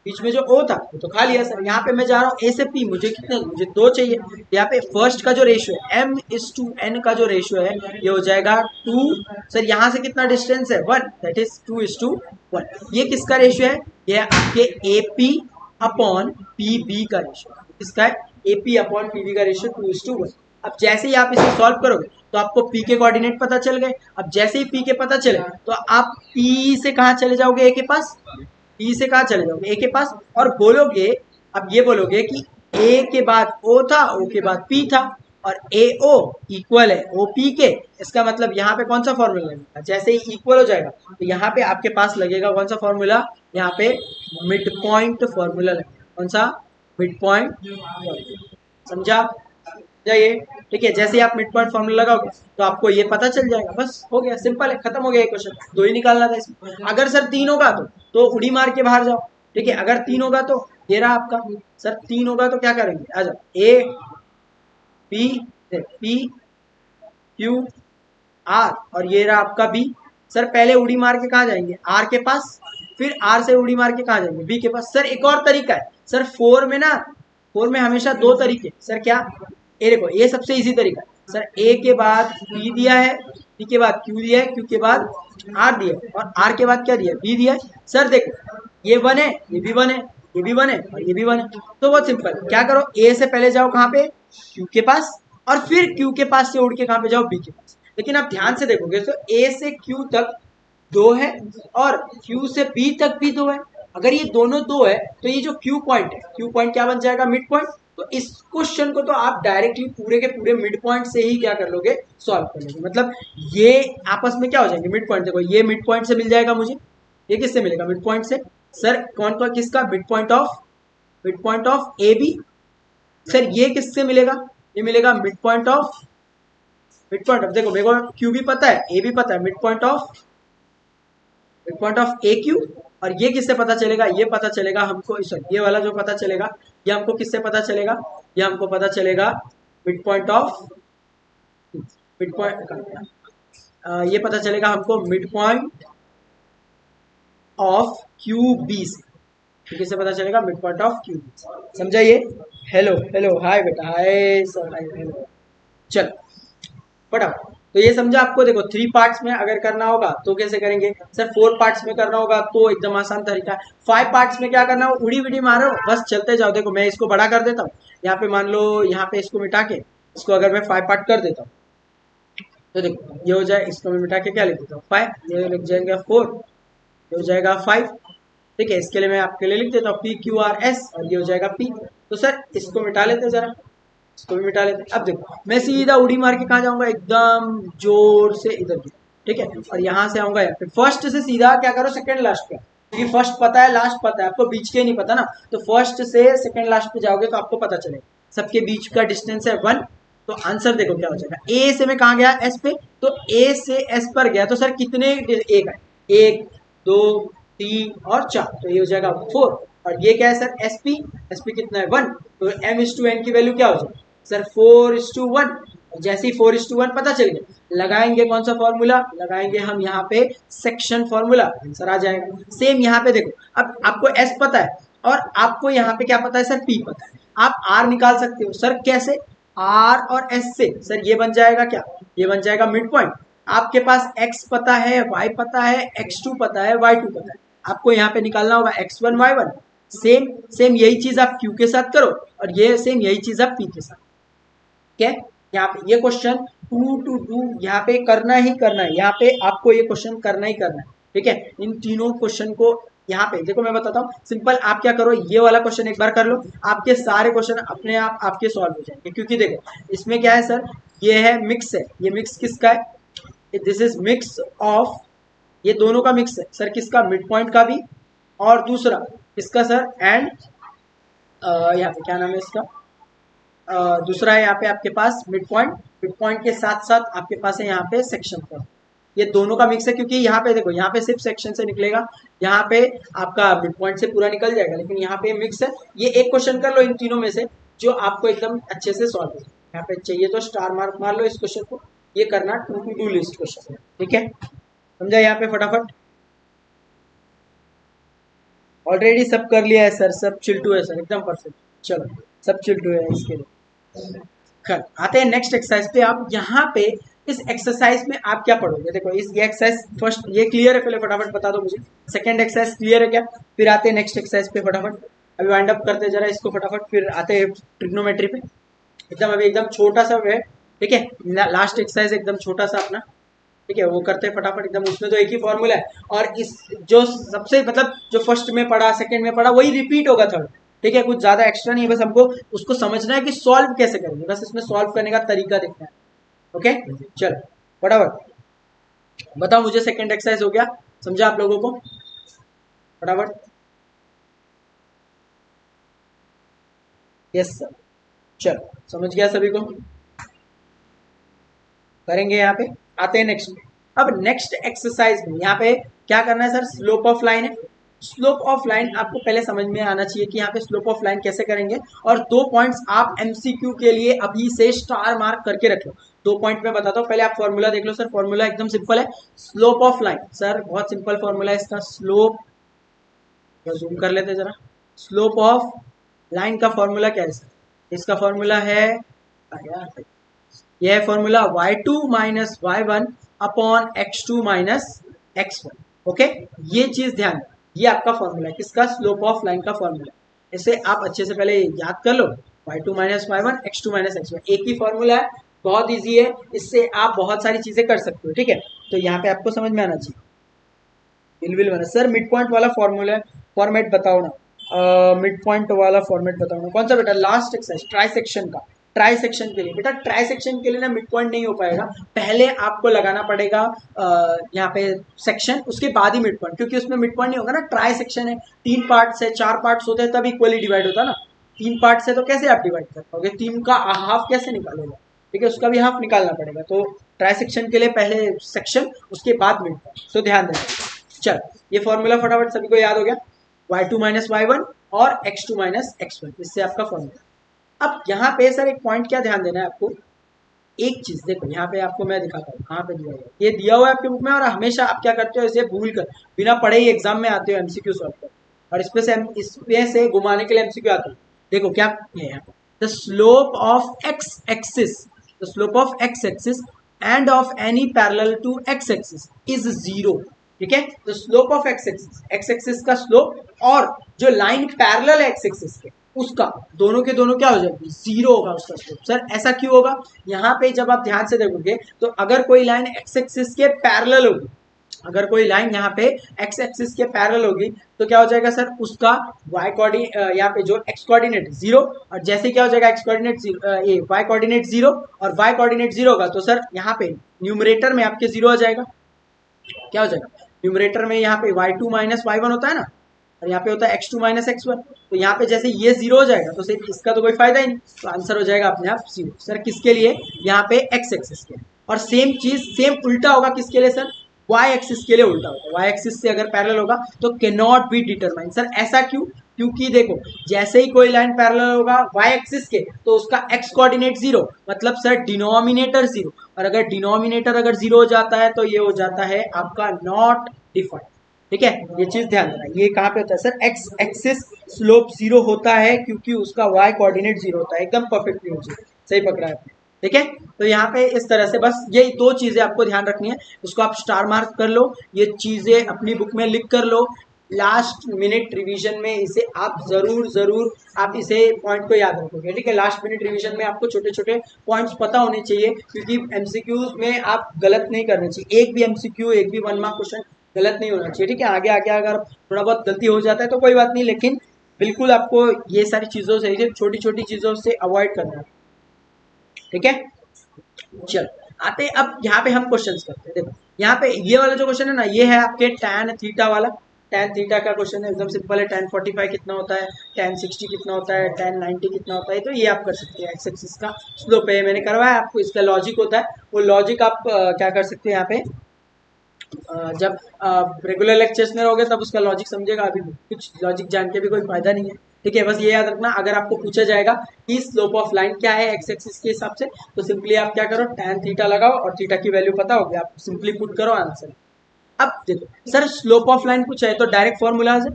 A: बीच में जो ओ था वो तो खा लिया सर। यहाँ पे मैं जा रहा हूँ ए से पी, मुझे कितने, मुझे 2 चाहिए। यहाँ पे फर्स्ट का जो रेशियो है m/n का जो रेशियो है ये हो जाएगा 2। सर यहाँ से कितना डिस्टेंस है 1, दैट इज 2:1। ये किसका रेशियो है, ये है आपके AP अपॉन PB का रेशियो। किसका है, AP अपॉन PB का रेशियो 2:1। अब जैसे ही आप इसे सॉल्व करोगे तो आपको P के कोऑर्डिनेट पता चल गए। अब जैसे ही P के पता चले तो आप P से कहाँ चले जाओगे, A के पास, P से कहाँ चले जाओगे, A के पास, और बोलोगे, अब ये बोलोगे कि A के बाद O था, O के बाद P था, और AO इक्वल है OP के। इसका मतलब यहाँ पे कौन सा फॉर्मूला लगेगा, जैसे ही इक्वल हो जाएगा तो यहाँ पे आपके पास लगेगा कौन सा फॉर्मूला, यहाँ पे मिड पॉइंट फॉर्मूला लगेगा। कौन सा, मिड पॉइंट, समझा, जाइए, ठीक है। जैसे ही आप मिड पॉइंट फॉर्मूला लगाओगे तो आपको ये पता चल जाएगा, बस हो गया, सिंपल है, खत्म हो गया ये क्वेश्चन। 2 ही निकालना था इसमें। अगर सर 3 होगा तो उड़ी मार के बाहर जाओ, ठीक है। अगर 3 होगा तो ये रहा आपका, सर 3 होगा तो क्या करेंगे, आ जाओ, A P, P Q R, और ये रहा आपका बी। सर पहले उड़ी मार के कहाँ जाएंगे, आर के पास, फिर आर से उड़ी मार के कहाँ जाएंगे, बी के पास। सर एक और तरीका है सर, 4 में ना, 4 में हमेशा 2 तरीके सर, क्या, ये देखो, ये सबसे इजी तरीका है सर, ए के बाद पी दिया है, पी के बाद क्यू दिया है, क्यू के बाद आर दिया है, और आर के बाद क्या दिया है, बी दिया है। सर देखो, ये 1 है, ये भी 1 है, ये भी 1 है, और ये भी 1 है। तो बहुत सिंपल, क्या करो, ए से पहले जाओ कहाँ पे, क्यू के पास, और फिर क्यू के पास से उड़ के कहाँ पे जाओ, बी के पास। लेकिन आप ध्यान से देखोगे तो ए से क्यू तक 2 है, और क्यू से बी तक भी 2 है। अगर ये दोनों 2 है तो ये जो क्यू पॉइंट है, क्यू पॉइंट क्या बन जाएगा, मिड पॉइंट। तो इस क्वेश्चन को तो आप डायरेक्टली पूरे के पूरे मिड पॉइंट से ही क्या कर लोगे, सॉल्व कर लोगे। मतलब ये आपस में क्या हो जाएंगे, मिड पॉइंट। देखो ये मिड पॉइंट से मिल जाएगा मुझे, ये किससे मिलेगा, मिड पॉइंट से। सर कौन कौन किसका, mid point of A B. Sir ये किससे मिलेगा, ये मिलेगा मिड पॉइंट ऑफ देखो, मेरे को क्यू भी पता है, ए भी पता है, mid point of A Q. और ये किससे पता चलेगा, ये पता चलेगा हमको, सॉरी ये वाला जो पता चलेगा ये हमको किससे पता चलेगा, ये हमको पता चलेगा मिड पॉइंट ऑफ, ये पता चलेगा हमको mid point of Q B से। तो किससे पता चलेगा, mid point of Q B. समझा ये, हेलो हेलो, हाय बेटा, हाय सर, हाय हेलो, चल फटाफट। तो ये समझा आपको। देखो 3 पार्ट्स में अगर करना होगा तो कैसे करेंगे सर, 4 पार्ट्स में करना होगा तो एकदम आसान तरीका है। 5 पार्ट्स में क्या करना हो, उड़ी विड़ी मारो, बस चलते जाओ। देखो मैं इसको बड़ा कर देता हूँ, यहाँ पे मान लो, यहाँ पे इसको मिटा के, इसको अगर मैं 5 पार्ट कर देता हूँ तो देखो ये हो जाए, इसको मैं मिटा के क्या लिख देता हूँ 5, ये लिख जाएगा 4, ये हो जाएगा 5, ठीक है। इसके लिए मैं आपके लिए लिख देता हूँ PQRS, और ये हो जाएगा P। तो सर इसको मिटा लेते जरा, इसको भी मिटा लेते। अब देखो मैं सीधा उड़ी मार के कहाँ जाऊंगा, एकदम जोर से इधर की, ठीक है। और यहाँ से आऊंगा यहाँ पे, फर्स्ट से सीधा क्या करो, सेकंड लास्ट पे, क्योंकि फर्स्ट पता है, लास्ट पता है, आपको बीच के नहीं पता ना। तो फर्स्ट से सेकंड लास्ट पे जाओगे तो आपको पता चलेगा, सबके बीच का डिस्टेंस है 1। तो आंसर देखो क्या हो जाएगा, ए से मैं कहाँ गया, एस पे, तो ए से एस पर गया तो सर कितने ए का, 1 2 3 और 4, तो ये हो जाएगा 4। और ये क्या है सर, एसपी कितना है 1, तो m/n की वैल्यू क्या हो जाएगी सर, 4:1। जैसे ही 4:1 पता चल गया, लगाएंगे कौन सा फॉर्मूला, लगाएंगे हम यहाँ पे सेक्शन फॉर्मूला, आंसर आ जाएगा। सेम यहाँ पे देखो, अब आपको एस पता है और आपको यहाँ पे क्या पता है सर, पी पता है, आप आर निकाल सकते हो। सर कैसे, आर और एस से, सर ये बन जाएगा क्या, ये बन जाएगा मिड पॉइंट। आपके पास x पता है, y पता है, x2 पता है, y2 पता है, आपको यहाँ पे निकालना होगा x1 y1। सेम सेम यही चीज आप q के साथ करो, और ये सेम यही चीज आप p के साथ, ठीक है। यहाँ पे ये क्वेश्चन 2 to 2 यहाँ पे करना ही करना है, यहाँ पे आपको ये क्वेश्चन करना ही करना है, ठीक है। इन तीनों क्वेश्चन को यहाँ पे देखो, मैं बताता हूँ सिंपल, आप क्या करो, ये वाला क्वेश्चन एक बार कर लो, आपके सारे क्वेश्चन अपने आप आपके सॉल्व हो जाएंगे। क्योंकि देखो इसमें क्या है सर, ये है मिक्स है, ये मिक्स किसका है, दिस इज मिक्स ऑफ, ये दोनों का मिक्स है सर, किसका, मिड पॉइंट का भी, और दूसरा किसका सर, एंड यहाँ पे क्या नाम है इसका, दूसरा है यहाँ पे आपके पास मिड पॉइंट के साथ साथ आपके पास है यहाँ पे सेक्शन पर, ये दोनों का मिक्स है, क्योंकि यहाँ पे देखो यहाँ पे सिर्फ सेक्शन से निकलेगा, यहाँ पे आपका मिड पॉइंट से पूरा निकल जाएगा, लेकिन यहाँ पे मिक्स है। ये एक क्वेश्चन कर लो इन तीनों में से जो आपको एकदम अच्छे से सॉल्व हो। यहाँ पे चाहिए तो स्टार मार्क मार लो इस क्वेश्चन को, ये करना to to do list question है, ठीक है, समझा। यहाँ पे फटाफट ऑलरेडी सब कर लिया है सर, सब चिल्टू है सर, एकदम परफेक्ट, चलो सब चिल्टू है इसके लिए। खैर आते हैं नेक्स्ट एक्सरसाइज पे। आप यहाँ पे इस एक्सरसाइज में आप क्या पढ़ोगे, देखो इस ये एक्सरसाइज फर्स्ट ये क्लियर है, पहले फटाफट बता दो मुझे सेकंड एक्सरसाइज क्लियर है क्या, फिर आते हैं नेक्स्ट एक्सरसाइज पे फटाफट। अभी वाइंड अप करते जरा इसको फटाफट, फिर आते हैं ट्रिग्नोमेट्री पे। एकदम अभी एकदम छोटा सा है, ठीक है, लास्ट एक्सरसाइज एकदम छोटा सा अपना, ठीक है, वो करते हैं फटाफट एकदम। उसमें तो एक ही फॉर्मूला है, और इस जो सबसे मतलब जो फर्स्ट में पढ़ा सेकंड में पढ़ा वही रिपीट होगा थर्ड, ठीक है, कुछ ज्यादा एक्स्ट्रा नहीं है, बस हमको उसको समझना है कि सॉल्व कैसे करेंगे, बस इसमें सॉल्व करने का तरीका देखना है। ओके चलो फटाफट बताओ मुझे, सेकंड एक्सरसाइज हो गया, समझा आप लोगों को, फटाफट। यस सर, चलो समझ गया सभी को, करेंगे यहाँ पे। आते हैं नेक्स्ट। अब नेक्स्ट एक्सरसाइज में यहाँ पे क्या करना है सर, स्लोप ऑफ लाइन है। स्लोप ऑफ लाइन आपको पहले समझ में आना चाहिए कि यहाँ पे स्लोप ऑफ लाइन कैसे करेंगे, और 2 पॉइंट्स आप एमसीक्यू के लिए अभी से स्टार मार्क करके रख लो। 2 पॉइंट में बताता हूँ, पहले आप फॉर्मूला देख लो सर, फॉर्मूला एकदम सिंपल है। स्लोप ऑफ लाइन सर बहुत सिंपल फॉर्मूला है इसका, स्लोप, जूम कर लेते जरा, स्लोप ऑफ लाइन का फॉर्मूला क्या है सर, इसका फॉर्मूला है, यह है formula y2 minus y1 upon x2 minus x1। Okay, ये चीज ध्यान, ये आपका फॉर्मूला है किसका, स्लोप ऑफ लाइन का फॉर्मूला। इसे आप अच्छे से पहले याद कर लो, y2 minus y1 x2 minus x1, एक ही फॉर्मूला है, बहुत इजी है, इससे आप बहुत सारी चीजें कर सकते हो, ठीक है। तो यहाँ पे आपको समझ में आना चाहिए, बिल बना सर। मिड पॉइंट वाला फॉर्मूला फॉर्मेट बताओ ना, मिड पॉइंट वाला फॉर्मेट बताओ ना, कौन सा बेटा, लास्ट एक्सरसाइज ट्राई सेक्शन का। ट्राई सेक्शन के लिए बेटा, ट्राई सेक्शन के लिए ना मिड पॉइंट नहीं हो पाएगा, पहले आपको लगाना पड़ेगा यहाँ पे सेक्शन, उसके बाद ही मिड पॉइंट, क्योंकि उसमें मिड पॉइंट नहीं होगा ना, ट्राई सेक्शन है, 3 पार्ट्स है, 4 पार्ट्स होते हैं तब इक्वली डिवाइड होता है ना, 3 पार्ट्स है तो कैसे आप डिवाइड कर पाओगे, 3 का हाफ कैसे निकालोगे, ठीक है, उसका भी हाफ निकालना पड़ेगा। तो ट्राई सेक्शन के लिए पहले सेक्शन, उसके बाद मिड पॉइंट, तो ध्यान देना। चल ये फॉर्मूला फटाफट सभी को याद हो गया, y2 माइनस y1 और x2 माइनस x1, इससे आपका फॉर्मूला। अब यहाँ पे सर एक पॉइंट क्या ध्यान देना है आपको, एक चीज देखो यहाँ पे आपको मैं दिखाता हूँ कहाँ पे दिया हुआ है, ये दिया हुआ है आपके बुक में, और हमेशा आप क्या करते हो, इसे भूल कर बिना पढ़े ही एग्जाम में आते हो एमसीक्यू सॉल्व कर, और इसमें से घुमाने के लिए एमसीक्यू आते हो। देखो क्या है यहाँ पे, the slope of X axis, the slope of X axis and of any parallel to X axis is 0, ठीक है। The slope of X axis का स्लोप और जो लाइन पैरेलल है एक्स एक्सिस के उसका, दोनों के दोनों क्या हो जाएगी, 0 होगा उसका स्लोप। सर ऐसा क्यों होगा, यहाँ पे जब आप ध्यान से देखोगे तो अगर कोई लाइन एक्स एक्सिस के पैरेलल होगी, अगर कोई लाइन यहाँ पे एक्स एक्सिस के पैरेलल होगी तो क्या हो जाएगा सर, उसका वाई कोऑर्डिनेट, यहाँ पे जो एक्स कोऑर्डिनेट 0, और जैसे क्या हो जाएगा एक्स कोऑर्डिनेट ये वाई कोऑर्डिनेट 0 और वाई कोऑर्डिनेट 0 होगा, तो सर यहाँ पे न्यूमरेटर में आपके 0 आ जाएगा, क्या हो जाएगा न्यूमरेटर में, यहाँ पे y2 माइनस y1 होता है ना, और यहाँ पे होता है x2 माइनस x1, तो यहाँ पे जैसे ये 0 हो जाएगा तो सिर्फ इसका तो कोई फायदा ही नहीं, तो आंसर हो जाएगा अपने आप 0। सर किसके लिए, यहाँ पे x एक्सिस के, और सेम चीज सेम उल्टा होगा किसके लिए सर, y एक्सिस के लिए उल्टा होगा, y एक्सिस से अगर पैरेलल होगा तो can not be determine. Sir ऐसा क्यों, क्योंकि देखो जैसे ही कोई लाइन पैरेलल होगा y एक्सिस के तो उसका x कोऑर्डिनेट 0, मतलब सर डिनोमिनेटर 0, और अगर डिनोमिनेटर अगर 0 हो जाता है तो ये हो जाता है आपका नॉट डिफाइंड, ठीक है, ये चीज ध्यान देना। ये कहाँ पे होता है सर, x एक्सिस स्लोप 0 होता है क्योंकि उसका y कोऑर्डिनेट 0 होता है, एकदम परफेक्टली हो जाए, सही पकड़ा है आपने, ठीक है। तो यहाँ पे इस तरह से बस यही 2 चीजें आपको ध्यान रखनी है, उसको आप स्टार मार्क कर लो, ये चीजें अपनी बुक में लिख कर लो, लास्ट मिनट रिवीजन में इसे आप जरूर आप इसे पॉइंट को याद रखोगे, ठीक है। लास्ट मिनट रिवीजन में आपको छोटे छोटे पॉइंट्स पता होने चाहिए, क्योंकि एमसीक्यूज में आप गलत नहीं करने चाहिए, एक भी एमसीक्यू एक भी 1 मार्क क्वेश्चन गलत नहीं होना चाहिए, ठीक है। आगे आगे अगर थोड़ा बहुत गलती हो जाता है तो कोई बात नहीं, लेकिन बिल्कुल आपको ये सारी चीजों से, छोटी छोटी चीजों से अवॉइड करना है, ठीक है। चल आते अब यहाँ पे हम क्वेश्चंस करते हैं। देखो यहाँ पे ये वाला जो क्वेश्चन है ना, ये है आपके tan थीटा वाला, tan थीटा का क्वेश्चन है, एकदम सिंपल है। tan 45 कितना होता है, tan 60 कितना होता है, tan 90 कितना होता है, तो ये आप कर सकते हैं। एक्स एक्सिस का स्लोप है, मैंने करवाया आपको, इसका लॉजिक होता है, वो लॉजिक आप क्या कर सकते हैं यहाँ पे जब रेगुलर लेक्चर्स में रहोगे तब उसका लॉजिक समझेगा, अभी कुछ लॉजिक जान के भी कोई फायदा नहीं है। ठीक है, बस ये याद रखना, अगर आपको पूछा जाएगा कि स्लोप ऑफ लाइन क्या है एक्स एक्सिस के हिसाब से, तो सिंपली आप क्या करो, tan थीटा लगाओ और थीटा की वैल्यू पता होगी, आप सिंपली पुट करो आंसर। अब देखो सर स्लोप ऑफ लाइन पूछा है तो डायरेक्ट फॉर्मूला से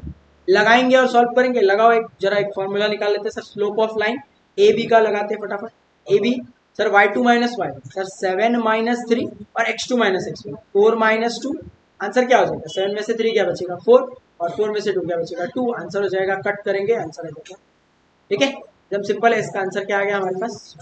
A: लगाएंगे और सॉल्व करेंगे। लगाओ एक जरा एक फॉर्मूला निकाल लेते हैं sir, slope of line A B का लगाते हैं फटाफट। A B sir Y two minus Y sir 7 - 3 और x2 - x1 4 - 2। आंसर क्या हो जाएगा, 7 में से 3 क्या बचेगा 4 और 4 में से 2 क्या बचेगा 2। आंसर हो जाएगा, कट करेंगे आंसर आ जाएगा। ठीक है, एकदम सिंपल है, इसका आंसर क्या आ गया हमारे पास,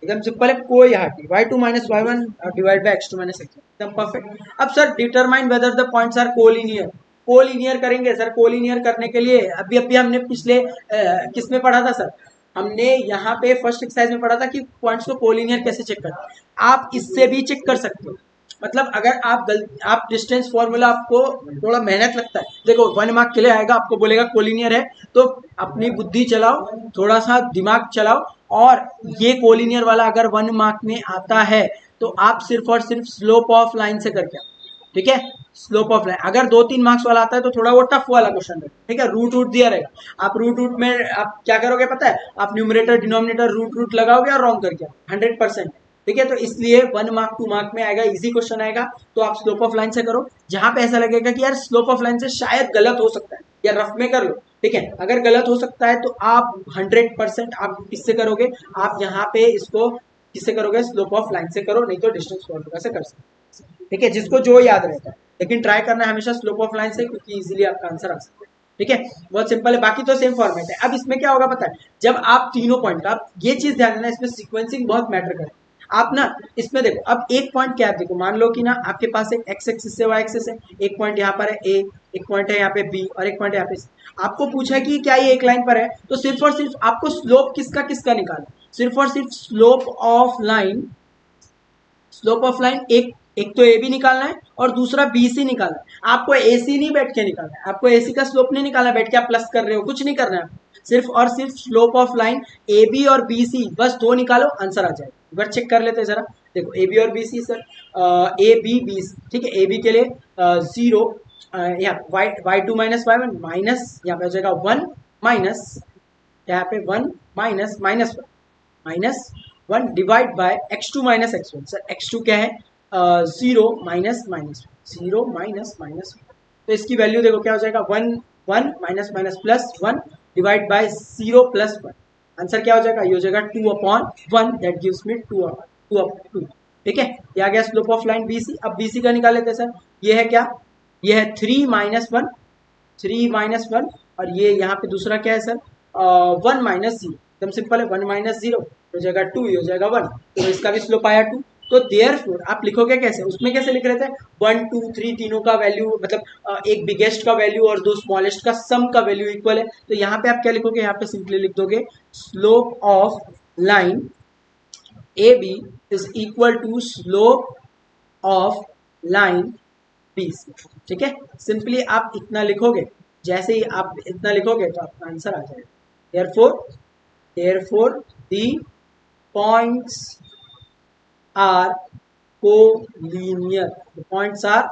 A: एकदम सिंपल है, कोई हार्ड नहीं, y2 - y1 divide by x2 - x1 एकदम परफेक्ट। अब sir determine whether the points are collinear, collinear करेंगे सर। कोलिनियर करने के लिए अभी अभी हमने पिछले किस में पढ़ा था सर, हमने यहाँ पे फर्स्ट एक्सरसाइज में पढ़ा था कि पॉइंट्स को कोलिनियर कैसे चेक करते हैं। आप इससे भी चेक कर सकते हो, मतलब अगर आप डिस्टेंस फॉर्मूला आपको थोड़ा मेहनत लगता है, देखो 1 मार्क के लिए आएगा, आपको बोलेगा कोलिनियर है, तो अपनी बुद्धि चलाओ, थोड़ा सा दिमाग चलाओ, और ये कोलिनियर वाला अगर 1 मार्क में आता है तो आप सिर्फ और सिर्फ स्लोप ऑफ लाइन से करके आओ। ठीक है, स्लोप ऑफ लाइन। अगर 2-3 मार्क्स वाला आता है तो थोड़ा वो टफ वाला क्वेश्चन है। ठीक है, रूट रूट दिया रहेगा, आप रूट रूट में आप क्या करोगे पता है, आप न्यूमरेटर डिनोमिनेटर रूट रूट लगाओगे और रॉन्ग करके 100%। ठीक है, तो इसलिए 1 मार्क 2 मार्क में आएगा, इजी क्वेश्चन आएगा, तो आप स्लोप ऑफ लाइन से करो। जहां पे ऐसा लगेगा कि यार स्लोप ऑफ लाइन से शायद गलत हो सकता है, या रफ में कर लो। ठीक है, अगर गलत हो सकता है तो आप 100% आप किससे करोगे, आप यहाँ पे इसको किससे करोगे, स्लोप ऑफ लाइन से करो, नहीं तो डिस्टेंस फॉर्मूला से कर सकते हैं। ठीक है, जिसको जो याद रहता है, लेकिन ट्राई करना है हमेशा स्लोप ऑफ लाइन से, क्योंकि इजीली आपका आंसर आ सकता है। ठीक है, बहुत सिंपल है, बाकी तो सेम फॉर्मेट है। अब इसमें क्या होगा पता है, जब आप तीनों पॉइंट, आप ये चीज ध्यान देना, इसमें सीक्वेंसिंग बहुत मैटर करे। आप ना इसमें देखो, अब एक पॉइंट क्या है, देखो मान लो कि ना आपके पास एक एक्स एक्सिस से वाई एक्सिस है, एक पॉइंट यहाँ पर है ए, एक पॉइंट है यहाँ पे बी, और एक पॉइंट यहाँ पे सी। आपको पूछा है कि क्या ये एक लाइन पर है, तो सिर्फ और सिर्फ आपको स्लोप किसका किसका निकालना, सिर्फ और सिर्फ slope of line, slope of line एक एक तो ए बी निकालना है और दूसरा बी सी निकालना है। आपको ए सी नहीं बैठ के निकालना है, आपको ए सी का स्लोप नहीं निकालना है बैठ के आप प्लस कर रहे हो, कुछ नहीं करना है, सिर्फ और सिर्फ slope of line A B और बी सी, बस दो निकालो आंसर आ जाएगा। एक बार चेक कर लेते हैं जरा, देखो ए बी और B C sir, A B B C. ठीक है, ए बी के लिए 0, यहाँ Y two minus Y one minus, यहाँ पे हो जाएगा 1 माइनस, यहाँ पे 1 minus minus 1 minus 1 divide by x2 minus x1। Sir x2 क्या है, 0 माइनस माइनस 0 माइनस माइनस, तो इसकी वैल्यू देखो क्या हो जाएगा, 1 1 minus minus plus 1 divide bye 0 plus 1। Answer क्या हो जाएगा, ये हो जाएगा 2/1, दैट गिव्स मी 2/2। ठीक है, ये आ गया स्लोप ऑफ लाइन BC। अब BC का निकाल लेते हैं सर, ये है क्या, ये है 3 माइनस 1, 3 माइनस 1, और ये यहाँ पे दूसरा क्या है सर, 1 माइनस 0। एकदम सिंपल है, 1 माइनस 0 हो जाएगा 2, ये हो जाएगा 1, तो इसका भी स्लोप आया 2। तो देयरफॉर आप लिखोगे कैसे, उसमें कैसे लिख रहे थे, 1 2 3 तीनों का वैल्यू, मतलब एक बिगेस्ट का वैल्यू और दो स्मॉलेस्ट का सम का वैल्यू इक्वल है, तो यहाँ पे आप क्या लिखोगे, यहाँ पे सिंपली लिख दोगे slope of line A B is equal to slope of line B C. ठीक है, सिंपली आप इतना लिखोगे, जैसे ही आप इतना लिखोगे तो आपका आंसर आ जाएगा। Therefore the points are collinear, the points are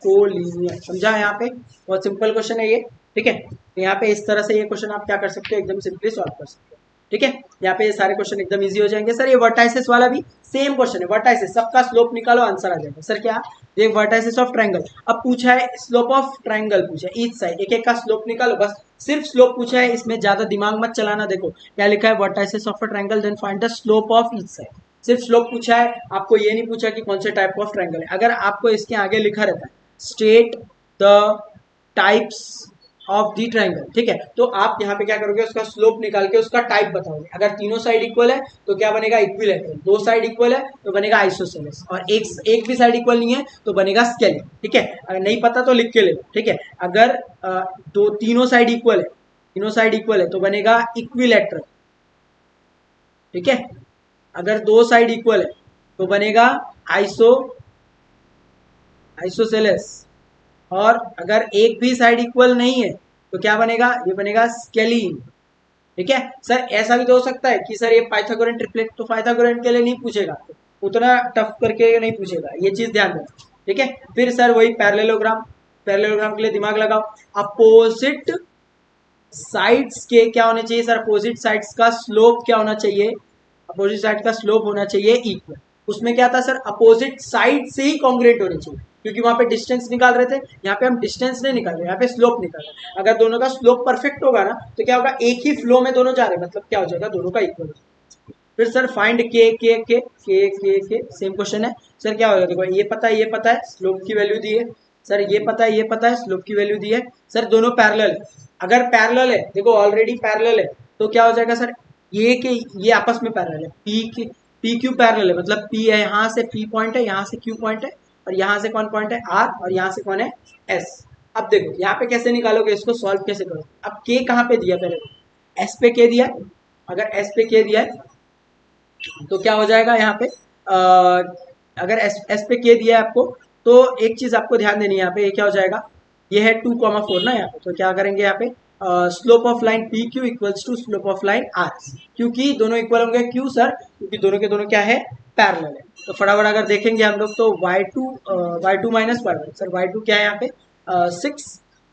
A: collinear. समझा यहाँ पे, बहुत सिंपल क्वेश्चन है ये। ठीक है, तो यहाँ पे इस तरह से ये क्वेश्चन आप क्या कर सकते हो, एकदम सिंपली सॉल्व कर सकते हो। ठीक है, यहाँ पे ये सारे क्वेश्चन एकदम इजी हो जाएंगे। सर ये वर्टाइसिस वाला भी सेम क्वेश्चन है, वर्टाइसिस सबका स्लोप निकालो आंसर आ जाएगा। सर क्या, ये वर्टाइसिस ऑफ ट्रायंगल, अब पूछा है स्लोप ऑफ ट्रायंगल, पूछा है ईच साइड, एक एक का स्लोप निकालो, बस सिर्फ स्लोप पूछा है, इसमें ज्यादा दिमाग मत चलाना। देखो क्या लिखा है, vertices of a triangle then find the slope of each side, सिर्फ स्लोप पूछा है, आपको ये नहीं पूछा कि कौन से टाइप ऑफ ट्रायंगल है। अगर आपको इसके आगे लिखा रहता है state the types of the triangle, ठीक है, तो आप यहाँ पे क्या करोगे, उसका स्लोप निकाल के उसका टाइप बताओगे। अगर तीनों साइड इक्वल है तो क्या बनेगा, इक्विलैटरल। दो साइड इक्वल है तो बनेगा आइसोसेलेस, और एक भी साइड इक्वल नहीं है तो बनेगा स्केलिन। ठीक है, अगर नहीं पता तो लिख के ले लो। ठीक है, अगर दो तीनों साइड इक्वल है, तीनों साइड इक्वल है तो बनेगा इक्विलैटरल। ठीक है, अगर दो साइड इक्वल है तो बनेगा आइसोसेलेस, और अगर एक भी साइड इक्वल नहीं है तो क्या बनेगा, ये बनेगा स्केलीन। ठीक है, सर ऐसा भी तो हो सकता है कि सर ये पाइथागोरन ट्रिपलेट, तो पाइथागोरन के लिए नहीं पूछेगा, उतना टफ करके नहीं पूछेगा, ये चीज ध्यान देना। ठीक है। फिर सर वही पैरेललोग्राम, पैरेललोग्राम के लिए दिमाग लगाओ, अपोजिट साइड्स के क्या होने चाहिए सर, अपोजिट साइड्स का स्लोप क्या होना चाहिए, अपोजिट साइड का स्लोप होना चाहिए इक्वल। उसमें क्या था सर, अपोजिट साइड से ही कॉन्ग्रुएंट होने चाहिए, क्योंकि वहां पे डिस्टेंस निकाल रहे थे, यहाँ पे हम डिस्टेंस नहीं निकाल रहे, यहाँ पे स्लोप निकाल रहे हैं। अगर दोनों का स्लोप परफेक्ट होगा ना तो क्या होगा, एक ही फ्लो में दोनों जा रहे हैं, मतलब क्या हो जाएगा, दोनों का इक्वल हो जाएगा। फिर सर फाइंड के सेम क्वेश्चन है सर, क्या होगा, देखो ये पता है स्लोप की वैल्यू दी है सर, ये पता है स्लोप की वैल्यू दी है सर, दोनों पैरेलल है। अगर पैरेलल है, देखो ऑलरेडी पैरेलल है, तो क्या हो जाएगा सर, ये के ये आपस में पैरेलल है, पी क्यू पैरेलल है, मतलब पी है, यहाँ से पी पॉइंट है, यहाँ से क्यू पॉइंट है, और यहाँ से कौन पॉइंट है, आर, और यहाँ से कौन है, एस। अब देखो यहाँ पे कैसे निकालोगे इसको, सॉल्व कैसे करोगे। अब के कहाँ पे दिया, पहले एस पे के दिया, अगर एस पे के दिया है तो क्या हो जाएगा यहाँ पे, अगर एस पे के दिया है आपको, तो एक चीज आपको ध्यान देनी है यहाँ पे, ये क्या हो जाएगा, ये है 2,4 ना यहाँ पे, तो क्या करेंगे यहाँ पे, slope of line P Q equals to slope of line R, क्योंकि दोनों इक्वल होंगे, क्यों सर, क्योंकि दोनों के दोनों क्या है, पैरेलल है। तो फटाफट अगर देखेंगे हम लोग तो y2 minus y1 sir, y2 क्या है यहाँ पे,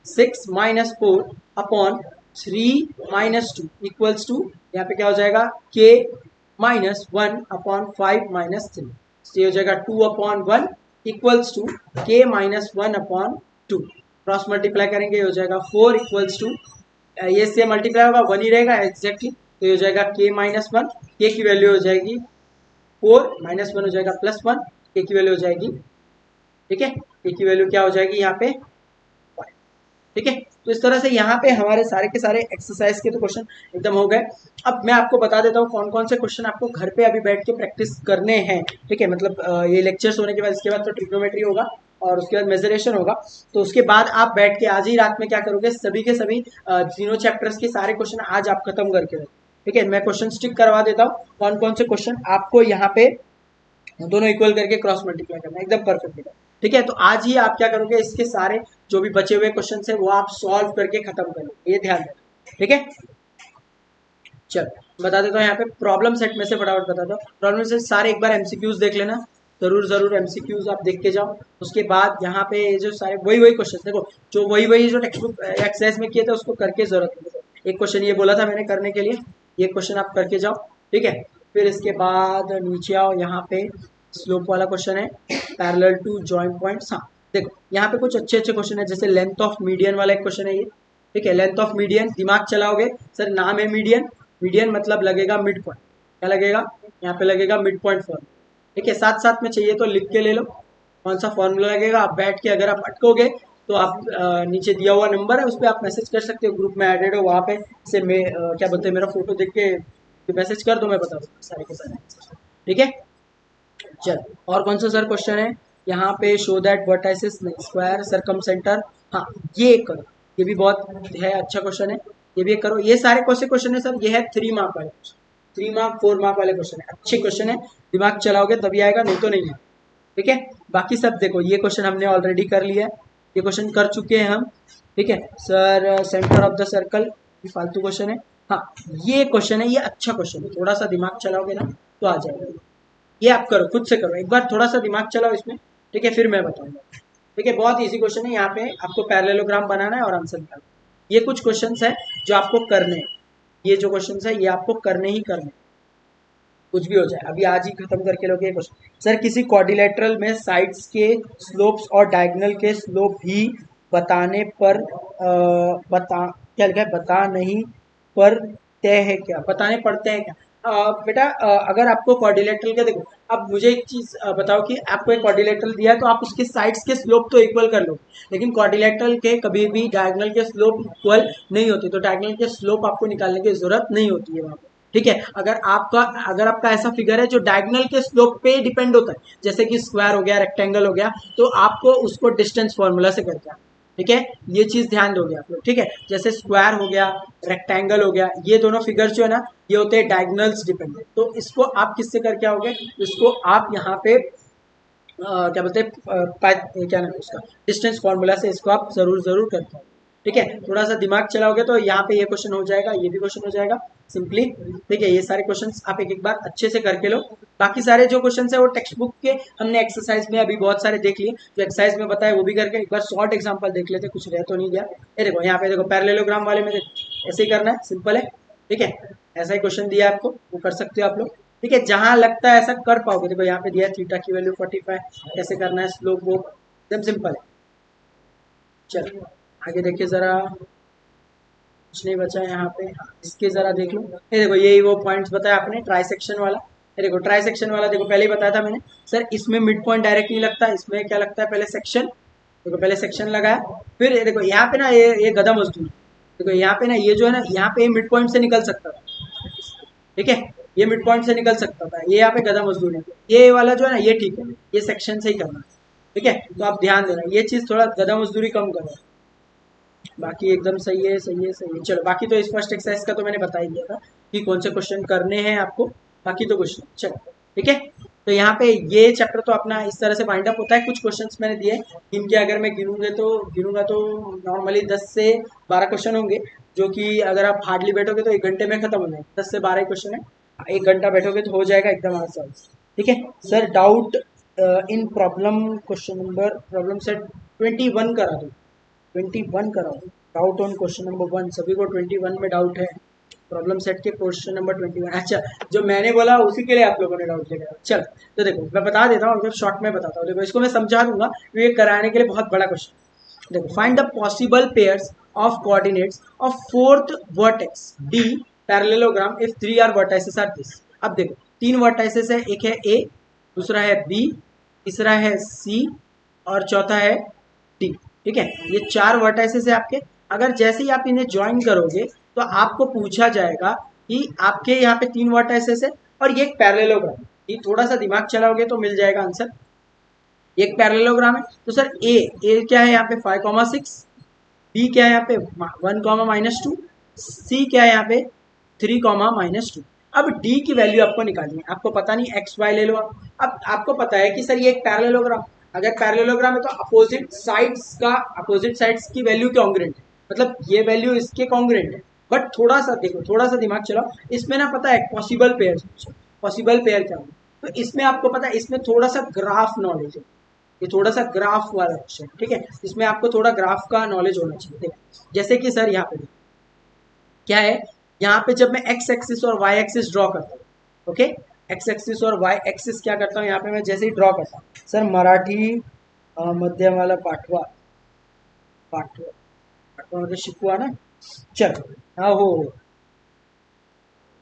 A: 6 माइनस 4 अपॉन 3 - 2 इक्वल्स टू, यहाँ पे क्या हो जाएगा, k -1 अपॉन 5 - 3, तो ये हो जाएगा 2/1 equals to k -1 upon 2, cross multiply करेंगे, ये हो जाएगा 4 इक्वल्स टू, ये से मल्टीप्लाई होगा 1 ही रहेगा एग्जैक्टली, तो ये हो जाएगा k -1, k की वैल्यू हो जाएगी 4 -1 हो जाएगा +1, k की वैल्यू हो जाएगी, ठीक है, k की वैल्यू क्या हो जाएगी यहाँ पे 5, ठीक है। तो इस तरह से यहाँ पे हमारे सारे के सारे एक्सरसाइज के तो क्वेश्चन एकदम हो गए। अब मैं आपको बता देता हूँ कौन कौन से क्वेश्चन आपको घर पे अभी बैठ के प्रैक्टिस करने हैं, ठीक है, मतलब ये लेक्चर्स होने के बाद, इसके बाद तो ट्रिग्नोमेट्री होगा और उसके बाद मेजरेशन होगा, तो उसके बाद आप बैठ के आज ही रात में क्या करोगे, सभी के सभी तीनों चैप्टर्स के सारे क्वेश्चन आज आप खत्म करके रखो, ठीक है। मैं क्वेश्चन स्टिक करवा देता हूँ, कौन कौन से क्वेश्चन आपको यहाँ पे दोनों इक्वल करके क्रॉस मल्टीप्लाई करना है, एकदम परफेक्ट है, ठीक है। तो आज ही आप क्या करोगे, इसके सारे जो भी बचे हुए क्वेश्चन है वो आप सॉल्व करके खत्म करोगे, ये ध्यान देना, ठीक है। चलो बता देता हूँ यहाँ पे प्रॉब्लम सेट में से, फटाफट बता दो प्रॉब्लम से सारे एक बार एमसीक्यूज देख लेना, जरूर एमसीक्यूज आप देख के जाओ। उसके बाद यहाँ पे जो सारे वही क्वेश्चन देखो, जो वही जो टेक्स्ट बुक एक्सरसाइज में किए थे उसको करके जरूरत है, एक क्वेश्चन ये बोला था मैंने करने के लिए, ये क्वेश्चन आप करके जाओ, ठीक है। फिर इसके बाद नीचे आओ, यहाँ पे स्लोप वाला क्वेश्चन है, पैरेलल टू जॉइंट पॉइंट्स, हाँ देखो यहाँ पे कुछ अच्छे क्वेश्चन है, जैसे लेंथ ऑफ मीडियन वाला एक क्वेश्चन है ये, ठीक है। लेंथ ऑफ मीडियन, दिमाग चलाओगे सर, नाम है मीडियन, मीडियन मतलब लगेगा मिड पॉइंट, क्या लगेगा यहाँ पे, लगेगा मिड पॉइंट फॉर्मूला, ठीक है। साथ साथ में चाहिए तो लिख के ले लो कौन सा फॉर्मूला लगेगा, आप बैठ के अगर आप अटकोगे तो आप नीचे दिया हुआ नंबर है उस पर आप मैसेज कर सकते हो, ग्रुप में एडेड हो वहाँ पे से मैं क्या बोलते हैं, मेरा फोटो देख के मैसेज कर दो, मैं बता दूँ सारे के सारे, ठीक है। चल और कौन सा सर क्वेश्चन है यहाँ पे, show that vertices square circum centre, हाँ ये करो, ये भी बहुत है अच्छा क्वेश्चन है, ये भी करो। ये सारे कौन से क्वेश्चन है सर, ये है 3 मार्क वाले, 3 मार्क 4 मार्क वाले क्वेश्चन है, अच्छे क्वेश्चन है, दिमाग चलाओगे तभी आएगा, नहीं तो नहीं है, ठीक है। बाकी सब देखो, ये क्वेश्चन हमने ऑलरेडी कर लिया है, ये क्वेश्चन कर चुके हैं हम, ठीक है sir. Centre of the circle फालतू क्वेश्चन है, हाँ ये क्वेश्चन है, ये अच्छा क्वेश्चन है, थोड़ा सा दिमाग चलाओगे ना तो आ जाएगा, ये आप करो, खुद से करो, एक बार थोड़ा सा दिमाग चलाओ इसमें, ठीक है, फिर मैं बताऊंगा, ठीक है। बहुत इजी क्वेश्चन है, यहाँ पे आपको पैरेललोग्राम बनाना है और आंसर निकालना है, ये कुछ क्वेश्चंस है जो आपको करने हैं, ये जो क्वेश्चंस है ये आपको करने ही करने, कुछ भी हो जाए अभी आज ही खत्म करके लोगे ये क्वेश्चन। सर किसी क्वाड्रिलेटरल में साइड्स के स्लोप्स और डायगोनल के स्लोप भी बताने पर बता क्या लिखा है, बता नहीं पर तय है क्या, बताने पड़ते हैं क्या, बेटा अगर आपको क्वाड्रिलेटरल का देखो, अब मुझे एक चीज बताओ कि आपको एक क्वाड्रिलेटरल दिया है तो आप उसके साइड्स के स्लोप तो इक्वल कर लो, लेकिन क्वाड्रिलेटरल के कभी भी डायगोनल के स्लोप इक्वल नहीं होती, तो डायगोनल के स्लोप आपको निकालने की जरूरत नहीं होती है वहाँ पे, ठीक है। अगर आपका ऐसा फिगर है जो डायगोनल के स्लोप पे डिपेंड होता है, जैसे कि स्क्वायर हो गया, रेक्टेंगल हो गया, तो आपको उसको डिस्टेंस फॉर्मूला से करके आना, ठीक है, ये चीज ध्यान दोगे आप लोग, ठीक है। जैसे स्क्वायर हो गया, रेक्टेंगल हो गया, ये दोनों फिगर जो है ना ये होते हैं डायगोनल्स डिपेंडेंट, तो इसको आप किससे करके आओगे, इसको आप यहाँ पे क्या बोलते हैं क्या नाम है उसका, डिस्टेंस फॉर्मूला से इसको आप जरूर करते हो, ठीक है, थोड़ा सा दिमाग चलाओगे तो यहाँ पे ये क्वेश्चन हो जाएगा, ये भी क्वेश्चन हो जाएगा सिंपली। ठीक है, ये सारे क्वेश्चंस आप एक एक बार अच्छे से करके लो। बाकी सारे जो क्वेश्चंस है वो टेक्स्ट बुक के हमने एक्सरसाइज में अभी बहुत सारे देख लिए, जो एक्सरसाइज में बताया वो भी करके एक बार शॉर्ट एग्जांपल देख लेते, कुछ रह तो नहीं गया। ये देखो यहाँ पे देखो पैरेललोग्राम वाले में ऐसे ही करना है, सिंपल है। ठीक है, ऐसा ही क्वेश्चन दिया है आपको, वो कर सकते हो आप लोग। ठीक है, जहां लगता है ऐसा कर पाओगे, देखो यहाँ पे दिया है थीटा की वैल्यू 45, कैसे करना है स्लोप, वो एकदम सिंपल है। चलो आगे देखिए जरा, कुछ नहीं बचा है यहाँ पे। हाँ, इसके जरा देख लो, ये देखो यही वो पॉइंट्स बताया आपने ट्राइसेक्शन वाला। ये देखो ट्राइसेक्शन वाला देखो पहले ही बताया था मैंने, सर इसमें मिड पॉइंट डायरेक्ट नहीं लगता, इसमें क्या लगता है पहले सेक्शन। देखो पहले सेक्शन लगाया, फिर ये देखो यहाँ पे ना ये गधा मजदूर, देखो यहाँ पे ना ये जो है ना, यहाँ पे मिड पॉइंट से निकल सकता था। ठीक है, ये मिड पॉइंट से निकल सकता था, ये यहाँ पे गधा मजदूर है, ये वाला जो है ना ये ठीक है, ये सेक्शन से ही करना। ठीक है, तो आप ध्यान देना ये चीज, थोड़ा गधा मजदूरी कम करो। बाकी एकदम सही है, सही है, सही है। चलो बाकी तो इस फर्स्ट एक्सरसाइज का तो मैंने बता ही दिया था कि कौन से क्वेश्चन करने हैं आपको, बाकी तो क्वेश्चन चलो। ठीक है, तो यहाँ पे ये चैप्टर तो अपना इस तरह से वाइंड अप होता है। कुछ क्वेश्चंस मैंने दिए, इनके अगर मैं गिनूंगा तो नॉर्मली 10 से 12 क्वेश्चन होंगे, जो कि अगर आप हार्डली बैठोगे तो 1 घंटे में खत्म हो जाएंगे। 10 से 12 क्वेश्चन है, 1 घंटा बैठोगे तो हो जाएगा एकदम आसान। ठीक है sir, doubt in problem, problem set 21 करा दो, 21 कराओ। डाउट ऑन क्वेश्चन नंबर 1, सभी को 21 में डाउट है, प्रॉब्लम सेट के क्वेश्चन नंबर 21। अच्छा, जो मैंने बोला उसी के लिए आप लोगों ने डाउट लेकर, चल तो देखो मैं बता देता हूँ, एकदम शॉर्ट में बताता हूँ। देखो इसको मैं समझा दूंगा क्योंकि ये कराने के लिए बहुत बड़ा क्वेश्चन। देखो find the possible pairs of coordinates of fourth vertex D parallelogram if 3 are vertices are this. अब देखो 3 वर्टाइसेस है, एक है ए, दूसरा है बी, तीसरा है सी और चौथा है डी। ठीक है, ये 4 वर्टाइसेस है आपके। अगर जैसे ही आप इन्हें ज्वाइन करोगे तो आपको पूछा जाएगा कि आपके यहाँ पे 3 वर्टाइसेस है और ये एक पैरेललोग्राम, ये थोड़ा सा दिमाग चलाओगे तो मिल जाएगा आंसर। एक पैरेललोग्राम है तो सर ए क्या है यहाँ पे 5,6, बी क्या है यहाँ पे 1,-2, सी क्या है यहाँ पे 3,-2। अब डी की वैल्यू आपको निकालनी है, आपको पता नहीं एक्स वाई ले लो आप। अब आपको पता है कि सर ये एक पैरेललोग्राम, अगर पैरेललोग्राम है तो अपोजिट साइड्स की वैल्यू कॉन्ग्रुएंट है, मतलब ये वैल्यू इसके कॉन्ग्रुएंट है। बट थोड़ा सा देखो, थोड़ा सा दिमाग चलाओ, इसमें ना पता है पॉसिबल पेयर, पॉसिबल पेयर क्या होगा, तो इसमें आपको पता है, इसमें थोड़ा सा ग्राफ नॉलेज है, ये थोड़ा सा ग्राफ वाला क्वेश्चन। ठीक है, इसमें आपको थोड़ा ग्राफ का नॉलेज होना चाहिए। देखो जैसे कि सर यहाँ पे क्या है, यहाँ पे जब मैं एक्स एक्सिस और वाई एक्सिस ड्रॉ करता हूँ, ओके, एक्स एक्सिस और वाई एक्सिस क्या करता हूँ यहाँ पे मैं जैसे ही ड्रॉ करता हूँ, सर मराठी मध्यम वाला पाठवा, पाठवा पाठवा मतलब शिकवा ना, चलो हाँ हो,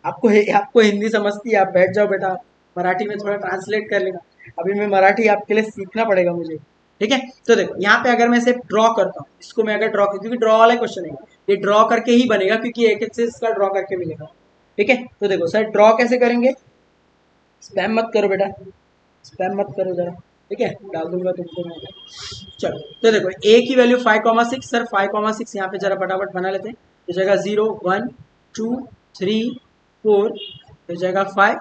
A: आपको हिंदी समझती है, आप बैठ जाओ बेटा, मराठी में थोड़ा ट्रांसलेट कर लेना, अभी मैं मराठी आपके लिए सीखना पड़ेगा मुझे। ठीक है, तो देखो यहाँ पे अगर मैं इसे ड्रॉ करता हूँ, इसको मैं अगर ड्रॉ कर, क्योंकि ड्रॉ वाला क्वेश्चन है ये, ड्रॉ करके ही बनेगा क्योंकि एक एक से इसका ड्रॉ करके मिलेगा। ठीक है, तो देखो सर ड्रॉ कैसे करेंगे, स्पैम मत करो बेटा, स्पैम मत करो जरा। ठीक है, डाल दूंगा तुमको मैं। चलो तो देखो ए की वैल्यू 5,6, सर 5,6 यहाँ पे जरा फटाफट बना लेते हैं। तो जाएगा 0 1 2 3 4, तो जाएगा 5,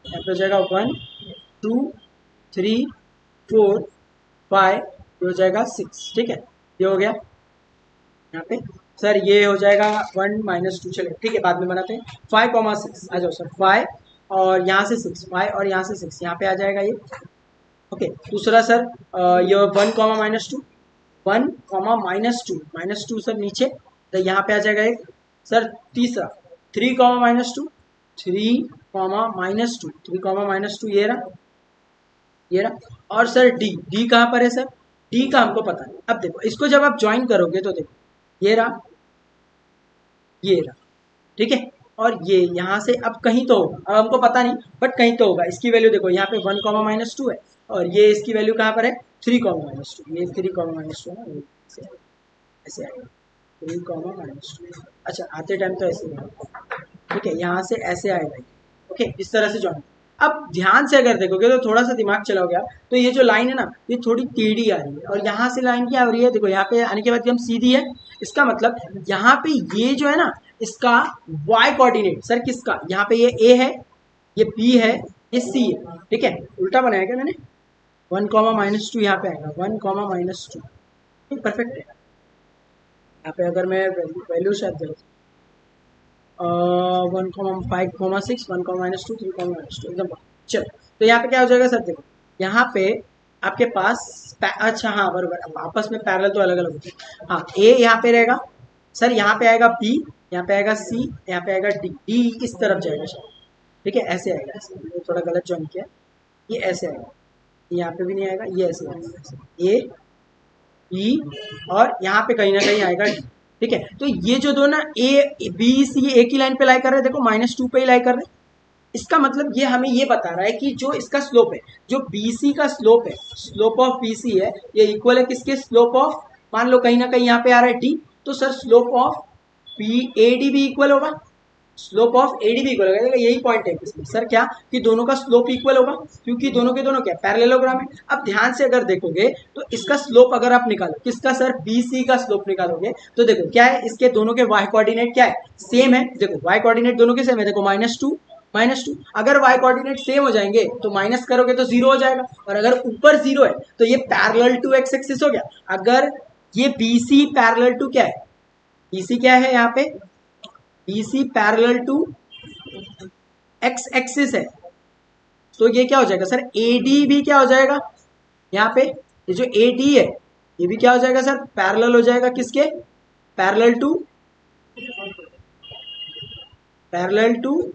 A: यहाँ पे जाएगा 1 2 3 4 5, हो जाएगा 6। ठीक है, ये हो गया यहाँ पे। सर ये हो जाएगा 1-2, चले ठीक है बाद में बनाते हैं। 5,6 आ जाओ सर, 5 और यहाँ से 6, 5 और यहाँ से 6, यहाँ पे आ जाएगा ये। ओके, दूसरा सर ये 1,-2, 1,-2, -2 सर नीचे, तो यहाँ पे आ जाएगा एक। सर तीसरा 3,-2, 3,-2, 3,-2 ये रहा, ये रहा। और सर डी कहाँ पर है सर, डी का हमको पता नहीं। अब देखो इसको जब आप ज्वाइन करोगे तो देखो ये रहा, ये रहा। ठीक है, और ये यहाँ से अब कहीं तो होगा, अब हमको पता नहीं बट कहीं तो होगा। इसकी वैल्यू देखो यहाँ पे 1,-2 है और ये इसकी वैल्यू कहाँ पर है 3,-2, ये 3,-2 ना, ऐसे आएगा 3,-2। अच्छा आते टाइम तो ऐसे आएगा। ठीक है, यहाँ से ऐसे आएगा। ओके, इस तरह से ज्वाइन। अब ध्यान से अगर देखोगे तो थोड़ा सा दिमाग चलाओगे आप, तो ये जो लाइन है ना ये थोड़ी टेढ़ी आ रही है और यहाँ से लाइन क्या हो रही है, देखो यहाँ पे आने के बाद एकदम सीधी है। इसका मतलब यहाँ पे ये जो है ना इसका y कोऑर्डिनेट सर किसका, यहाँ पे ये a है, ये b है, ये c है। ठीक है, उल्टा बनाया क्या मैंने, 1,-2 यहाँ पे आएगा 1,-2, परफेक्ट है। यहाँ पे अगर मैं वैल्यू शायद दे 1,5,6 1,-2 3,-2 एकदम चलो। तो यहाँ पे क्या हो जाएगा सर, देखो यहाँ पे आपके पास अच्छा हाँ बराबर, आपस में पैरेलल तो अलग अलग होते हैं। हाँ ए यहाँ पे रहेगा सर, यहाँ पे आएगा बी, यहाँ पे आएगा सी, यहाँ पे आएगा डी, डी इस तरफ जाएगा सर। ठीक है, ऐसे आएगा, ऐसे मैंने थोड़ा गलत ज्वाइन किया, ये ऐसे आएगा, यहाँ पे भी नहीं आएगा, ये ऐसे आएगा ए ई, और यहाँ पे कहीं ना कहीं आएगा डी। ठीक है, तो ये जो दो ना ए बी सी एक ही लाइन पे लाई कर रहे हैं, देखो -2 पे ही लाई कर रहे हैं। इसका मतलब ये हमें ये बता रहा है कि जो इसका स्लोप है, जो BC का स्लोप है, स्लोप ऑफ BC है, ये इक्वल है किसके, स्लोप ऑफ, मान लो कहीं ना कहीं यहाँ पे आ रहा है D, तो सर स्लोप ऑफ AD भी इक्वल होगा, स्लोप ऑफ AD भी इक्वल होगा। देखो यही पॉइंट है इसमें सर, क्या कि दोनों का स्लोप इक्वल होगा, क्योंकि दोनों के दोनों क्या पैरेललोग्राम है। अब ध्यान से अगर देखोगे तो इसका स्लोप अगर आप निकालो, किसका सर, BC का स्लोप निकालोगे, तो देखो क्या है, इसके दोनों के y कोऑर्डिनेट क्या है, सेम है। देखो y कोऑर्डिनेट दोनों के सेम है, देखो -2 अगर y कोऑर्डिनेट सेम हो जाएंगे तो माइनस करोगे तो 0 हो जाएगा, और अगर ऊपर 0 है तो ये पैरेलल टू x एक्सिस हो गया। अगर ये BC पैरेलल टू क्या है, BC क्या है यहाँ पे, BC parallel to x axis है, तो ये क्या हो जाएगा सर, AD भी क्या हो जाएगा, यहाँ पे ये जो AD है ये भी क्या हो जाएगा सर, पैरेलल हो जाएगा किसके, पैरेलल टू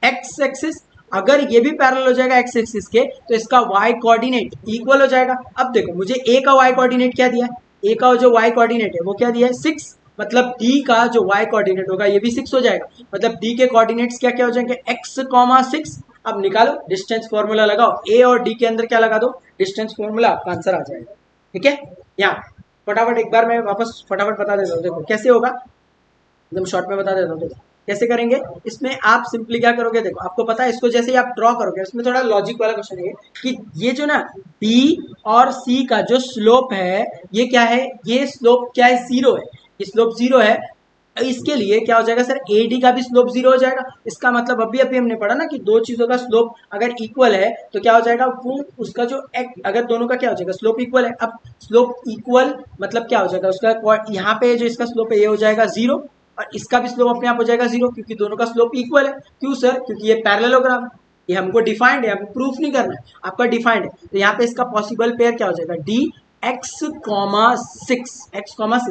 A: एक्स एक्सिस। अगर ये भी पैरेलल हो जाएगा एक्स एक्सिस के, तो इसका y कोऑर्डिनेट इक्वल हो जाएगा। अब देखो मुझे a का y कोऑर्डिनेट क्या दिया है, a का जो y कोऑर्डिनेट है वो क्या दिया है, 6, मतलब d का जो y कोऑर्डिनेट होगा ये भी 6 हो जाएगा, मतलब d के कोऑर्डिनेट्स क्या क्या हो जाएंगे, x, 6। अब निकालो डिस्टेंस फॉर्मूला लगाओ, a और d के अंदर क्या लगा दो, डिस्टेंस फॉर्मूला, आपका आंसर आ जाएगा। ठीक है, यहाँ फटाफट एक बार मैं वापस फटाफट बता देता हूँ, देखो कैसे होगा, एकदम शॉर्ट में बता देता हूँ। देखो कैसे करेंगे, इसमें आप सिंपली क्या करोगे, देखो आपको पता है, इसको जैसे ही आप ड्रॉ करोगे, इसमें थोड़ा लॉजिक वाला क्वेश्चन है कि ये जो ना B और C का जो स्लोप है, ये क्या है, ये स्लोप क्या है, 0 है, ये स्लोप 0 है। इसके लिए क्या हो जाएगा सर, AD का भी स्लोप 0 हो जाएगा। इसका मतलब अभी अभी हमने पढ़ा ना कि दो चीजों का स्लोप अगर इक्वल है तो क्या हो जाएगा, वो उसका जो अगर दोनों का क्या हो जाएगा, स्लोप इक्वल है। अब स्लोप इक्वल मतलब क्या हो जाएगा, उसका यहाँ पे जो इसका स्लोप है ये हो जाएगा 0, और इसका भी स्लोप अपने आप हो जाएगा 0, क्योंकि दोनों का स्लोप इक्वल है। क्यों सर, क्योंकि ये पैरेललोग्राम है, ये हमको डिफाइंड है, हमको प्रूफ नहीं करना है, आपका डिफाइंड है। तो यहाँ पे इसका पॉसिबल पेयर क्या हो जाएगा, डी x,6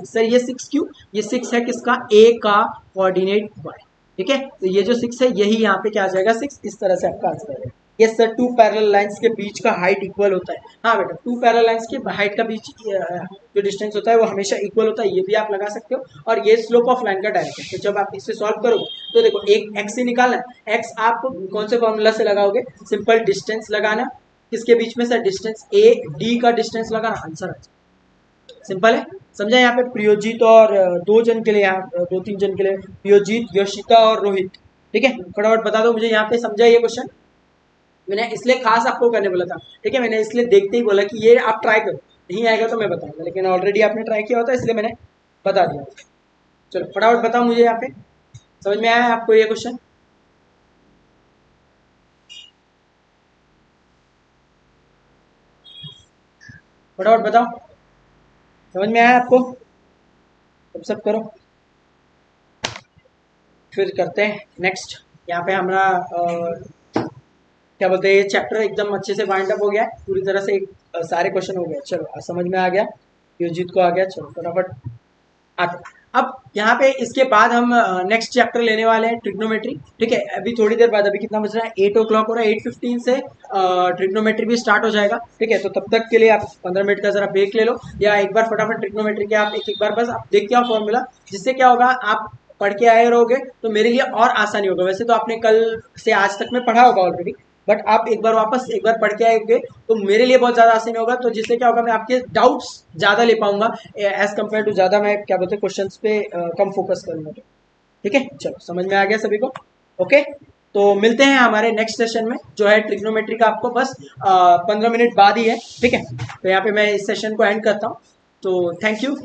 A: सर, ये 6 क्यों, ये 6 है किसका, a का कोऑर्डिनेट y। ठीक है, तो ये जो 6 है यही यहाँ पे क्या आ जाएगा, 6, इस तरह से आपका आंसर है। ये सर टू पैरेलल लाइंस के बीच का हाइट इक्वल होता है। हाँ बेटा, टू पैरेलल लाइंस के हाइट का बीच जो डिस्टेंस होता है वो हमेशा इक्वल होता है, ये भी आप लगा सकते हो। और ये स्लोप ऑफ लाइन का डायरेक्शन, तो जब आप इसे सॉल्व करोगे तो देखो एक एक्स ही निकालना है, एक्स आप कौन से फॉर्मूला से लगाओगे, सिंपल डिस्टेंस लगाना, किसके बीच में सर, डिस्टेंस ए डी का डिस्टेंस लगाना, आंसर आ जाए, सिंपल है। समझा, यहाँ पे प्रियोजीत और दो जन के लिए, यहाँ 2-3 जन के लिए, प्रियोजीत, योशिता और रोहित। ठीक है, फटाफट बता दो मुझे यहाँ पे, समझा ये क्वेश्चन, मैंने इसलिए खास आपको करने बोला था। ठीक है, मैंने इसलिए देखते ही बोला कि ये आप ट्राई करो, नहीं आएगा तो मैं बताऊंगा, लेकिन ऑलरेडी आपने ट्राई किया होता है इसलिए मैंने बता दिया। चलो फटाफट बताओ मुझे यहाँ पे, समझ में आया आपको ये क्वेश्चन, फटाफट बताओ, समझ में आया आपको, सब करो, फिर करते हैं नेक्स्ट। यहाँ पे हमारा क्या बोलते हैं, ये चैप्टर एकदम अच्छे से वाइंड अप हो गया है पूरी तरह से, सारे क्वेश्चन हो गए, चलो समझ में आ गया, योजित को आ गया, चलो फटाफट आगे। अब यहाँ पे इसके बाद हम नेक्स्ट चैप्टर लेने वाले हैं, ट्रिग्नोमेट्री। ठीक है, अभी थोड़ी देर बाद, अभी कितना बज रहा है, 8 o'clock हो रहा है, 8:15 से ट्रिग्नोमेट्री भी स्टार्ट हो जाएगा। ठीक है, तो तब तक के लिए आप 15 मिनट का जरा ब्रेक ले लो, या एक बार फटाफट ट्रिग्नोमेट्री के आप एक बार बस आप देख के आओ फॉर्मूला, जिससे क्या होगा, आप पढ़ के आए रहोगे तो मेरे लिए और आसानी होगा। वैसे तो आपने कल से आज तक में पढ़ा होगा ऑलरेडी, बट आप एक बार वापस एक बार पढ़ के आएंगे तो मेरे लिए बहुत ज़्यादा आसानी होगा, तो जिससे क्या होगा, मैं आपके डाउट्स ज़्यादा ले पाऊंगा एज कम्पेयर टू, ज़्यादा मैं क्या बोलते हैं क्वेश्चंस पे कम फोकस करूंगा। ठीक है, चलो समझ में आ गया सभी को, ओके। तो मिलते हैं हमारे नेक्स्ट सेशन में, जो है ट्रिग्नोमेट्री का, आपको बस 15 मिनट बाद ही है। ठीक है, तो यहाँ पे मैं इस सेशन को एंड करता हूँ, तो थैंक यू।